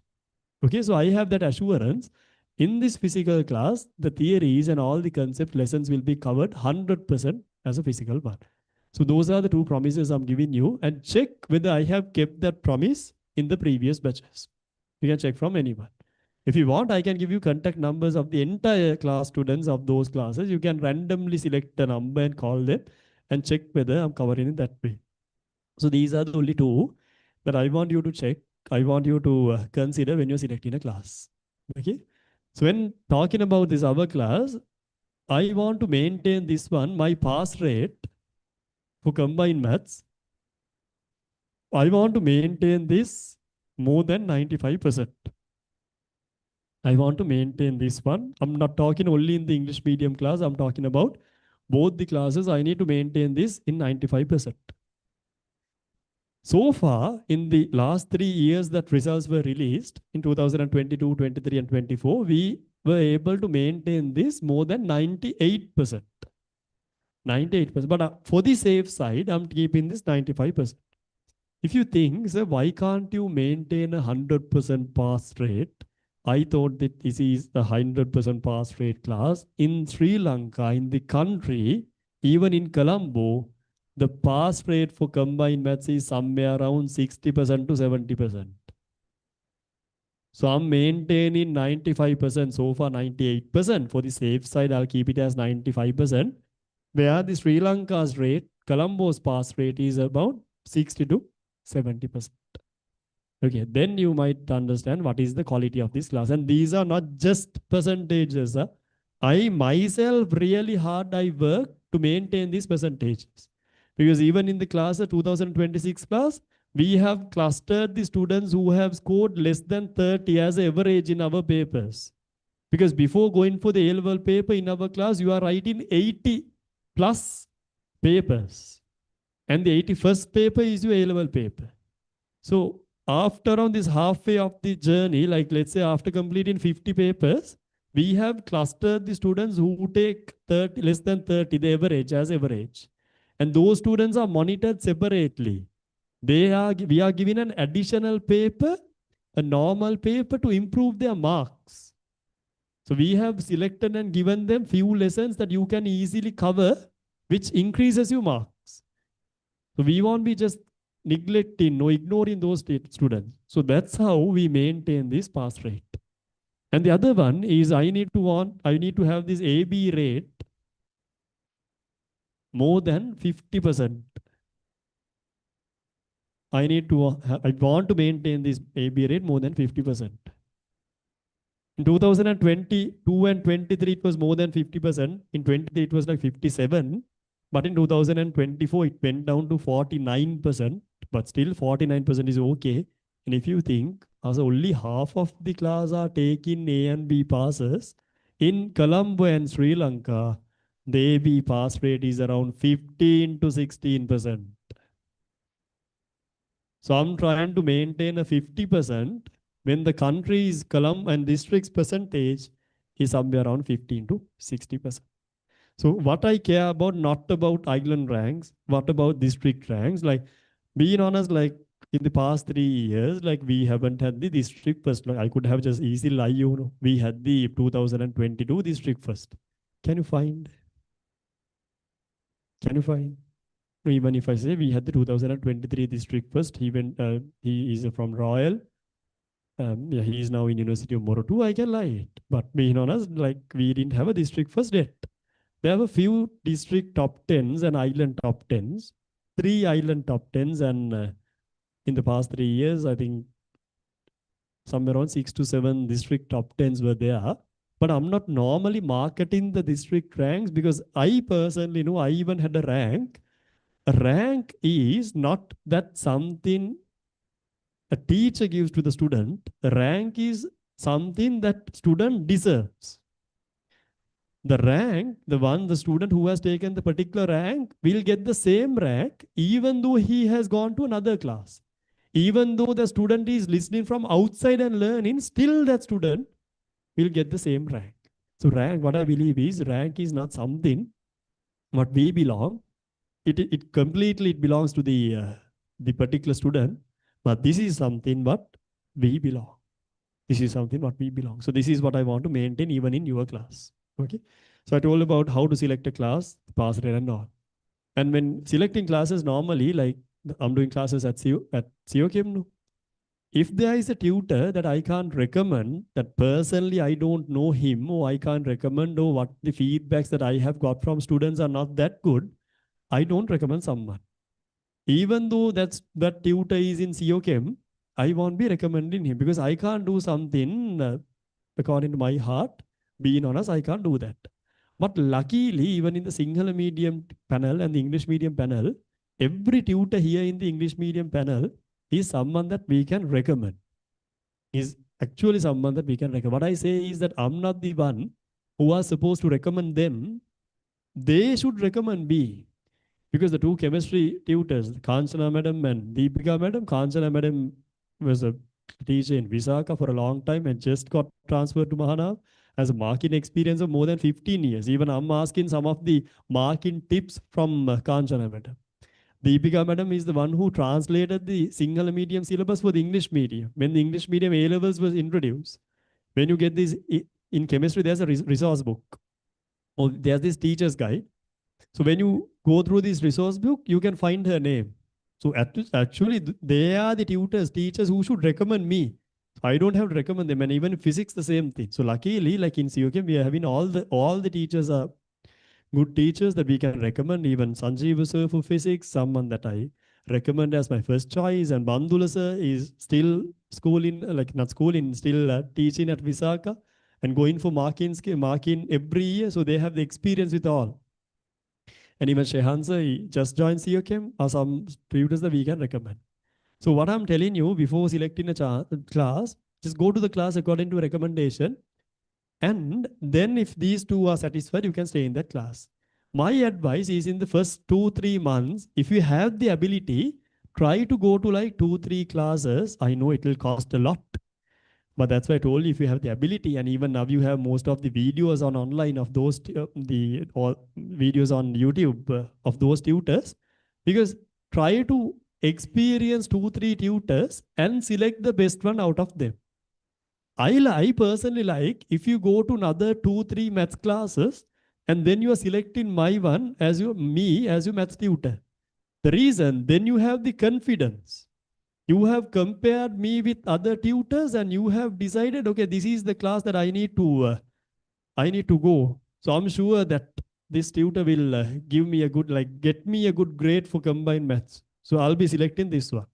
Okay, so I have that assurance. In this physical class, the theories and all the concept lessons will be covered 100% as a physical part. So those are the two promises I'm giving you, and check whether I have kept that promise in the previous batches. You can check from anyone. If you want, I can give you contact numbers of the entire class students of those classes. You can randomly select a number and call them and check whether I'm covering it that way. So these are the only two that I want you to check. I want you to consider when you're selecting a class. Okay. So when talking about this other class, I want to maintain this one, my pass rate for combined maths. I want to maintain this more than 95%. I want to maintain this one. I'm not talking only in the English medium class. I'm talking about both the classes. I need to maintain this in 95%. So far, in the last 3 years that results were released in 2022, 23, and 24, we were able to maintain this more than 98%. 98%. But for the safe side, I'm keeping this 95%. If you think, sir, why can't you maintain a 100% pass rate? I thought that this is a 100% pass rate class. In Sri Lanka, in the country, even in Colombo, the pass rate for combined maths is somewhere around 60% to 70%. So I'm maintaining 95%, so far 98%. For the safe side, I'll keep it as 95%. Where the Sri Lanka's rate, Colombo's pass rate is about 60 to 70%. Okay, then you might understand what is the quality of this class. And these are not just percentages. I myself really hard I work to maintain these percentages. Because even in the class, the 2026 class, we have clustered the students who have scored less than 30 as average in our papers. Because before going for the A-level paper in our class, you are writing 80 plus papers. And the 81st paper is your A-level paper. So after on this halfway of the journey, like let's say after completing 50 papers, we have clustered the students who take 30, less than 30, the average as average. And those students are monitored separately. We are given an additional paper, a normal paper to improve their marks. So we have selected and given them few lessons that you can easily cover, which increases your marks. So we won't be just neglecting or ignoring those students. So that's how we maintain this pass rate. And the other one is I need to have this AB rate more than 50%. I want to maintain this AB rate more than 50%. In 2022 and 23, it was more than 50%. In 23, it was like 57. But in 2024, it went down to 49%. But still 49% is okay. And if you think, as only half of the class are taking A and B passes, in Colombo and Sri Lanka, the AB pass rate is around 15 to 16%. So I'm trying to maintain a 50% when the country's Colombo and district's percentage is somewhere around 15 to 60%. So what I care about, not about island ranks, what about district ranks? Like being honest, like in the past 3 years, like we haven't had the district first. Like I could have just easily lie, we had the 2022 district first. Can you find? Can you find? Even if I say we had the 2023 district first, he is from Royal. Yeah, he is now in University of Morotu. I can lie it. But being honest, like we didn't have a district first yet. There were few district top tens and island top tens, three island top tens, and in the past 3 years, I think somewhere around 6 to 7 district top tens were there. But I'm not normally marketing the district ranks because I personally know I even had a rank. A rank is not that something a teacher gives to the student. A rank is something that student deserves. The rank, the one, the student who has taken the particular rank will get the same rank even though he has gone to another class. Even though the student is listening from outside and learning, still that student will get the same rank. So rank, what I believe is rank is not something what we belong. It completely it belongs to the particular student, but this is something what we belong. This is something what we belong. So this is what I want to maintain even in your class. Okay. So I told about how to select a class, pass rate and all. And when selecting classes normally, like I'm doing classes at COKM, if there is a tutor that I can't recommend, that personally I don't know him, or I can't recommend, or what the feedbacks that I have got from students are not that good, I don't recommend someone. Even though that tutor is in COKM, I won't be recommending him because I can't do something according to my heart. Being honest, I can't do that. But luckily, even in the Sinhala medium panel and the English medium panel, every tutor here in the English medium panel is someone that we can recommend. Is actually someone that we can recommend. What I say is that I'm not the one who are supposed to recommend them. They should recommend me. Because the two chemistry tutors, Kanchana madam and Deepika madam, Kanchana madam was a teacher in Visakha for a long time and just got transferred to Mahanav, has a marking experience of more than 15 years. Even I'm asking some of the marking tips from Kanchana madam. Deepika madam is the one who translated the Sinhala medium syllabus for the English medium. When the English medium A levels was introduced, when you get this in chemistry, there's a resource book, or there's this teacher's guide. So when you go through this resource book, you can find her name. So actually, they are the tutors, teachers who should recommend me. I don't have to recommend them. And even physics, the same thing. So luckily, like in COK, we are having all the teachers are good teachers that we can recommend. Even Sanjeev sir for physics, someone that I recommend as my first choice. And Bandula sir is still schooling, like not schooling, still teaching at Visakha and going for marking every year. So they have the experience with all. And even Shehan just joined COKM are some tutors that we can recommend. So what I'm telling you before selecting a class, just go to the class according to a recommendation. And then if these two are satisfied, you can stay in that class. My advice is in the first 2-3 months, if you have the ability, try to go to like 2-3 classes. I know it will cost a lot. But that's why I told you, if you have the ability, and even now you have most of the videos on online of those or videos on YouTube of those tutors, because try to experience 2-3 tutors and select the best one out of them. I personally like if you go to another 2-3 maths classes and then you are selecting my one as your maths tutor. The reason, then you have the confidence. You have compared me with other tutors and you have decided, okay, this is the class that I need to go. So I'm sure that this tutor will give me a good, like get me a good grade for combined maths. So I'll be selecting this one.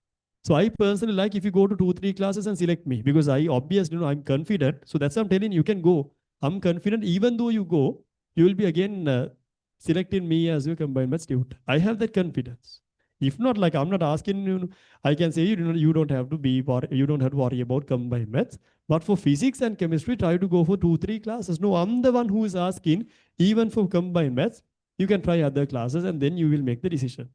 So I personally like if you go to 2-3 classes and select me, because I obviously know I'm confident. So that's what I'm telling you can go. I'm confident. Even though you go, you will be again selecting me as your combined maths tutor. I have that confidence. If not, like I'm not asking you, I can say you don't have to you don't have to worry about combined maths. But for physics and chemistry, try to go for 2-3 classes. No, I'm the one who is asking. Even for combined maths, you can try other classes and then you will make the decision.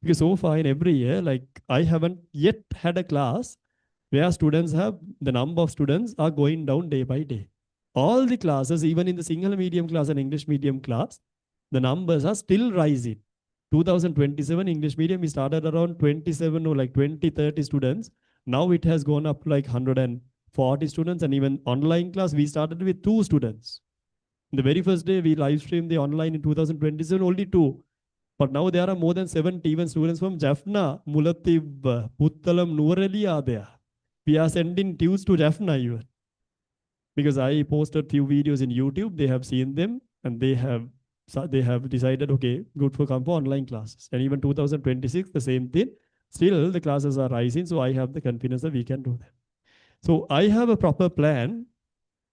Because so far in every year, like I haven't yet had a class where the number of students are going down day by day. all the classes, even in the Sinhala medium class and English medium class, the numbers are still rising. 2027 English medium, we started around 27 or like 20, 30 students. Now it has gone up like 140 students, and even online class, we started with 2 students. The very first day we live streamed the online in 2027, only 2. But now there are more than 70 even students from Jaffna, Mulatib, Puttalam, Nuwareli are there. We are sending tunes to Jaffna even. Because I posted few videos in YouTube, they have seen them and they have decided, okay, good for come for online classes. And even 2026, the same thing. Still, the classes are rising, so I have the confidence that we can do that. So I have a proper plan,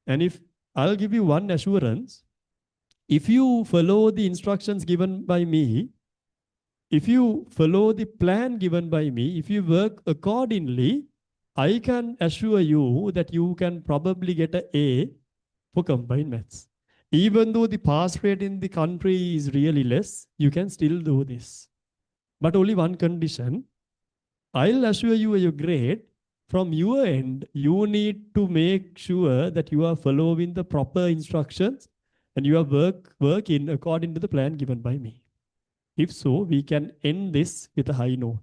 and if I'll give you one assurance, if you follow the instructions given by me, if you follow the plan given by me, if you work accordingly, I can assure you that you can probably get an A for combined maths. Even though the pass rate in the country is really less, you can still do this. But only one condition. I'll assure you your grade. From your end, you need to make sure that you are following the proper instructions and you are working according to the plan given by me. If so, we can end this with a high note.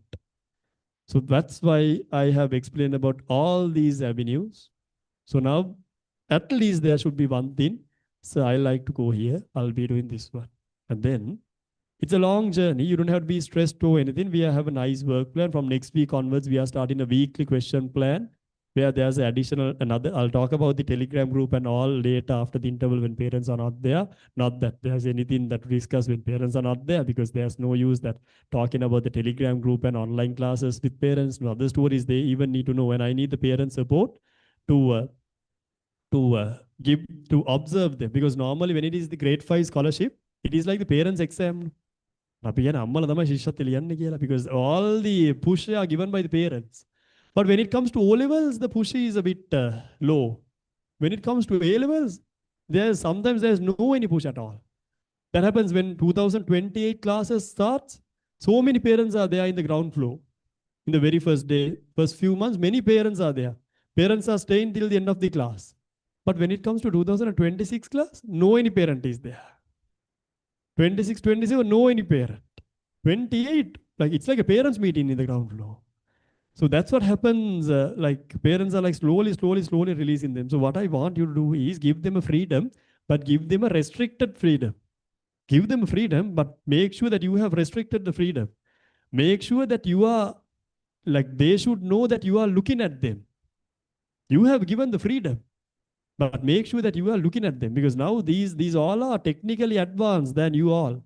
So that's why I have explained about all these avenues. So now, at least there should be one thing. So I like to go here. I'll be doing this one. And then it's a long journey. You don't have to be stressed or anything. We have a nice work plan. From next week onwards, we are starting a weekly question plan where there's additional another. I'll talk about the Telegram group and all later after the interval when parents are not there. Not that there's anything that we discuss when parents are not there, because there's no use that talking about the Telegram group and online classes with parents. No other stories they even need to know. And I need the parent support to give to observe them, because normally when it is the grade 5 scholarship, it is like the parents exam. Because all the push are given by the parents. But when it comes to O levels, the push is a bit low. When it comes to A levels, there's no any push at all. That happens when 2028 classes starts. So many parents are there in the ground floor. In the very first day, first few months, many parents are there. Parents are staying till the end of the class. But when it comes to 2026 class, no any parent is there. 26, 27, no any parent. 28, like it's like a parents meeting in the ground floor. So that's what happens. Like parents are like slowly releasing them. So what I want you to do is give them a freedom, but give them a restricted freedom. Give them freedom, but make sure that you have restricted the freedom. Make sure that you are like they should know that you are looking at them. You have given the freedom, but make sure that you are looking at them, because now these all are technically advanced than you all.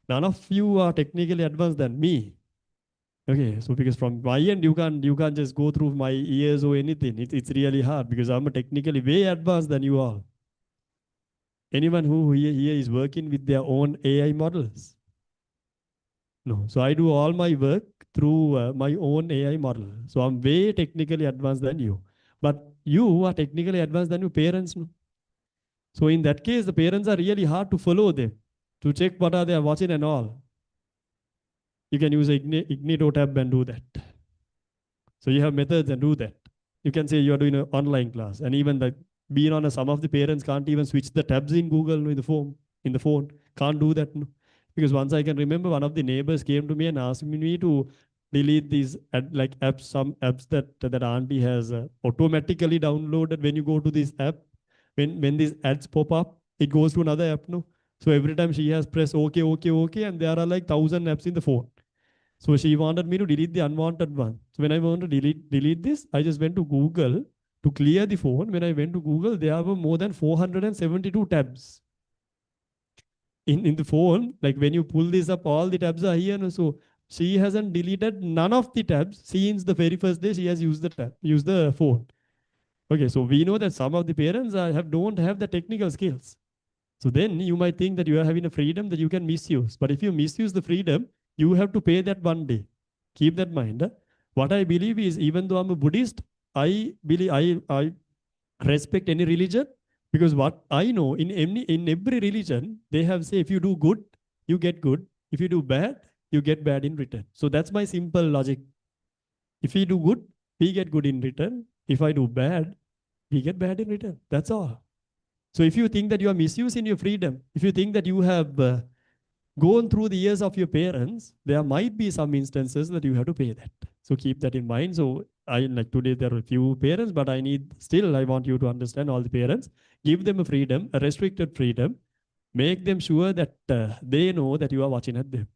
None of you are technically advanced than me. Okay, so because from my end you can't just go through my ears or anything. It's really hard because I'm technically way advanced than you all. Anyone who here is working with their own AI models? No. So I do all my work through my own AI model. So I'm way technically advanced than you. But you are technically advanced than your parents. No? So in that case, the parents are really hard to follow them, to check what are they watching and all. You can use Ignito tab and do that. So you have methods and do that. You can say you are doing an online class, and even that being on some of the parents can't even switch the tabs in Google in the phone. Can't do that. No. Because once I can remember, one of the neighbors came to me and asked me to delete these like apps, some apps that auntie has automatically downloaded. When you go to this app, when these ads pop up, it goes to another app. No, so every time she has pressed okay, and there are like 1,000 apps in the phone. So she wanted me to delete the unwanted one. So when I want to delete this, I just went to Google to clear the phone. When I went to Google, there were more than 472 tabs in the phone. Like when you pull this up, all the tabs are here. So she hasn't deleted none of the tabs since the very first day she has used the phone. Okay, so we know that some of the parents don't have the technical skills. So then you might think that you are having a freedom that you can misuse. But if you misuse the freedom, you have to pay that one day. Keep that in mind. What I believe is, even though I'm a Buddhist, I believe I respect any religion, because what I know in every religion, they have say if you do good, you get good. If you do bad, you get bad in return. So that's my simple logic. If we do good, we get good in return. If I do bad, we get bad in return. That's all. So if you think that you are misusing your freedom, if you think that you have gone through the years of your parents, there might be some instances that you have to pay that. So keep that in mind. So I like today there are a few parents, but I need still I want you to understand all the parents. Give them a freedom, a restricted freedom. Make them sure that they know that you are watching at them,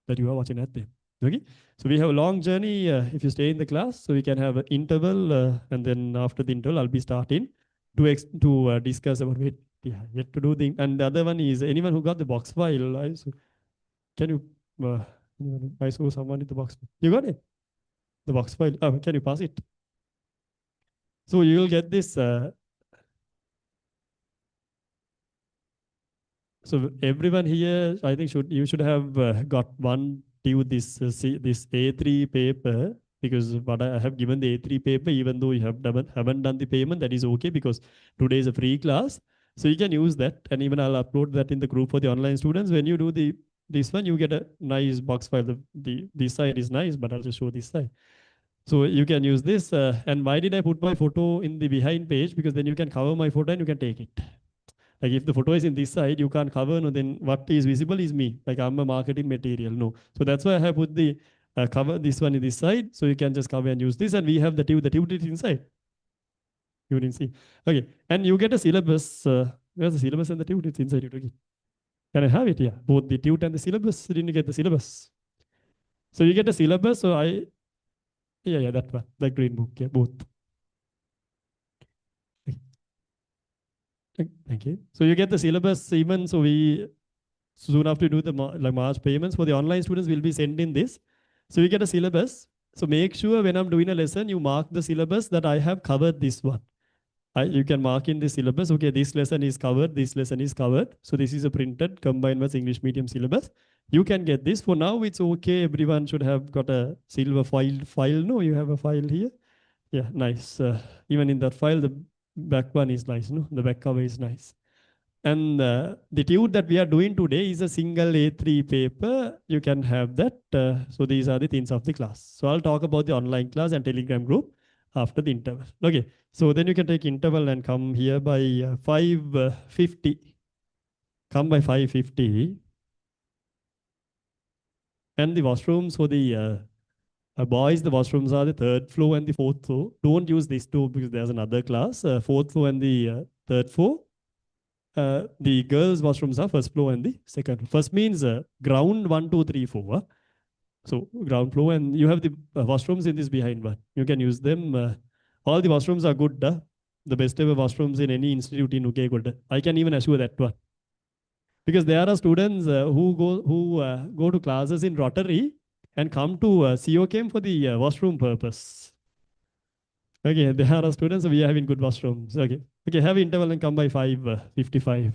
that you are watching at them. Okay. So we have a long journey. If you stay in the class, so we can have an interval, and then after the interval, I'll be starting to discuss about it. Yeah, yet to do the and the other one is anyone who got the box file. Can you? Uh, I saw someone in the box. You got it? The box file. Can you pass it? So you will get this. So everyone here, I think should have got one due this A3 paper, because what I have given the A3 paper, even though you haven't done the payment, that is okay, because today is a free class, so you can use that, and even I'll upload that in the group for the online students. When you do this one, you get a nice box file. The this side is nice, but I'll just show this side. So you can use this. And why did I put my photo in the behind page? Because then you can cover my photo and you can take it. Like if the photo is in this side, you can't cover, no, then what is visible is me. Like I'm a marketing material, no. So that's why I have put the cover this one in this side. So you can just cover and use this. And we have the tube is inside. You didn't see. Okay. And you get a syllabus. Where's the syllabus and the tube? It's inside it. Okay. Can I have it? Yeah. Both the tube and the syllabus. Didn't you get the syllabus? So you get a syllabus. Yeah, that one. The green book. Yeah, both. Thank you. So you get the syllabus even. So we soon after do the like March payments for the online students, will be sending this. So you get a syllabus. So make sure when I'm doing a lesson, you mark the syllabus that I have covered this one. You can mark in the syllabus, okay, this lesson is covered, this lesson is covered. So this is a printed combined with English medium syllabus. You can get this. For now, it's okay. Everyone should have got a silver file. No, you have a file here. Yeah, nice. Even in that file, the back one is nice. No, the back cover is nice. And the tude that we are doing today is a single A3 paper. You can have that. So these are the things of the class. So I'll talk about the online class and Telegram group after the interval. Okay. So then you can take interval and come here by 5:50. Come by 5:50. And the washrooms for the boys, the washrooms are the third floor and the fourth floor. Don't use these two because there's another class. Fourth floor and the third floor. The girls' washrooms are first floor and the second floor. First means ground 1, 2, 3, 4. So ground floor, and you have the washrooms in this behind one. You can use them. All the washrooms are good. The best ever washrooms in any institute in UK good. I can even assure that one, because there are students who go to classes in Rotary and come to COCAM for the washroom purpose. Okay, there are students, we are having good washrooms. Okay, have interval and come by 5:55.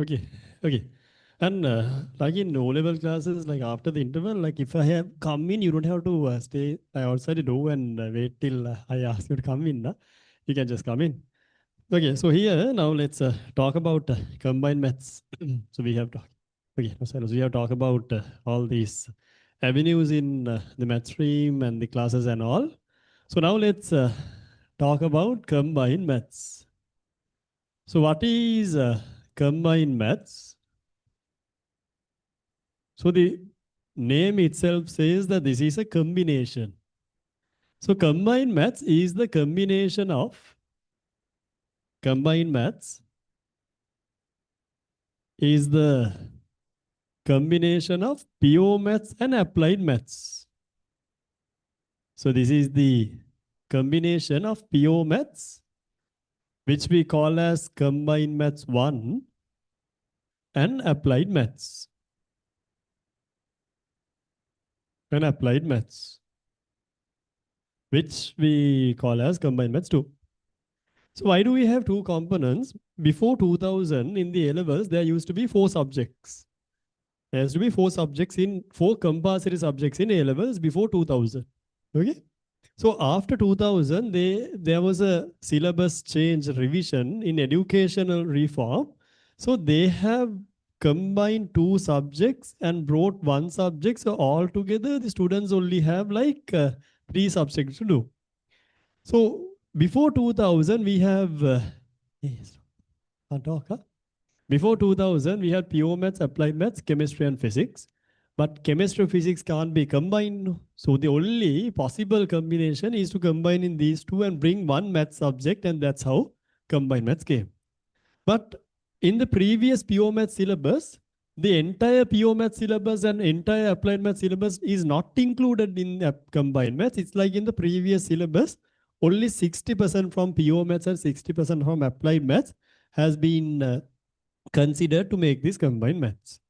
Okay, okay. And like in O-level classes, like after the interval, like if I have come in, you don't have to stay outside the door and wait till I ask you to come in. You can just come in. Okay, so here now let's talk about combined maths. So we have talked. Okay, no, sorry, so we have talked about all these avenues in the math stream and the classes and all. So now let's talk about combined maths. So what is combined maths? So the name itself says that this is a combination. So combined maths is the combination of pure maths and applied maths. So this is the combination of pure maths, which we call as combined maths 1 and applied maths. And applied maths, which we call as combined maths 2. So why do we have two components? Before 2000 in the A levels, there used to be 4 subjects. There used to be 4 subjects in 4 compulsory subjects in A levels before 2000. Okay. So after 2000, there was a syllabus change revision in educational reform. So they have combined 2 subjects and brought 1 subject. So altogether, the students only have like 3 subjects to do. So before 2000, we have yes, can't talk, huh? Before 2000, we had pure maths, applied maths, chemistry, and physics. But chemistry physics can't be combined. So the only possible combination is to combine in these two and bring one math subject, and that's how combined maths came. But in the previous pure math syllabus, the entire pure math syllabus and entire applied math syllabus is not included in combined maths. It's like in the previous syllabus, only 60% from pure maths and 60% from applied maths has been considered to make this combined maths.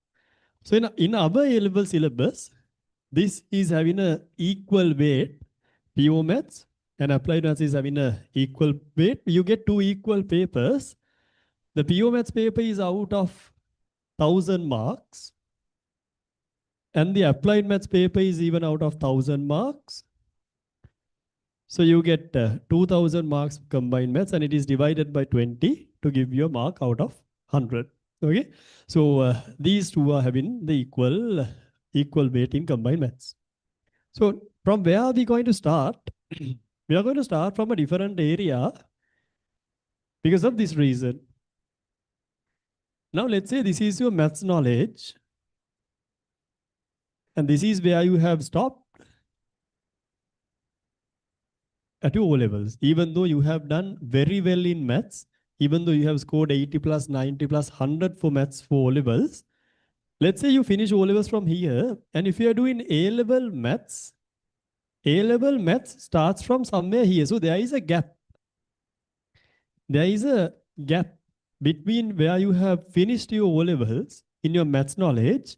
So in our A-level syllabus, this is having a equal weight, pure maths and applied maths is having a equal weight. You get 2 equal papers. The pure maths paper is out of 1000 marks and the applied maths paper is even out of 1000 marks. So you get 2000 marks combined maths and it is divided by 20 to give you a mark out of 100. Okay, so these two are having the equal weight in combined maths. So from where are we going to start? We are going to start from a different area because of this reason. Now let's say this is your maths knowledge and this is where you have stopped at your O levels, even though you have done very well in maths, even though you have scored 80 plus, 90 plus, 100 for maths for O levels. Let's say you finish O levels from here, and if you are doing A level maths starts from somewhere here. So there is a gap. There is a gap between where you have finished your O levels in your maths knowledge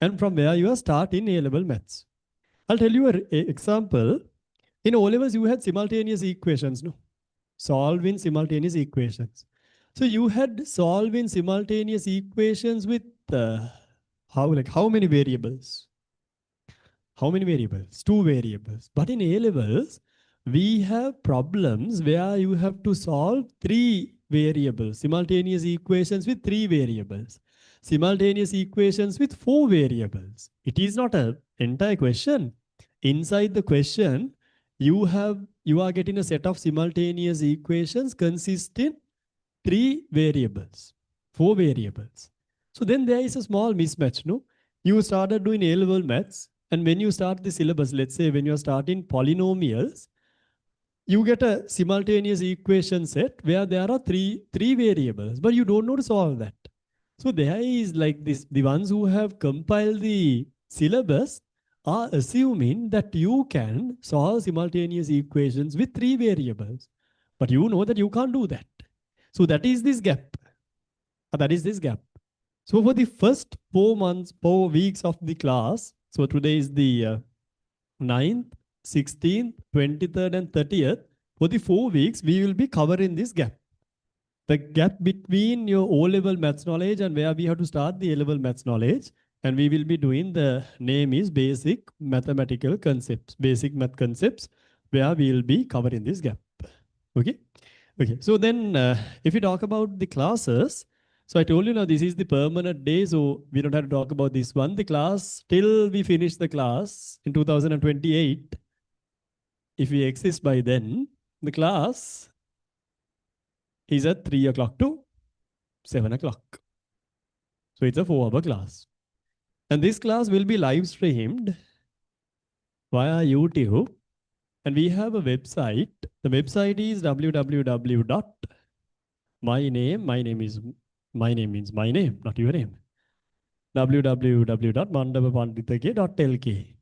and from where you are starting A level maths. I'll tell you an example. In O levels, you had simultaneous equations, no? Solving simultaneous equations. So you had solving simultaneous equations with how many variables? How many variables? 2 variables. But in A levels, we have problems where you have to solve 3 variables, simultaneous equations with 3 variables, simultaneous equations with 4 variables. It is not an entire question. Inside the question, you are getting a set of simultaneous equations consisting 3 variables, 4 variables. So then there is a small mismatch, no? You started doing A-level maths, and when you start the syllabus, let's say when you're starting polynomials, you get a simultaneous equation set where there are three variables, but you don't know to solve that. So there is like this, the ones who have compiled the syllabus are assuming that you can solve simultaneous equations with 3 variables, but you know that you can't do that. So that is this gap. That is this gap. So for the first 4 weeks of the class, so today is the 9th, 16th, 23rd, and 30th. For the 4 weeks, we will be covering this gap. the gap between your O-level maths knowledge and where we have to start the A-level maths knowledge. And we will be doing, the name is basic mathematical concepts, basic math concepts, where we will be covering this gap. Okay. Okay. So then if you talk about the classes, so I told you now this is the permanent day, so we don't have to talk about this one. The class, till we finish the class in 2028, if we exist by then, the class is at 3 o'clock to 7 o'clock. So it's a 4-hour class. And this class will be live streamed via YouTube. And we have a website. The website is my name means my name, not your name. www.mandavapanditake.lk.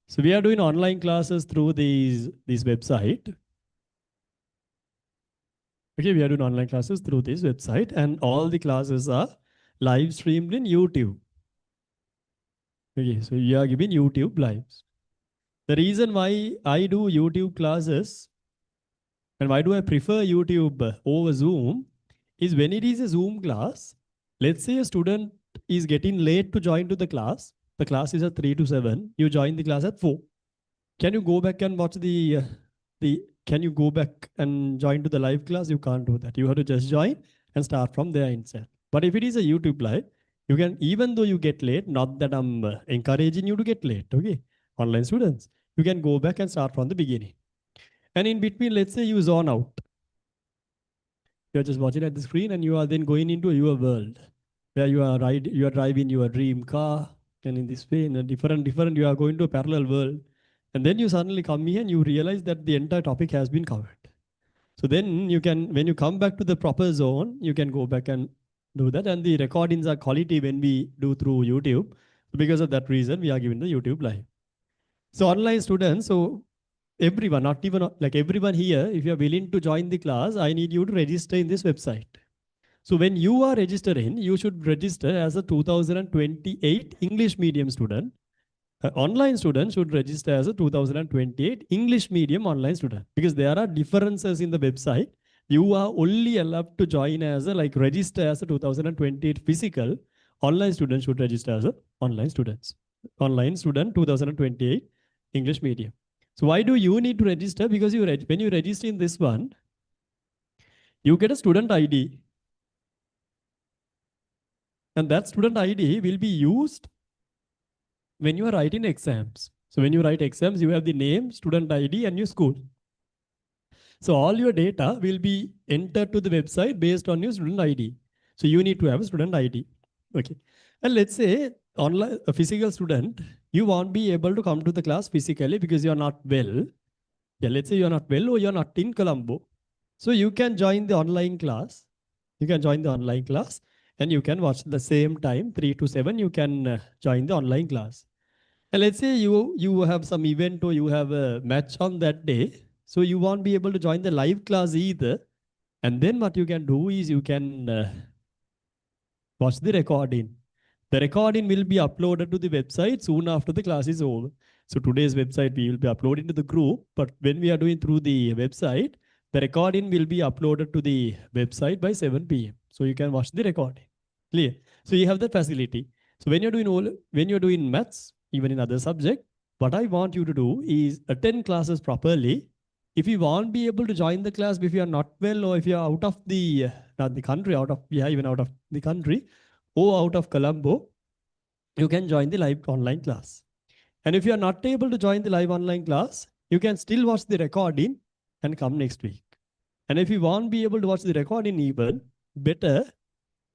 So we are doing online classes through this website. Okay, we are doing online classes through this website, and all the classes are live streamed in YouTube. Okay, so we are giving YouTube lives. The reason why I do YouTube classes and why do I prefer YouTube over Zoom is when it is a Zoom class, let's say a student is getting late to join to the class is at 3 to 7, you join the class at 4. Can you go back and watch can you go back and join to the live class? You can't do that. You have to just join and start from there instead. But if it is a YouTube live, you can, even though you get late, not that I'm encouraging you to get late, okay? Online students, you can go back and start from the beginning. And in between, let's say you zone out. You're just watching at the screen and you are then going into your world where you are driving your dream car, and in this way, in a different, you are going to a parallel world. And then you suddenly come here and you realize that the entire topic has been covered. So then you can, when you come back to the proper zone, you can go back and do that. And the recordings are quality when we do through YouTube. So because of that reason, we are giving the YouTube live. So online students, so everyone, not even like everyone here, if you are willing to join the class, I need you to register in this website. So when you are registering, you should register as a 2028 English medium student. Online student should register as a 2028 English medium online student, because there are differences in the website. You are only allowed to join as a, like, register as a 2028 physical. Online students should register as a online students. Online student 2028 English medium. So why do you need to register? Because when you register in this one, you get a student ID. And that student ID will be used when you are writing exams. So when you write exams, you have the name, student ID, and your school. So all your data will be entered to the website based on your student ID. So you need to have a student ID. Okay. And let's say online, a physical student, you won't be able to come to the class physically because you're not well. Yeah, let's say you're not well or you're not in Colombo. So you can join the online class. You can join the online class and you can watch the same time, 3 to 7, you can join the online class. And let's say you have some event or you have a match on that day. So you won't be able to join the live class either. And then what you can do is you can watch the recording. The recording will be uploaded to the website soon after the class is over. So today's website we will be uploading to the group, but when we are doing through the website, the recording will be uploaded to the website by 7 p.m. So you can watch the recording. Clear? So you have that facility. So when you're doing maths, even in other subject, what I want you to do is attend classes properly. If you won't be able to join the class, if you are not well, or if you are out of the, not the country, even out of the country, or out of Colombo, you can join the live online class. And if you are not able to join the live online class, you can still watch the recording and come next week. And if you won't be able to watch the recording even,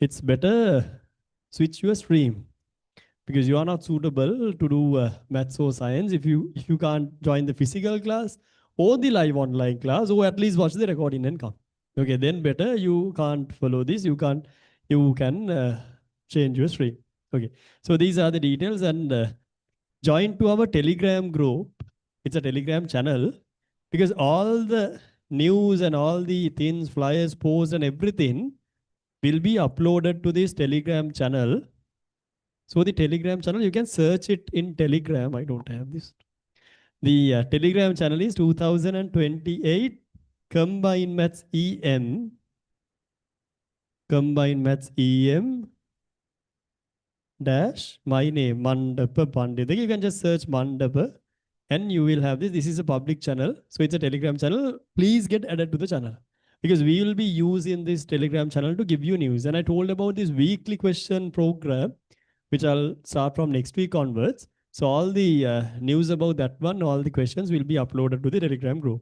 it's better switch your stream, because you are not suitable to do maths or science if you can't join the physical class or the live online class, or at least watch the recording and come. Okay, then better you can't follow this. You can change your stream. Okay, so these are the details, and join to our Telegram group. It's a Telegram channel, because all the news and all the things, flyers, posts, and everything will be uploaded to this Telegram channel. So the Telegram channel, you can search it in Telegram. I don't have this. The Telegram channel is 2028 Combined Maths EM. combined maths EM dash my name Mandapa Pandit. You can just search Mandapa and you will have this. This is a public channel, so it's a Telegram channel. Please get added to the channel because we will be using this Telegram channel to give you news. And I told about this weekly question program, which I'll start from next week onwards. So all the news about that one, all the questions will be uploaded to the Telegram group.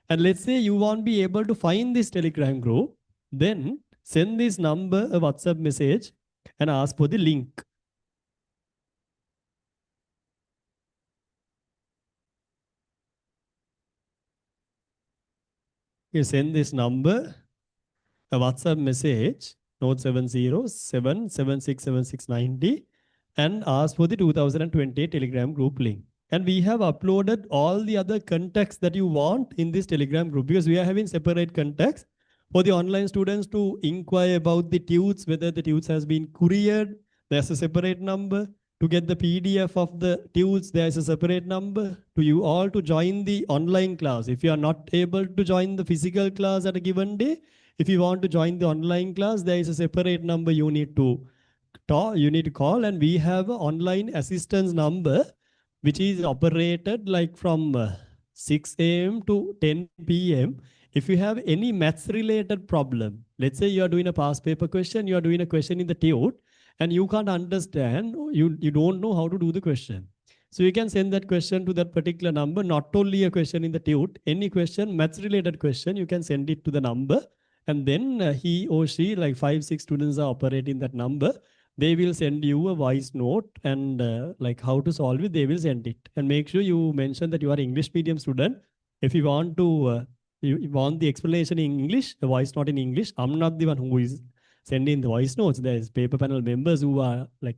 And let's say you won't be able to find this Telegram group, then send this number a WhatsApp message and ask for the link. You send this number a WhatsApp message, note 707776760, and ask for the 2020 Telegram group link. And we have uploaded all the other contacts that you want in this Telegram group because we are having separate contacts for the online students to inquire about the tutes, whether the tutes has been couriered. There's a separate number. To get the PDF of the tutes, there's a separate number. To you all to join the online class. If you are not able to join the physical class at a given day, if you want to join the online class, there is a separate number you need to call, and we have an online assistance number which is operated like from 6 a.m. to 10 p.m. If you have any maths related problem, let's say you are doing a past paper question, you are doing a question in the tute, and you can't understand, you don't know how to do the question. So you can send that question to that particular number, not only a question in the tute, any question, maths related question, you can send it to the number. And then he or she, like 5, 6 students are operating that number. They will send you a voice note and like how to solve it, they will send it. And make sure you mention that you are English medium student. If you want to, you want the explanation in English, the voice note in English, I'm not the one who is sending the voice notes. There's paper panel members who are like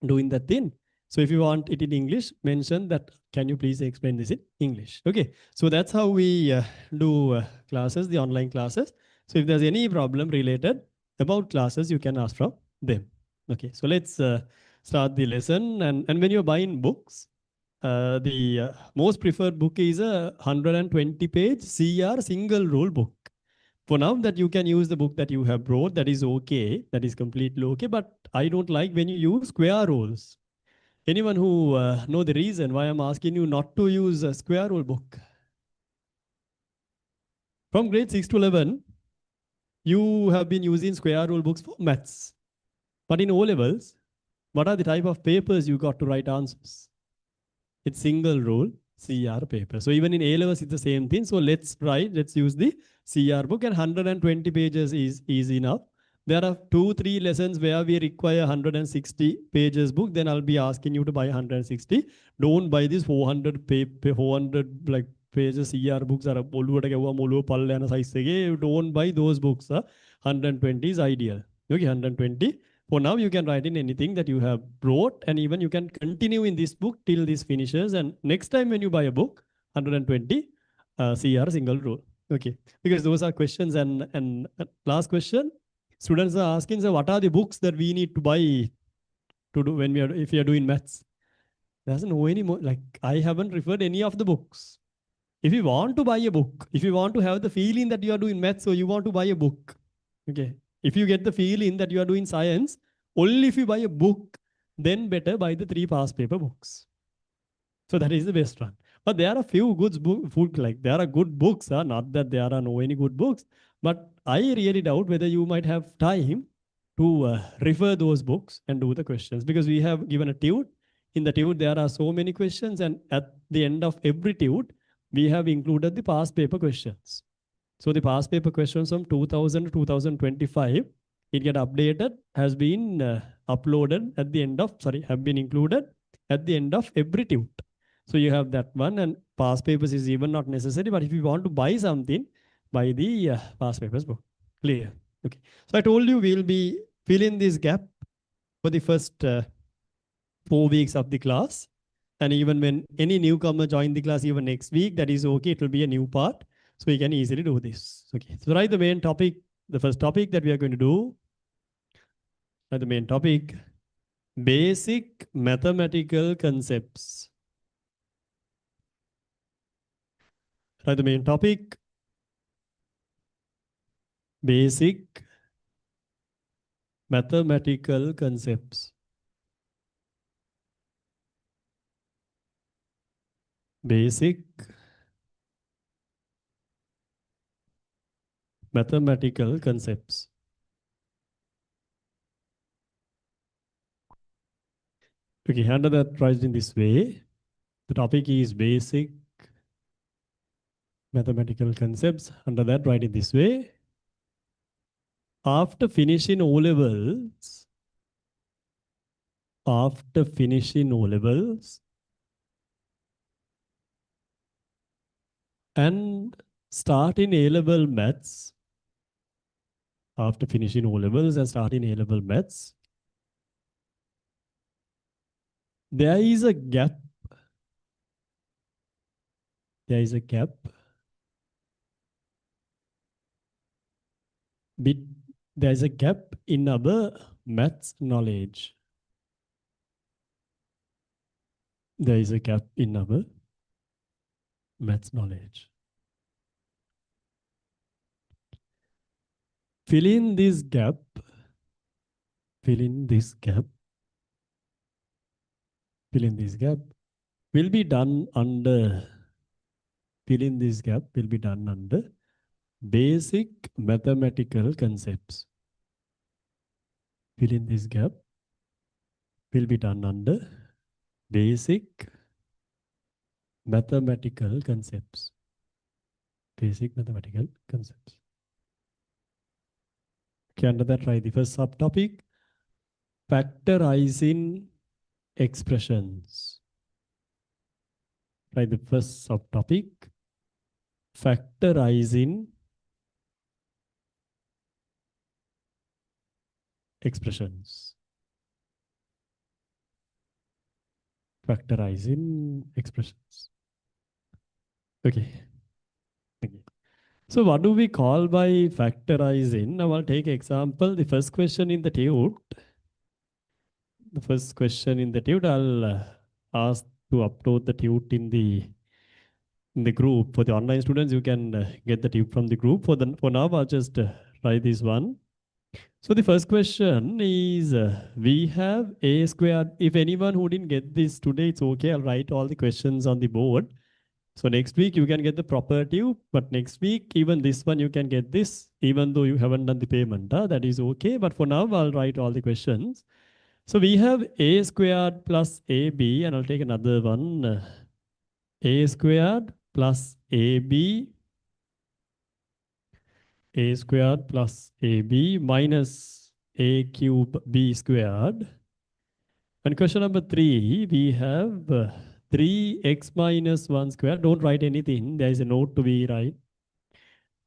doing that thing. So if you want it in English, mention that, can you please explain this in English? Okay, so that's how we do classes, the online classes. So if there's any problem related about classes, you can ask from them. Okay, so let's start the lesson. And when you're buying books, the most preferred book is a 120 page CR single rule book. For now that you can use the book that you have brought, that is okay, that is completely okay. But I don't like when you use square rules. Anyone who know the reason why I'm asking you not to use a square rule book? From grade 6 to 11, you have been using square rule books for maths. But in O levels, what are the type of papers you got to write answers? It's single rule CR paper. So even in A levels, it's the same thing. So let's use the CR book, and 120 pages is easy enough. There are 2, 3 lessons where we require 160 pages book. Then I'll be asking you to buy 160. Don't buy this 400 like pages CR books. Don't buy those books. 120 is ideal. Okay, 120. For now, you can write in anything that you have brought, and even you can continue in this book till this finishes. And next time when you buy a book, 120 CR single rule. Okay, because those are questions. And last question, students are asking, so what are the books that we need to buy to do when if we are doing maths? Doesn't know any more. Like I haven't referred any of the books. If you want to buy a book, if you want to have the feeling that you are doing maths, so you want to buy a book. Okay. If you get the feeling that you are doing science, only if you buy a book, then better buy the 3 past paper books. So that is the best one. But there are a few good books, like there are good books, not that there are no any good books. But I really doubt whether you might have time to refer those books and do the questions, because we have given a tute. In the tute, there are so many questions, and at the end of every tute, we have included the past paper questions. So the past paper questions from 2000 to 2025, it get updated, has been uploaded at the end of, have been included at the end of every tute. So you have that one, and past papers is even not necessary. But if you want to buy something, buy the past papers book. Clear? Okay. So I told you we'll be filling this gap for the first 4 weeks of the class. And even when any newcomer join the class, even next week, that is okay. It will be a new part. So we can easily do this. Okay. So write the main topic, the first topic that we are going to do. Write the main topic, basic mathematical concepts. Write the main topic, basic Mathematical concepts. Basic mathematical concepts. Okay, handle that right in this way. The topic is basic mathematical concepts. Under that, write it this way. After finishing O levels, after finishing O levels, and starting A level maths, after finishing O levels and starting A level maths, there is a gap. There is a gap. There is a gap in our maths knowledge. There is a gap in our maths knowledge. Fill in this gap. Fill in this gap. Fill in this gap. Will be done under. Fill in this gap will be done under basic mathematical concepts. Fill in this gap will be done under basic mathematical concepts. Basic mathematical concepts. Okay, under that, try the first subtopic. Factorizing expressions. Try the first subtopic. Factorizing expressions. Factorizing expressions. Okay. So what do we call by factorizing? Now I'll take example. The first question in the tute. The first question in the tute, I'll ask to upload the tute in the group. For the online students, you can get the tute from the group. For now, I'll just try this one. So the first question is, we have a squared. If anyone who didn't get this today, it's okay. I'll write all the questions on the board. So next week you can get the proper tube, but next week, even this one, you can get this, even though you haven't done the payment. That is okay. But for now, I'll write all the questions. So we have a squared plus ab, and I'll take another one. A squared plus ab, a squared plus ab minus a cube b squared. And question number 3, we have 3x minus 1 square. Don't write anything. There is a note to be write.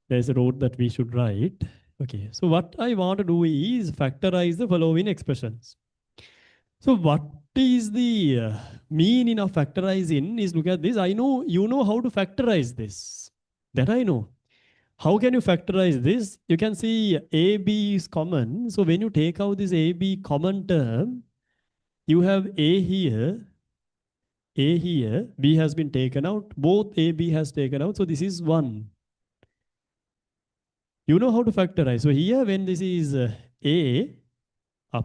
There is a note that we should write. Okay, so what I want to do is factorize the following expressions. So what is the meaning of factorizing is, look at this. I know you know how to factorize this. That I know. How can you factorize this? You can see AB is common. So when you take out this AB common term, you have A here, B has been taken out, both A, B has taken out. So this is 1. You know how to factorize. So here when this is A,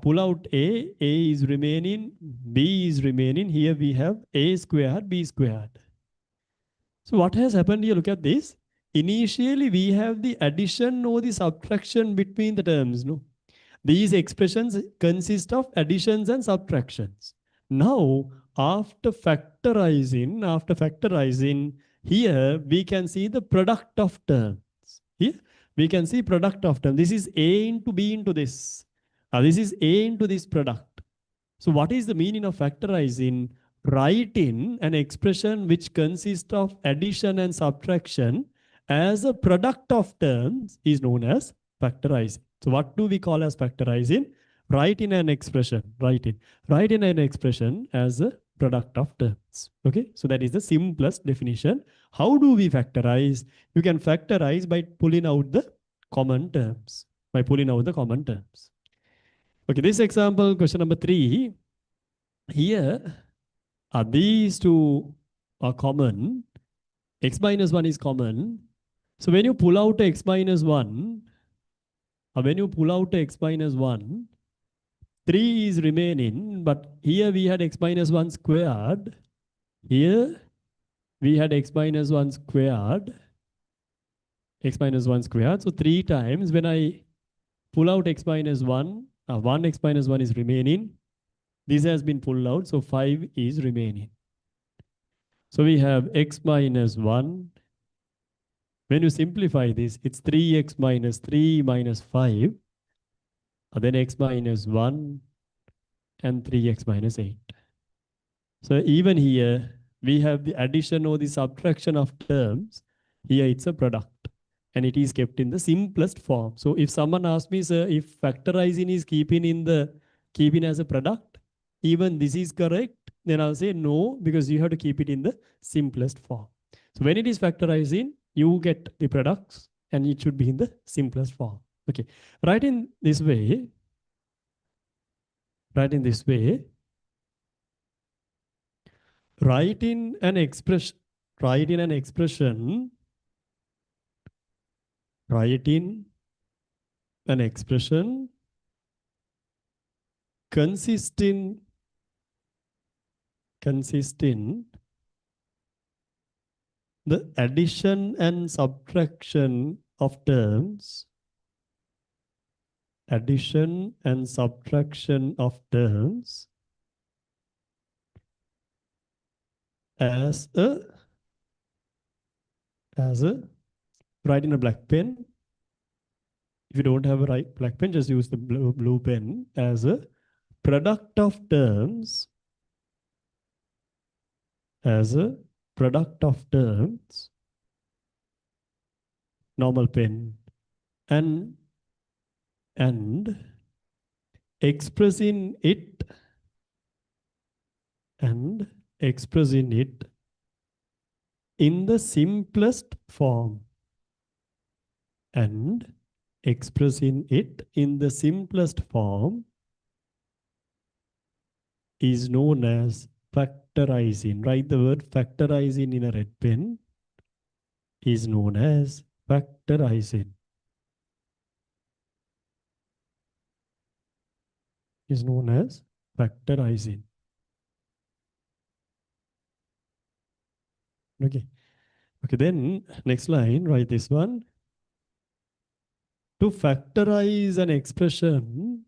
pull out A is remaining, B is remaining. Here we have A squared, B squared. So what has happened here? Look at this. Initially we have the addition or the subtraction between the terms. No? These expressions consist of additions and subtractions. Now, after factorizing, here we can see the product of terms. Here we can see product of terms. This is A into B into this. This is A into this product. So what is the meaning of factorizing? Writing an expression which consists of addition and subtraction as a product of terms is known as factorizing. So what do we call as factorizing? Write in an expression. Write in an expression as a product of terms. Okay, so that is the simplest definition. How do we factorize? You can factorize by pulling out the common terms. Okay, this example, question number 3. Here, these two are common. X minus 1 is common. So when you pull out x minus 1, 3 is remaining, but here we had x minus 1 squared. Here we had x minus 1 squared, x minus 1 squared. So 3 times when I pull out x minus 1, 1 x minus 1 is remaining. This has been pulled out, so 5 is remaining. So we have x minus 1. When you simplify this, it's 3x minus 3 minus 5, then x minus 1 and 3x minus 8. So even here, we have the addition or the subtraction of terms. Here it's a product and it is kept in the simplest form. So if someone asks me, sir, if factorizing is keeping as a product, even this is correct, then I'll say no, because you have to keep it in the simplest form. So when it is factorizing, you get the products and it should be in the simplest form. Okay, write in this way, write in this way, write in an expression, write in an expression, write in an expression consisting the addition and subtraction of terms, addition and subtraction of terms as a write in a black pen. If you don't have a black pen, just use the blue pen, as a product of terms, as a product of terms, normal pen, and expressing it and expressing it in the simplest form, and expressing it in the simplest form is known as factorizing. Write the word factorizing in a red pen, is known as factorizing. Is known as factorizing. Okay. Okay, then next line, write this one. To factorize an expression,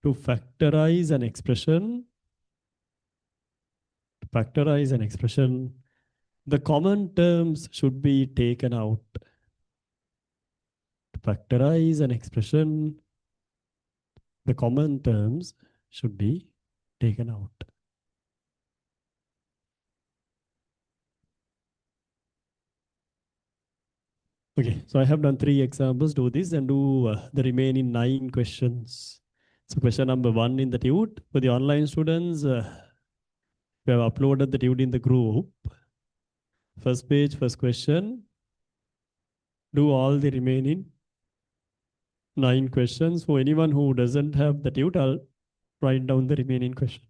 to factorize an expression, to factorize an expression, the common terms should be taken out. To factorize an expression, the common terms should be taken out. Okay, so I have done 3 examples. Do this and do the remaining 9 questions. So question number 1 in the tute. For the online students, we have uploaded the tute in the group. First page, first question. Do all the remaining 9 questions. For anyone who doesn't have the tute, I'll write down the remaining question.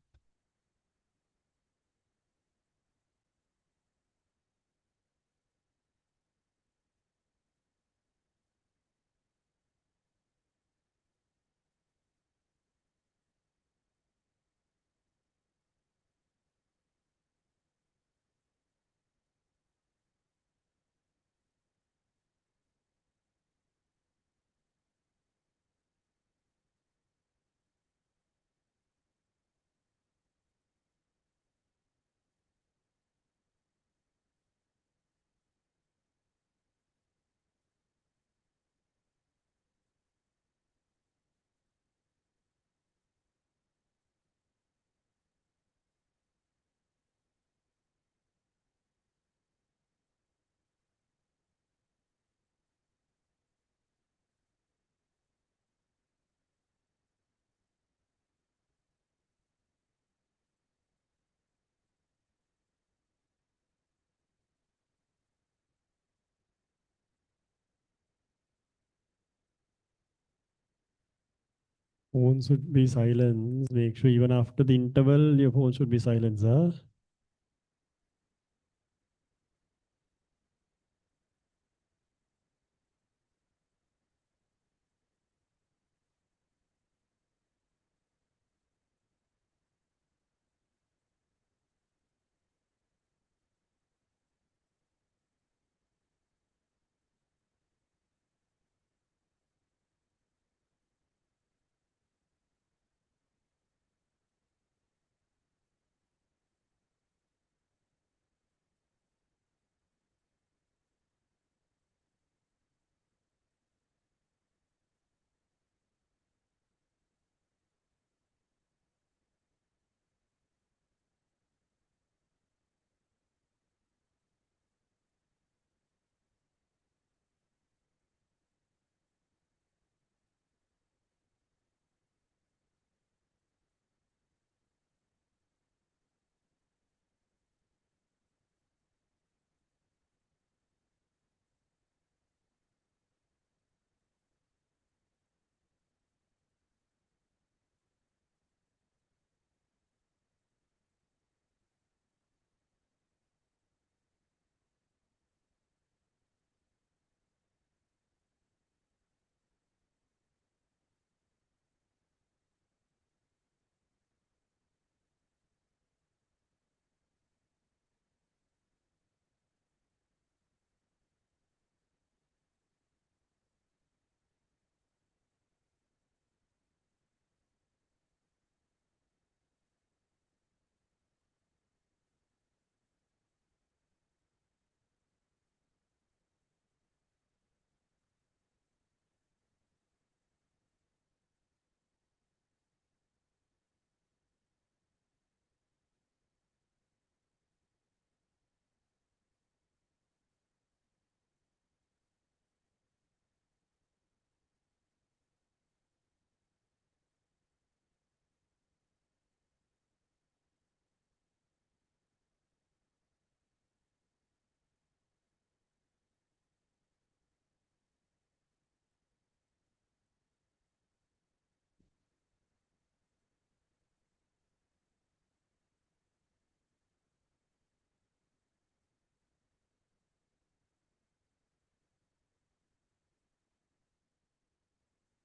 Phone should be silenced. Make sure even after the interval, your phone should be silenced. Huh?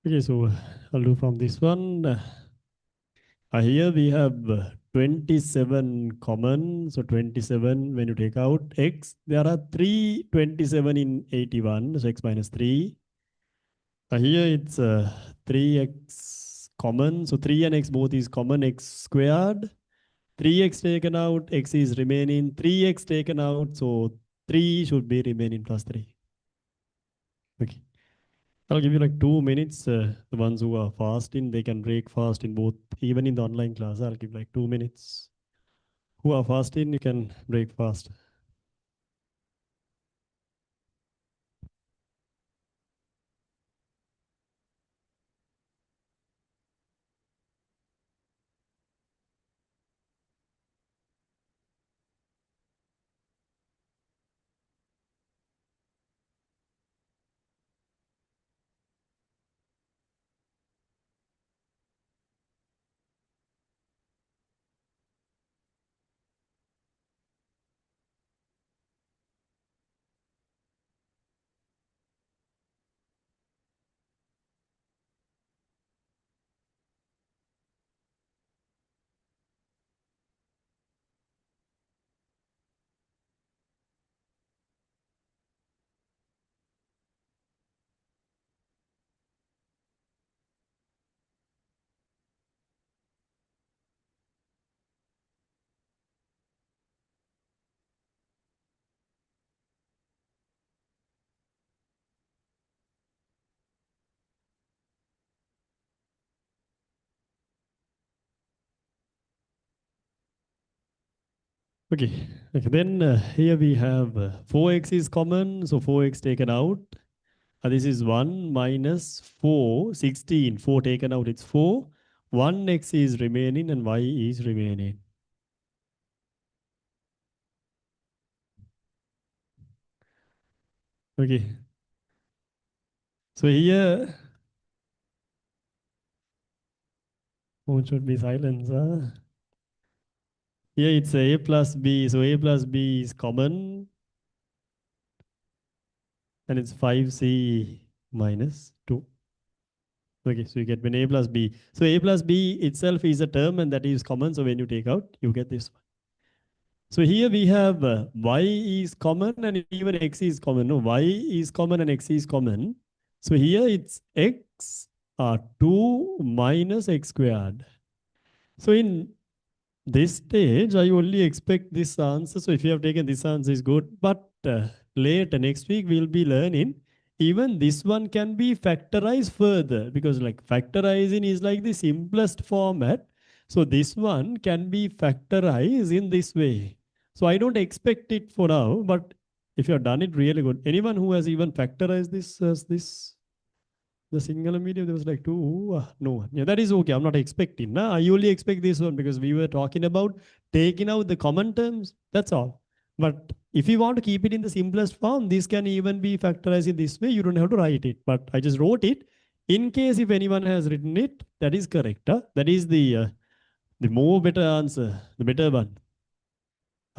Okay, so I'll do from this one. Here we have 27 common. So 27, when you take out x, there are 327 in 81. So x minus 3. Here it's 3x common. So 3 and x both is common, x squared. 3x taken out, x is remaining. 3x taken out, so 3 should be remaining plus 3. Okay. I'll give you like 2 minutes. The ones who are fasting, they can break fast in both, even in the online class. I'll give like 2 minutes. Who are fasting, you can break fast. Okay. Okay. Then here we have 4x is common, so 4x taken out. This is 1 minus 4, 16. 4 taken out, it's 4. 1x is remaining and y is remaining. Okay. So here, what should be silence? Huh? Here it's a plus b. So a plus b is common and it's 5c minus 2. Okay, so you get when a plus b. So a plus b itself is a term and that is common. So when you take out, you get this one. So here we have y is common and even x is common. No, y is common and x is common. So here it's x 2 minus x squared. So in this stage, I only expect this answer. So if you have taken this answer is good. But later, next week, we'll be learning even this one can be factorized further because like factorizing is like the simplest format. So this one can be factorized in this way. So I don't expect it for now, but if you have done it really good, anyone who has even factorized this as this the singular medium, there was like two. No one. Yeah, that is okay. I'm not expecting. Nah? I only expect this one because we were talking about taking out the common terms. That's all. But if you want to keep it in the simplest form, this can even be factorized in this way. You don't have to write it. But I just wrote it. In case if anyone has written it, that is correct. Huh? That is the more better answer, the better one.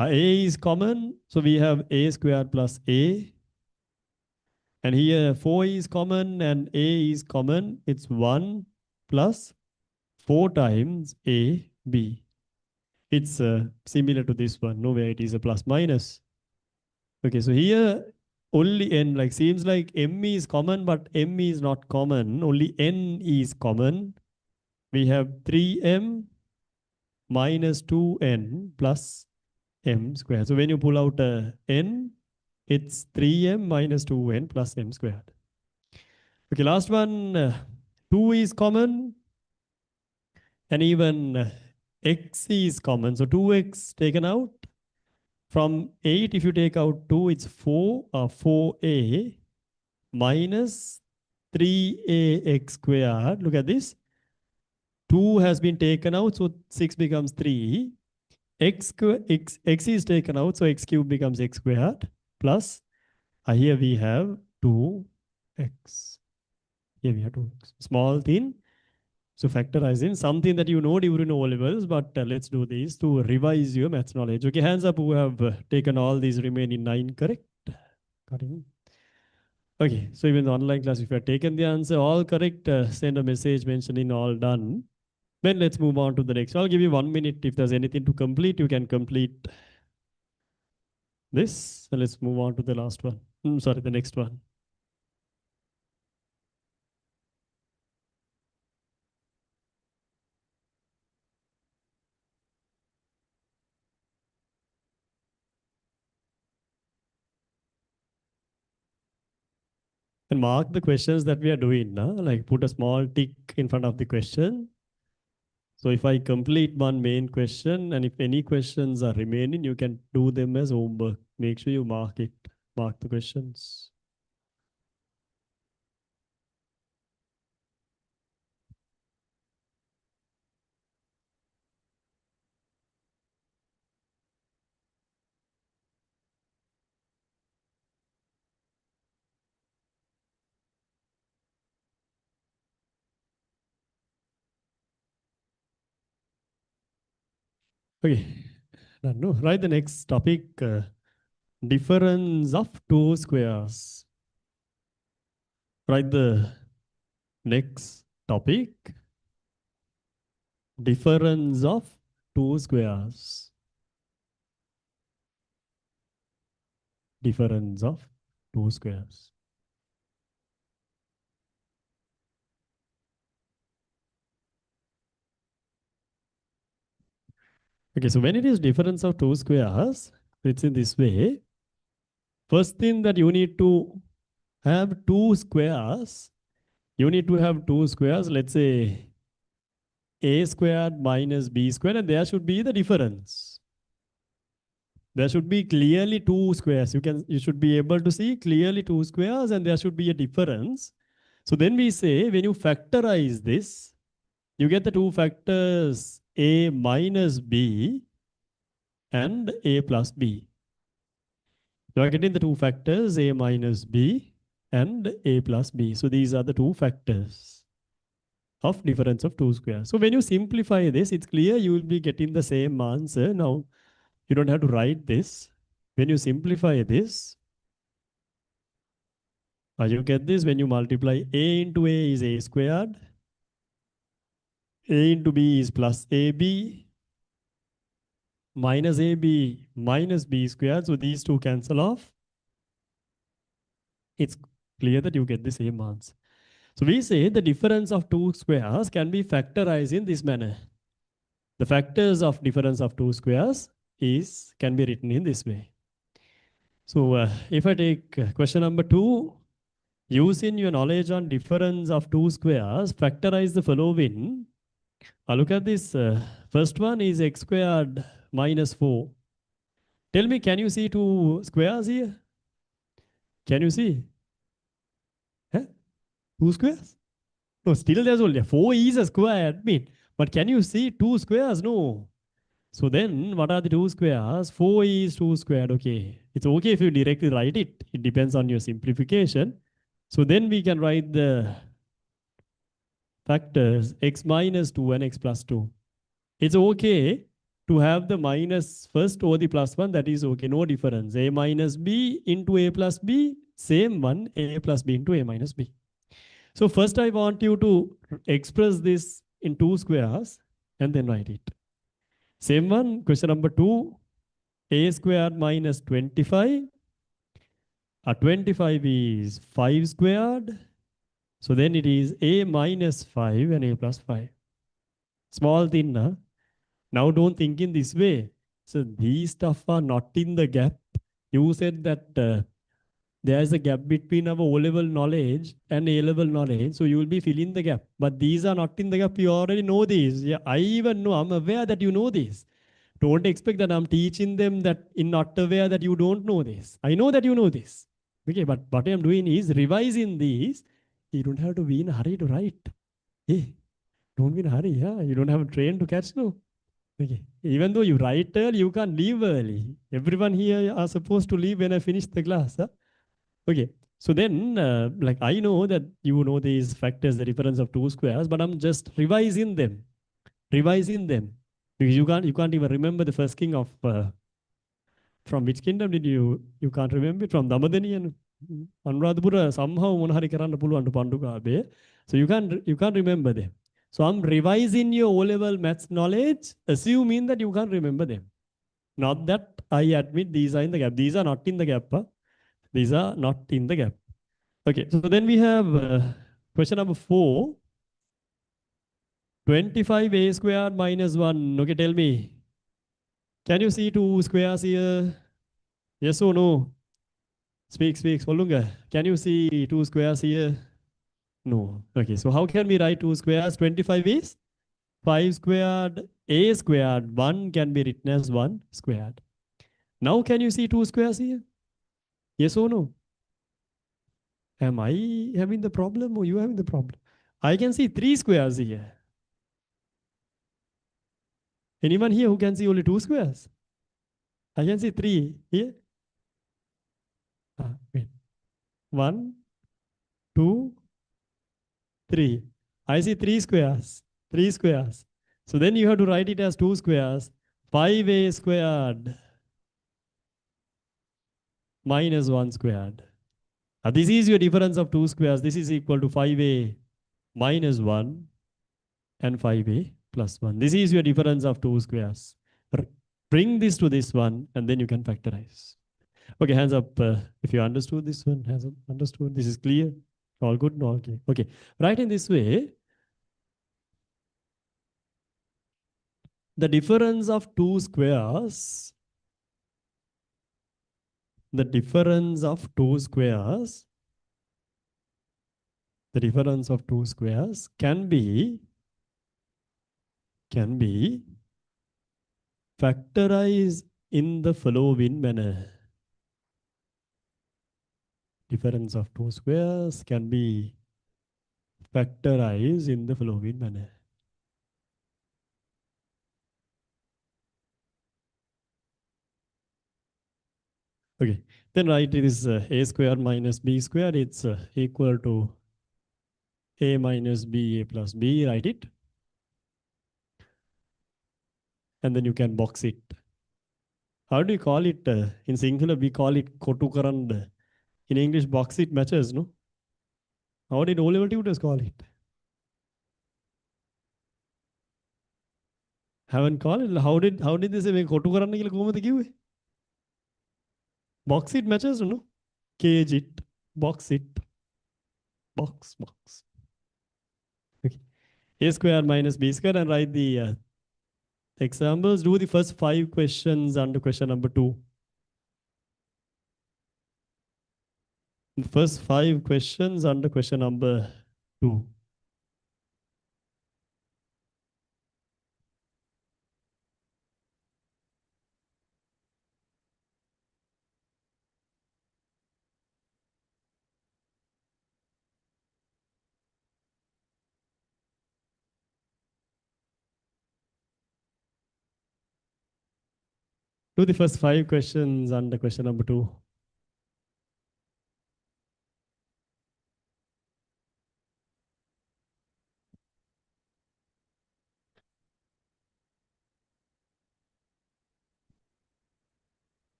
A is common. So we have a squared plus a. And here 4 is common and a is common. It's 1 plus 4 times a, b. It's similar to this one. No way it is a plus minus. Okay, so here only n, like seems like m is common, but m is not common. Only n is common. We have 3m minus 2n plus m squared. So when you pull out n, it's 3m minus 2n plus m squared. Okay, last one. 2 is common and even x is common. So 2x taken out. From 8, if you take out 2, it's 4, 4a minus 3ax squared. Look at this. 2 has been taken out, so 6 becomes 3. X is taken out, so x cube becomes x squared. Plus, here we have 2x. Here we have 2x. Small thing. So factorizing something that you know during O levels, but let's do this to revise your maths knowledge. Okay, hands up who have taken all these remaining 9 correct. Cutting. Okay, so even the online class, if you have taken the answer all correct, send a message mentioning all done. Then let's move on to the next. I'll give you 1 minute. If there's anything to complete, you can complete this. So let's move on to the last one. Sorry, the next one. And mark the questions that we are doing now. Like put a small tick in front of the question. So if I complete one main question and if any questions are remaining, you can do them as homework. Make sure you mark it. Mark the questions. Okay. No, write the next topic. Difference of two squares. Write the next topic. Difference of two squares. Difference of two squares. Okay, so when it is difference of two squares, it's in this way. First thing that you need to have two squares. You need to have two squares, let's say a squared minus b squared, and there should be the difference. There should be clearly two squares. You should be able to see clearly two squares, and there should be a difference. So then we say when you factorize this, you get the two factors a minus b and a plus b. You are getting the two factors a minus b and a plus b. So these are the two factors of difference of two squares. So when you simplify this, it's clear you will be getting the same answer. Now, you don't have to write this. When you simplify this, you get this when you multiply a into a is a squared, a into b is plus ab, minus ab minus b squared. So these two cancel off. It's clear that you get the same answer. So we say the difference of two squares can be factorized in this manner. The factors of difference of two squares can be written in this way. So if I take question number 2, using your knowledge on difference of two squares, factorize the following. Look at this. First one is x squared minus 4. Tell me, can you see two squares here? Can you see? Huh? Two squares? No, still there's only 4 is a square, admit. But can you see two squares? No. So then what are the two squares? 4 is 2 squared. Okay. It's okay if you directly write it. It depends on your simplification. So then we can write the factors x minus 2 and x plus 2. It's okay to have the minus first or the plus one. That is okay. No difference. A minus b into a plus b. Same one. A plus b into a minus b. So first I want you to express this in two squares and then write it. Same one, question number 2, a squared minus 25. 25 is 5 squared. So then it is a minus 5 and a plus 5. Small thing, na? Now don't think in this way. So these stuff are not in the gap. You said that there is a gap between our O-level knowledge and A-level knowledge. So you will be filling the gap. But these are not in the gap. You already know these. Yeah, I even know. I'm aware that you know this. Don't expect that I'm teaching them that in not aware that you don't know this. I know that you know this. Okay, but what I'm doing is revising these. You don't have to be in a hurry to write. Hey, don't be in a hurry. Yeah, you don't have a train to catch now. Okay, even though you write early, you can't leave early. Everyone here are supposed to leave when I finish the class. Huh? Okay, so then like I know that you know these factors, the difference of two squares, but I'm just revising them. Revising them. Because you can't even remember the first king of from which kingdom did you can't remember it from Damadanian? Anuradhapura somehow මොන හරි කරන්න පුළුවන් Pandukabhaya. So you can't remember them. So I'm revising your O level maths knowledge, assuming that you can't remember them. Not that I admit these are in the gap. These are not in the gap. Huh? These are not in the gap. Okay, so then we have question number 4. 25a squared minus 1. Okay, tell me. Can you see two squares here? Yes or no? Speak. Solunga. Can you see two squares here? No. Okay, so how can we write two squares? 25 is 5 squared, a squared. 1 can be written as 1 squared. Now can you see two squares here? Yes or no? Am I having the problem or you having the problem? I can see 3 squares here. Anyone here who can see only 2 squares? I can see 3 here. Wait. 1, 2, 3. I see 3 squares. 3 squares. So then you have to write it as 2 squares. 5a squared minus 1 squared. This is your difference of 2 squares. This is equal to 5a minus 1 and 5a plus 1. This is your difference of 2 squares. Bring this to this one and then you can factorize. Okay, hands up if you understood this one. Hands up, understood. This is clear. All good? No, okay. Okay, write in this way. The difference of two squares, the difference of two squares, the difference of two squares can be factorized in the following manner. Difference of two squares can be factorized in the following manner. Okay, then write this a square minus b square. It's equal to a minus b, a plus b. Write it. And then you can box it. How do you call it? In singular, we call it kotukarand. In English, box it matches, no? How did O-level tutors call it? Haven't called it. How did they say මේ කොටු කරන්න කියලා කොහොමද කිව්වේ? Box it matches, no? Cage it, box it, box. Okay. A square minus b square and write the examples. Do the first 5 questions under question number 2. The first 5 questions under question number 2. Do the first 5 questions under question number 2.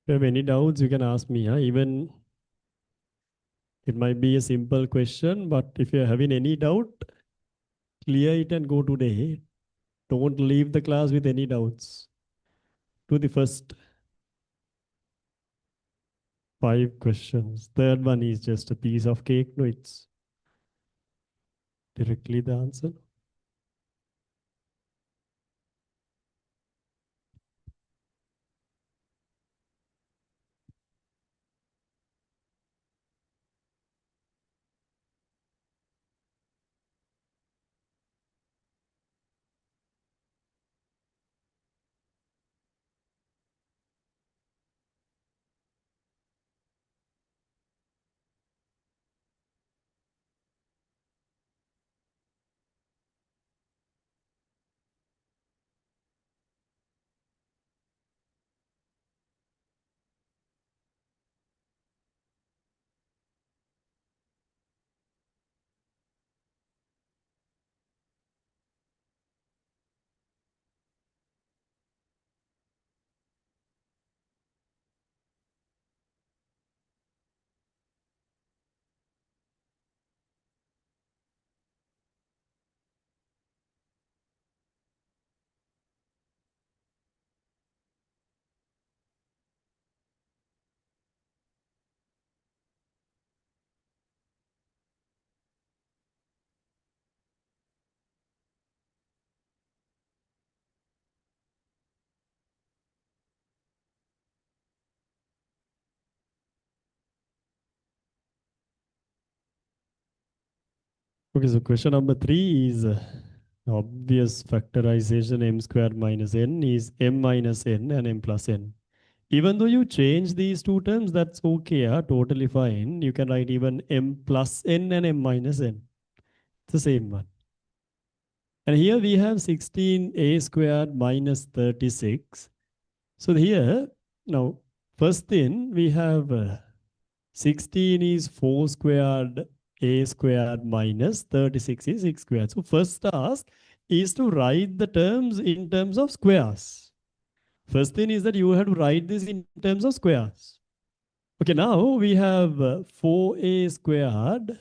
If you have any doubts, you can ask me. Even it might be a simple question, but if you're having any doubt, clear it and go today. Don't leave the class with any doubts. Do the first 5 questions. Third one is just a piece of cake. No, it's directly the answer. Okay, so question number 3 is obvious factorization m squared minus n is m minus n and m plus n. Even though you change these two terms, that's okay, totally fine. You can write even m plus n and m minus n. It's the same one. And here we have 16a squared minus 36. So here, now, first thing we have 16 is 4 squared, a squared minus 36 is 6 squared. So first task is to write the terms in terms of squares. First thing is that you have to write this in terms of squares. Okay, now we have 4a squared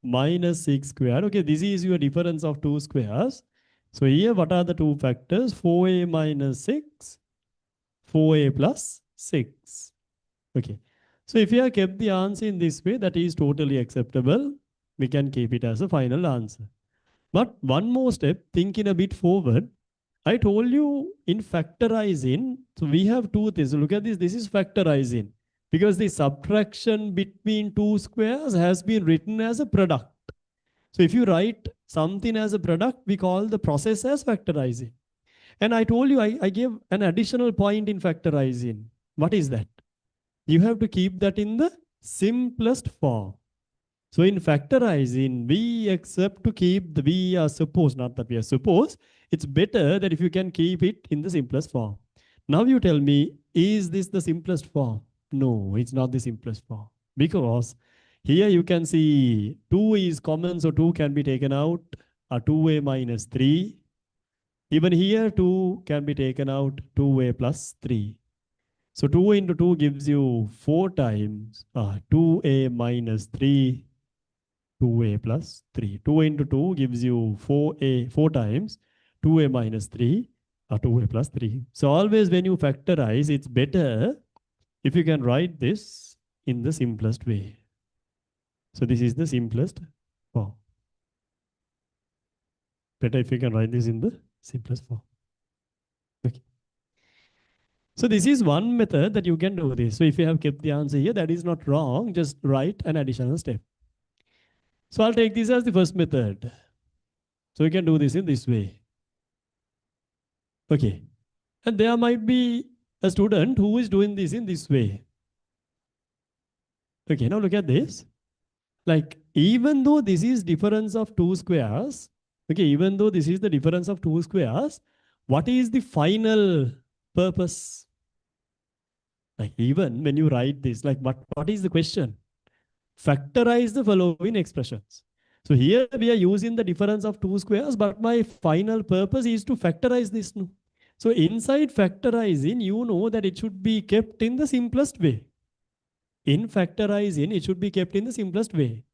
minus 6 squared. Okay, this is your difference of two squares. So here, what are the two factors? 4a minus 6, 4a plus 6. Okay. So if you have kept the answer in this way, that is totally acceptable. We can keep it as a final answer. But one more step, thinking a bit forward. I told you in factorizing, so we have two things. Look at this. This is factorizing because the subtraction between two squares has been written as a product. So if you write something as a product, we call the process as factorizing. And I told you, I gave an additional point in factorizing. What is that? You have to keep that in the simplest form. So in factorizing, we accept to keep the we are supposed, not that we are supposed. It's better that if you can keep it in the simplest form. Now you tell me, is this the simplest form? No, it's not the simplest form. Because here you can see 2 is common, so 2 can be taken out. 2a minus 3. Even here 2 can be taken out, 2a plus 3. So 2 into 2 gives you 4 times 2a minus 3, 2a plus 3. 2 into 2 gives you 4 times 2a minus 3, 2a plus 3. So always when you factorize, it's better if you can write this in the simplest way. So this is the simplest form. Better if you can write this in the simplest form. Okay. So this is one method that you can do this. So if you have kept the answer here, that is not wrong. Just write an additional step. So I'll take this as the first method. So we can do this in this way. Okay. And there might be a student who is doing this in this way. Okay, now look at this. Like, even though this is difference of two squares, okay, even though this is the difference of two squares, what is the final purpose? Like, even when you write this, like, what is the question? Factorize the following expressions. So here we are using the difference of two squares, but my final purpose is to factorize this. No? So inside factorizing, you know that it should be kept in the simplest way. In factorizing, it should be kept in the simplest way.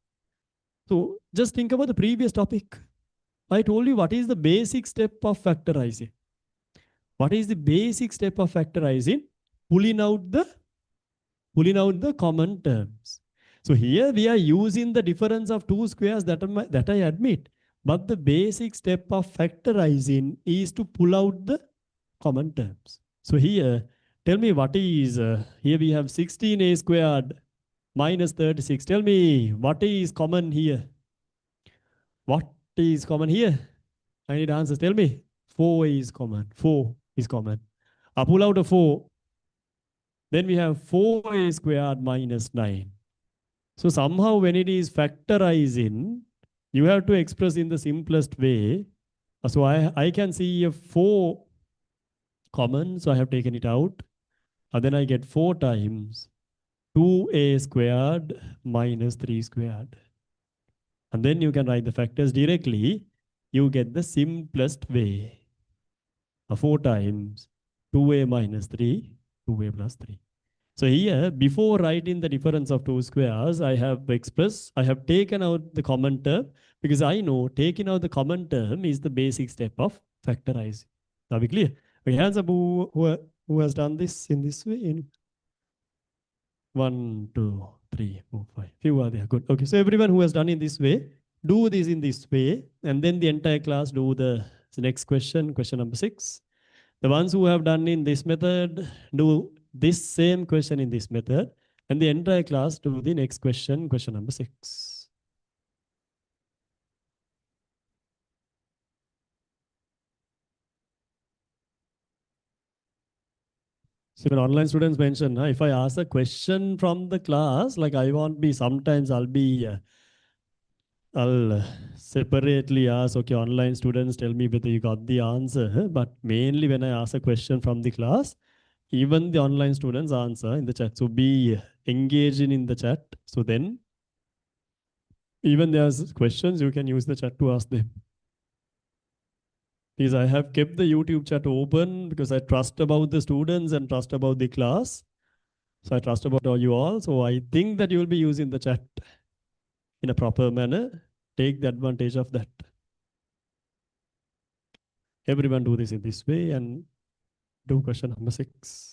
So just think about the previous topic. I told you what is the basic step of factorizing. What is the basic step of factorizing? Pulling out the common terms. So here we are using the difference of two squares that I admit. But the basic step of factorizing is to pull out the common terms. So here, tell me what is, here we have 16a squared minus 36. Tell me what is common here? What is common here? I need answers. Tell me. 4 is common. 4 is common. I pull out a 4. Then we have 4a squared minus 9. So somehow when it is factorizing, you have to express in the simplest way. So I can see a 4 common, so I have taken it out. And then I get 4 times 2a squared minus 3 squared. And then you can write the factors directly. You get the simplest way. 4 times 2a minus 3, 2a plus 3. So here, before writing the difference of two squares, I have taken out the common term because I know taking out the common term is the basic step of factorizing. Are we clear? Okay, hands up who has done this in this way? In 1, 2, 3, 4, 5. Few are there. Good. Okay, so everyone who has done in this way, do this in this way, and then the entire class do the next question, question number 6. The ones who have done in this method, do this same question in this method, and the entire class do the next question, question number 6. So when online students mention, if I ask a question from the class, like I won't be, sometimes I'll separately ask, okay, online students tell me whether you got the answer. But mainly when I ask a question from the class, even the online students answer in the chat. So be engaged in the chat. So then even there's questions, you can use the chat to ask them. Because I have kept the YouTube chat open because I trust about the students and trust about the class. So I trust about all you all. So I think that you will be using the chat in a proper manner. Take the advantage of that. Everyone do this in this way and do question number 6.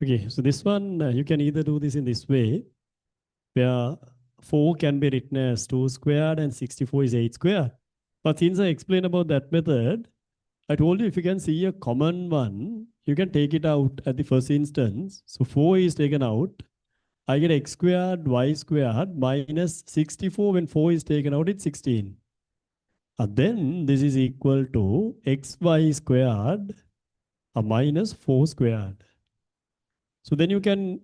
Okay, so this one, you can either do this in this way, where 4 can be written as 2 squared and 64 is 8 squared. But since I explained about that method, I told you if you can see a common one, you can take it out at the first instance. So 4 is taken out. I get x squared, y squared minus 64. When 4 is taken out, it's 16. And then this is equal to xy squared minus 4 squared. So then you can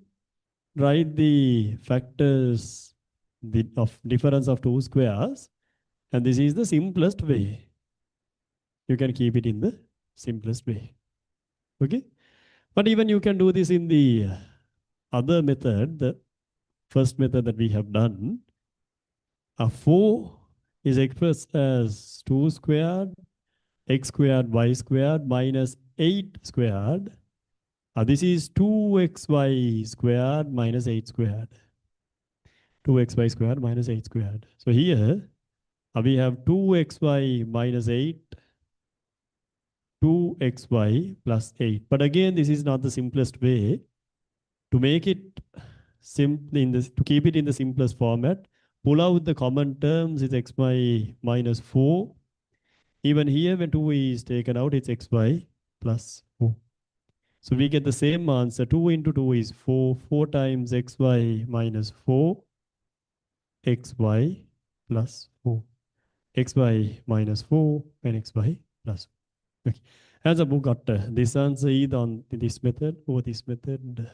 write the factors of difference of two squares. And this is the simplest way. You can keep it in the simplest way. Okay. But even you can do this in the other method, the first method that we have done. 4 is expressed as 2 squared, x squared, y squared minus 8 squared. This is 2xy squared minus 8 squared. 2xy squared minus 8 squared. So here we have 2xy minus 8, 2xy plus 8. But again, this is not the simplest way. To make it simply to keep it in the simplest format, pull out the common terms is xy minus 4. Even here, when 2 is taken out, it's xy plus 4. So we get the same answer. 2 into 2 is 4. 4 times xy minus 4, xy plus 4. xy minus 4 and xy plus 4. Okay. As a book got this answer either on this method or this method.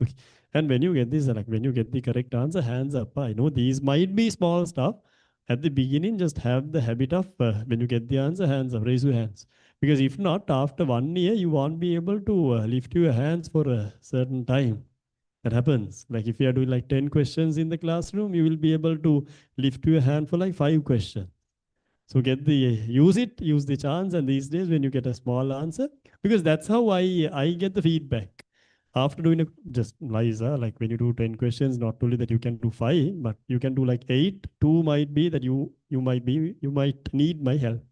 Okay. And when you get this, like when you get the correct answer, hands up. I know these might be small stuff. At the beginning, just have the habit of when you get the answer, hands up, raise your hands. Because if not, after 1 year, you won't be able to lift your hands for a certain time. That happens. Like if you are doing like 10 questions in the classroom, you will be able to lift your hand for like 5 questions. So use the chance. And these days when you get a small answer, because that's how I get the feedback. After doing just Liza, like when you do 10 questions, not only that you can do 5, but you can do like 8. 2 might be that you might need my help.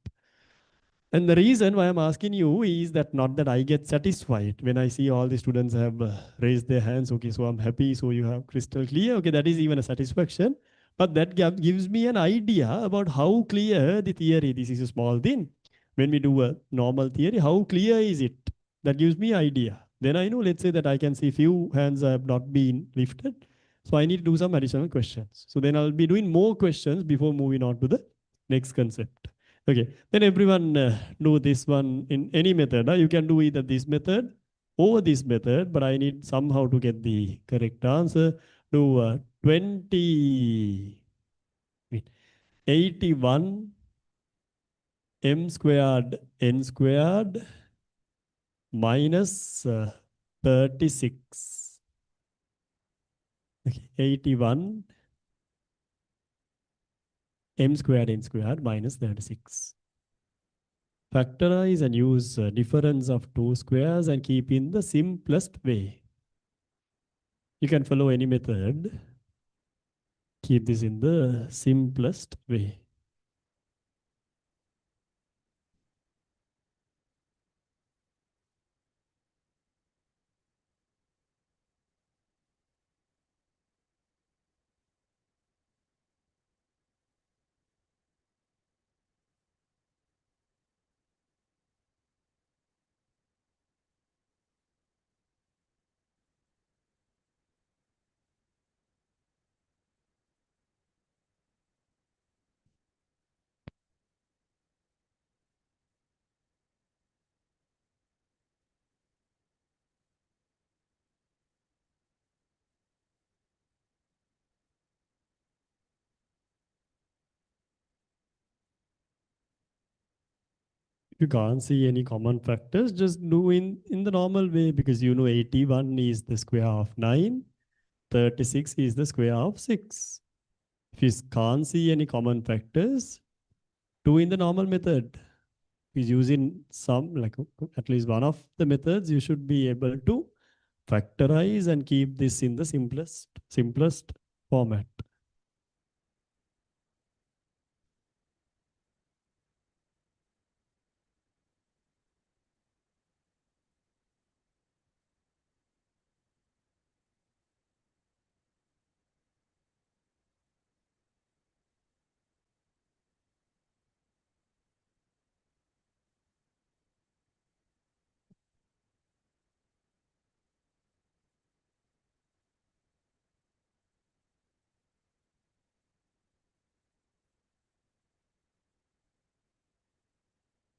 And the reason why I'm asking you is that not that I get satisfied when I see all the students have raised their hands. Okay, so I'm happy. So you have crystal clear. Okay, that is even a satisfaction. But that gives me an idea about how clear the theory. This is a small thing. When we do a normal theory, how clear is it? That gives me idea. Then I know, let's say that I can see few hands have not been lifted. So I need to do some additional questions. So then I'll be doing more questions before moving on to the next concept. Okay, then everyone do this one in any method. You can do either this method or this method, but I need somehow to get the correct answer. Do 20, 81 m squared n squared minus 36. Okay, 81 m squared n squared minus 36. Factorize and use difference of two squares and keep in the simplest way. You can follow any method. Keep this in the simplest way. If you can't see any common factors, just do in the normal way, because you know 81 is the square of 9, 36 is the square of 6. If you can't see any common factors, do in the normal method. Is using some, like at least one of the methods, you should be able to factorize and keep this in the simplest format.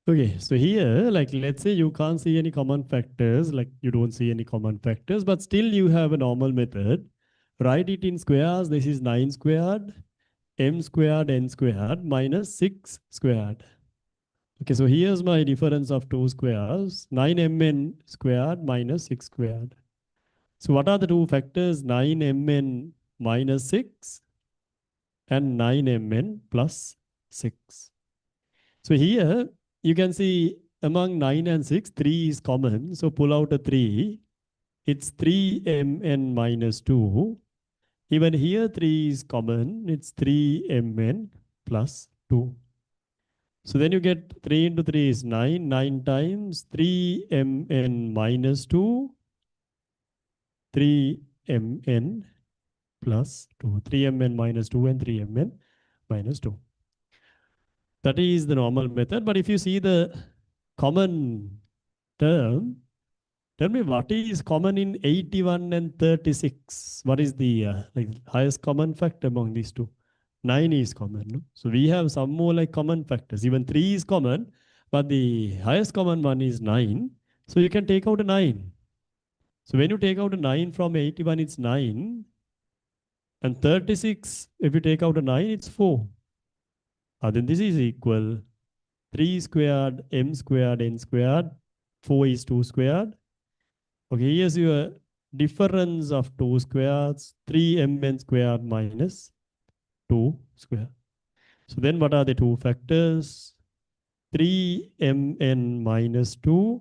Okay, so here, like let's say you can't see any common factors, like you don't see any common factors, but still you have a normal method. Write it in squares. This is 9 squared, m squared, n squared minus 6 squared. Okay, so here's my difference of two squares, 9mn squared minus 6 squared. So what are the two factors? 9mn minus 6 and 9mn plus 6. So here you can see among 9 and 6, 3 is common. So pull out a 3. It's 3mn minus 2. Even here 3 is common. It's 3mn plus 2. So then you get 3 into 3 is 9. 9 times 3mn minus 2. 3mn plus 2. 3mn minus 2 and 3mn minus 2. That is the normal method. But if you see the common term, tell me what is common in 81 and 36? What is the like highest common factor among these two? 9 is common. No? So we have some more like common factors. Even 3 is common, but the highest common one is 9. So you can take out a 9. So when you take out a 9 from 81, it's 9. And 36, if you take out a 9, it's 4. Then this is equal 3 squared, m squared, n squared. 4 is 2 squared. Okay, here's your difference of two squares, 3mn squared minus 2 squared. So then what are the two factors? 3mn minus 2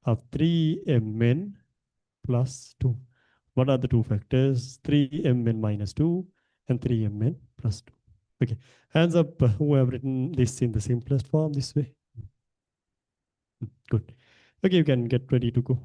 of 3mn plus 2. What are the two factors? 3mn minus 2 and 3mn plus 2. Okay, hands up who have written this in the simplest form this way. Good. Okay, you can get ready to go.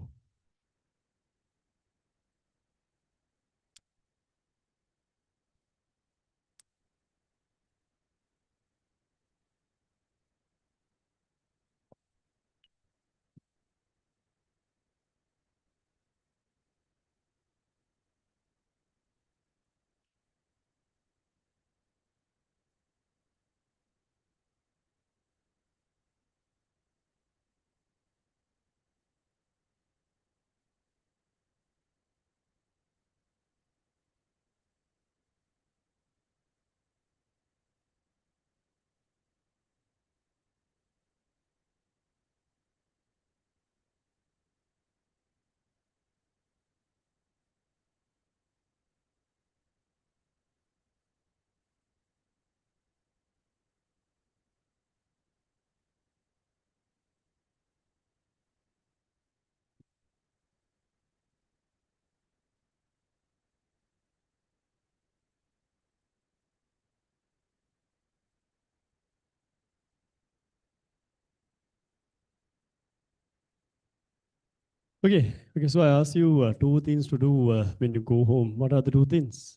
Okay. So I asked you two things to do when you go home. What are the two things?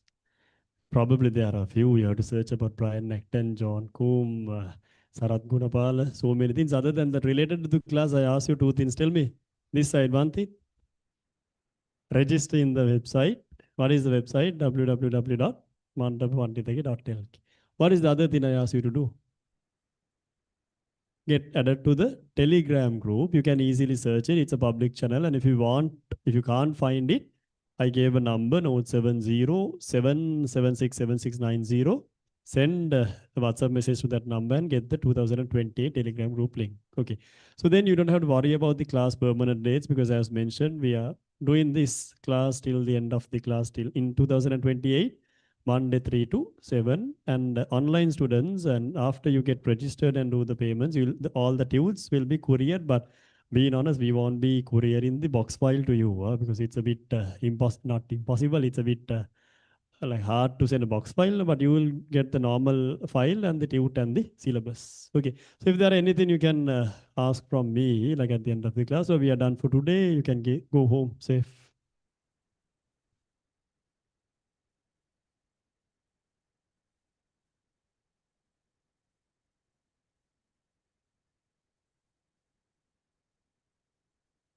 Probably there are a few. You have to search about Brian Acton, John Combe, Sarath Gunapal, so many things. Other than that, related to the class, I asked you two things. Tell me. This side, one thing. Register in the website. What is the website? www.mandapavantitake.lk. What is the other thing I asked you to do? Get added to the Telegram group. You can easily search it. It's a public channel. And if you can't find it, I gave a number 070-776-7690. Send a WhatsApp message to that number and get the 2028 Telegram group link. Okay. So then you don't have to worry about the class permanent dates because as mentioned, we are doing this class till the end of the class till in 2028. Monday 3 to 7 and online students, and after you get registered and do the payments, all the tools will be couriered, but being honest, we won't be couriering the box file to you because it's a bit not impossible, it's a bit like hard to send a box file, but you will get the normal file and the tut and the syllabus. Okay, so if there are anything you can ask from me like at the end of the class. So we are done for today. You can go home safe.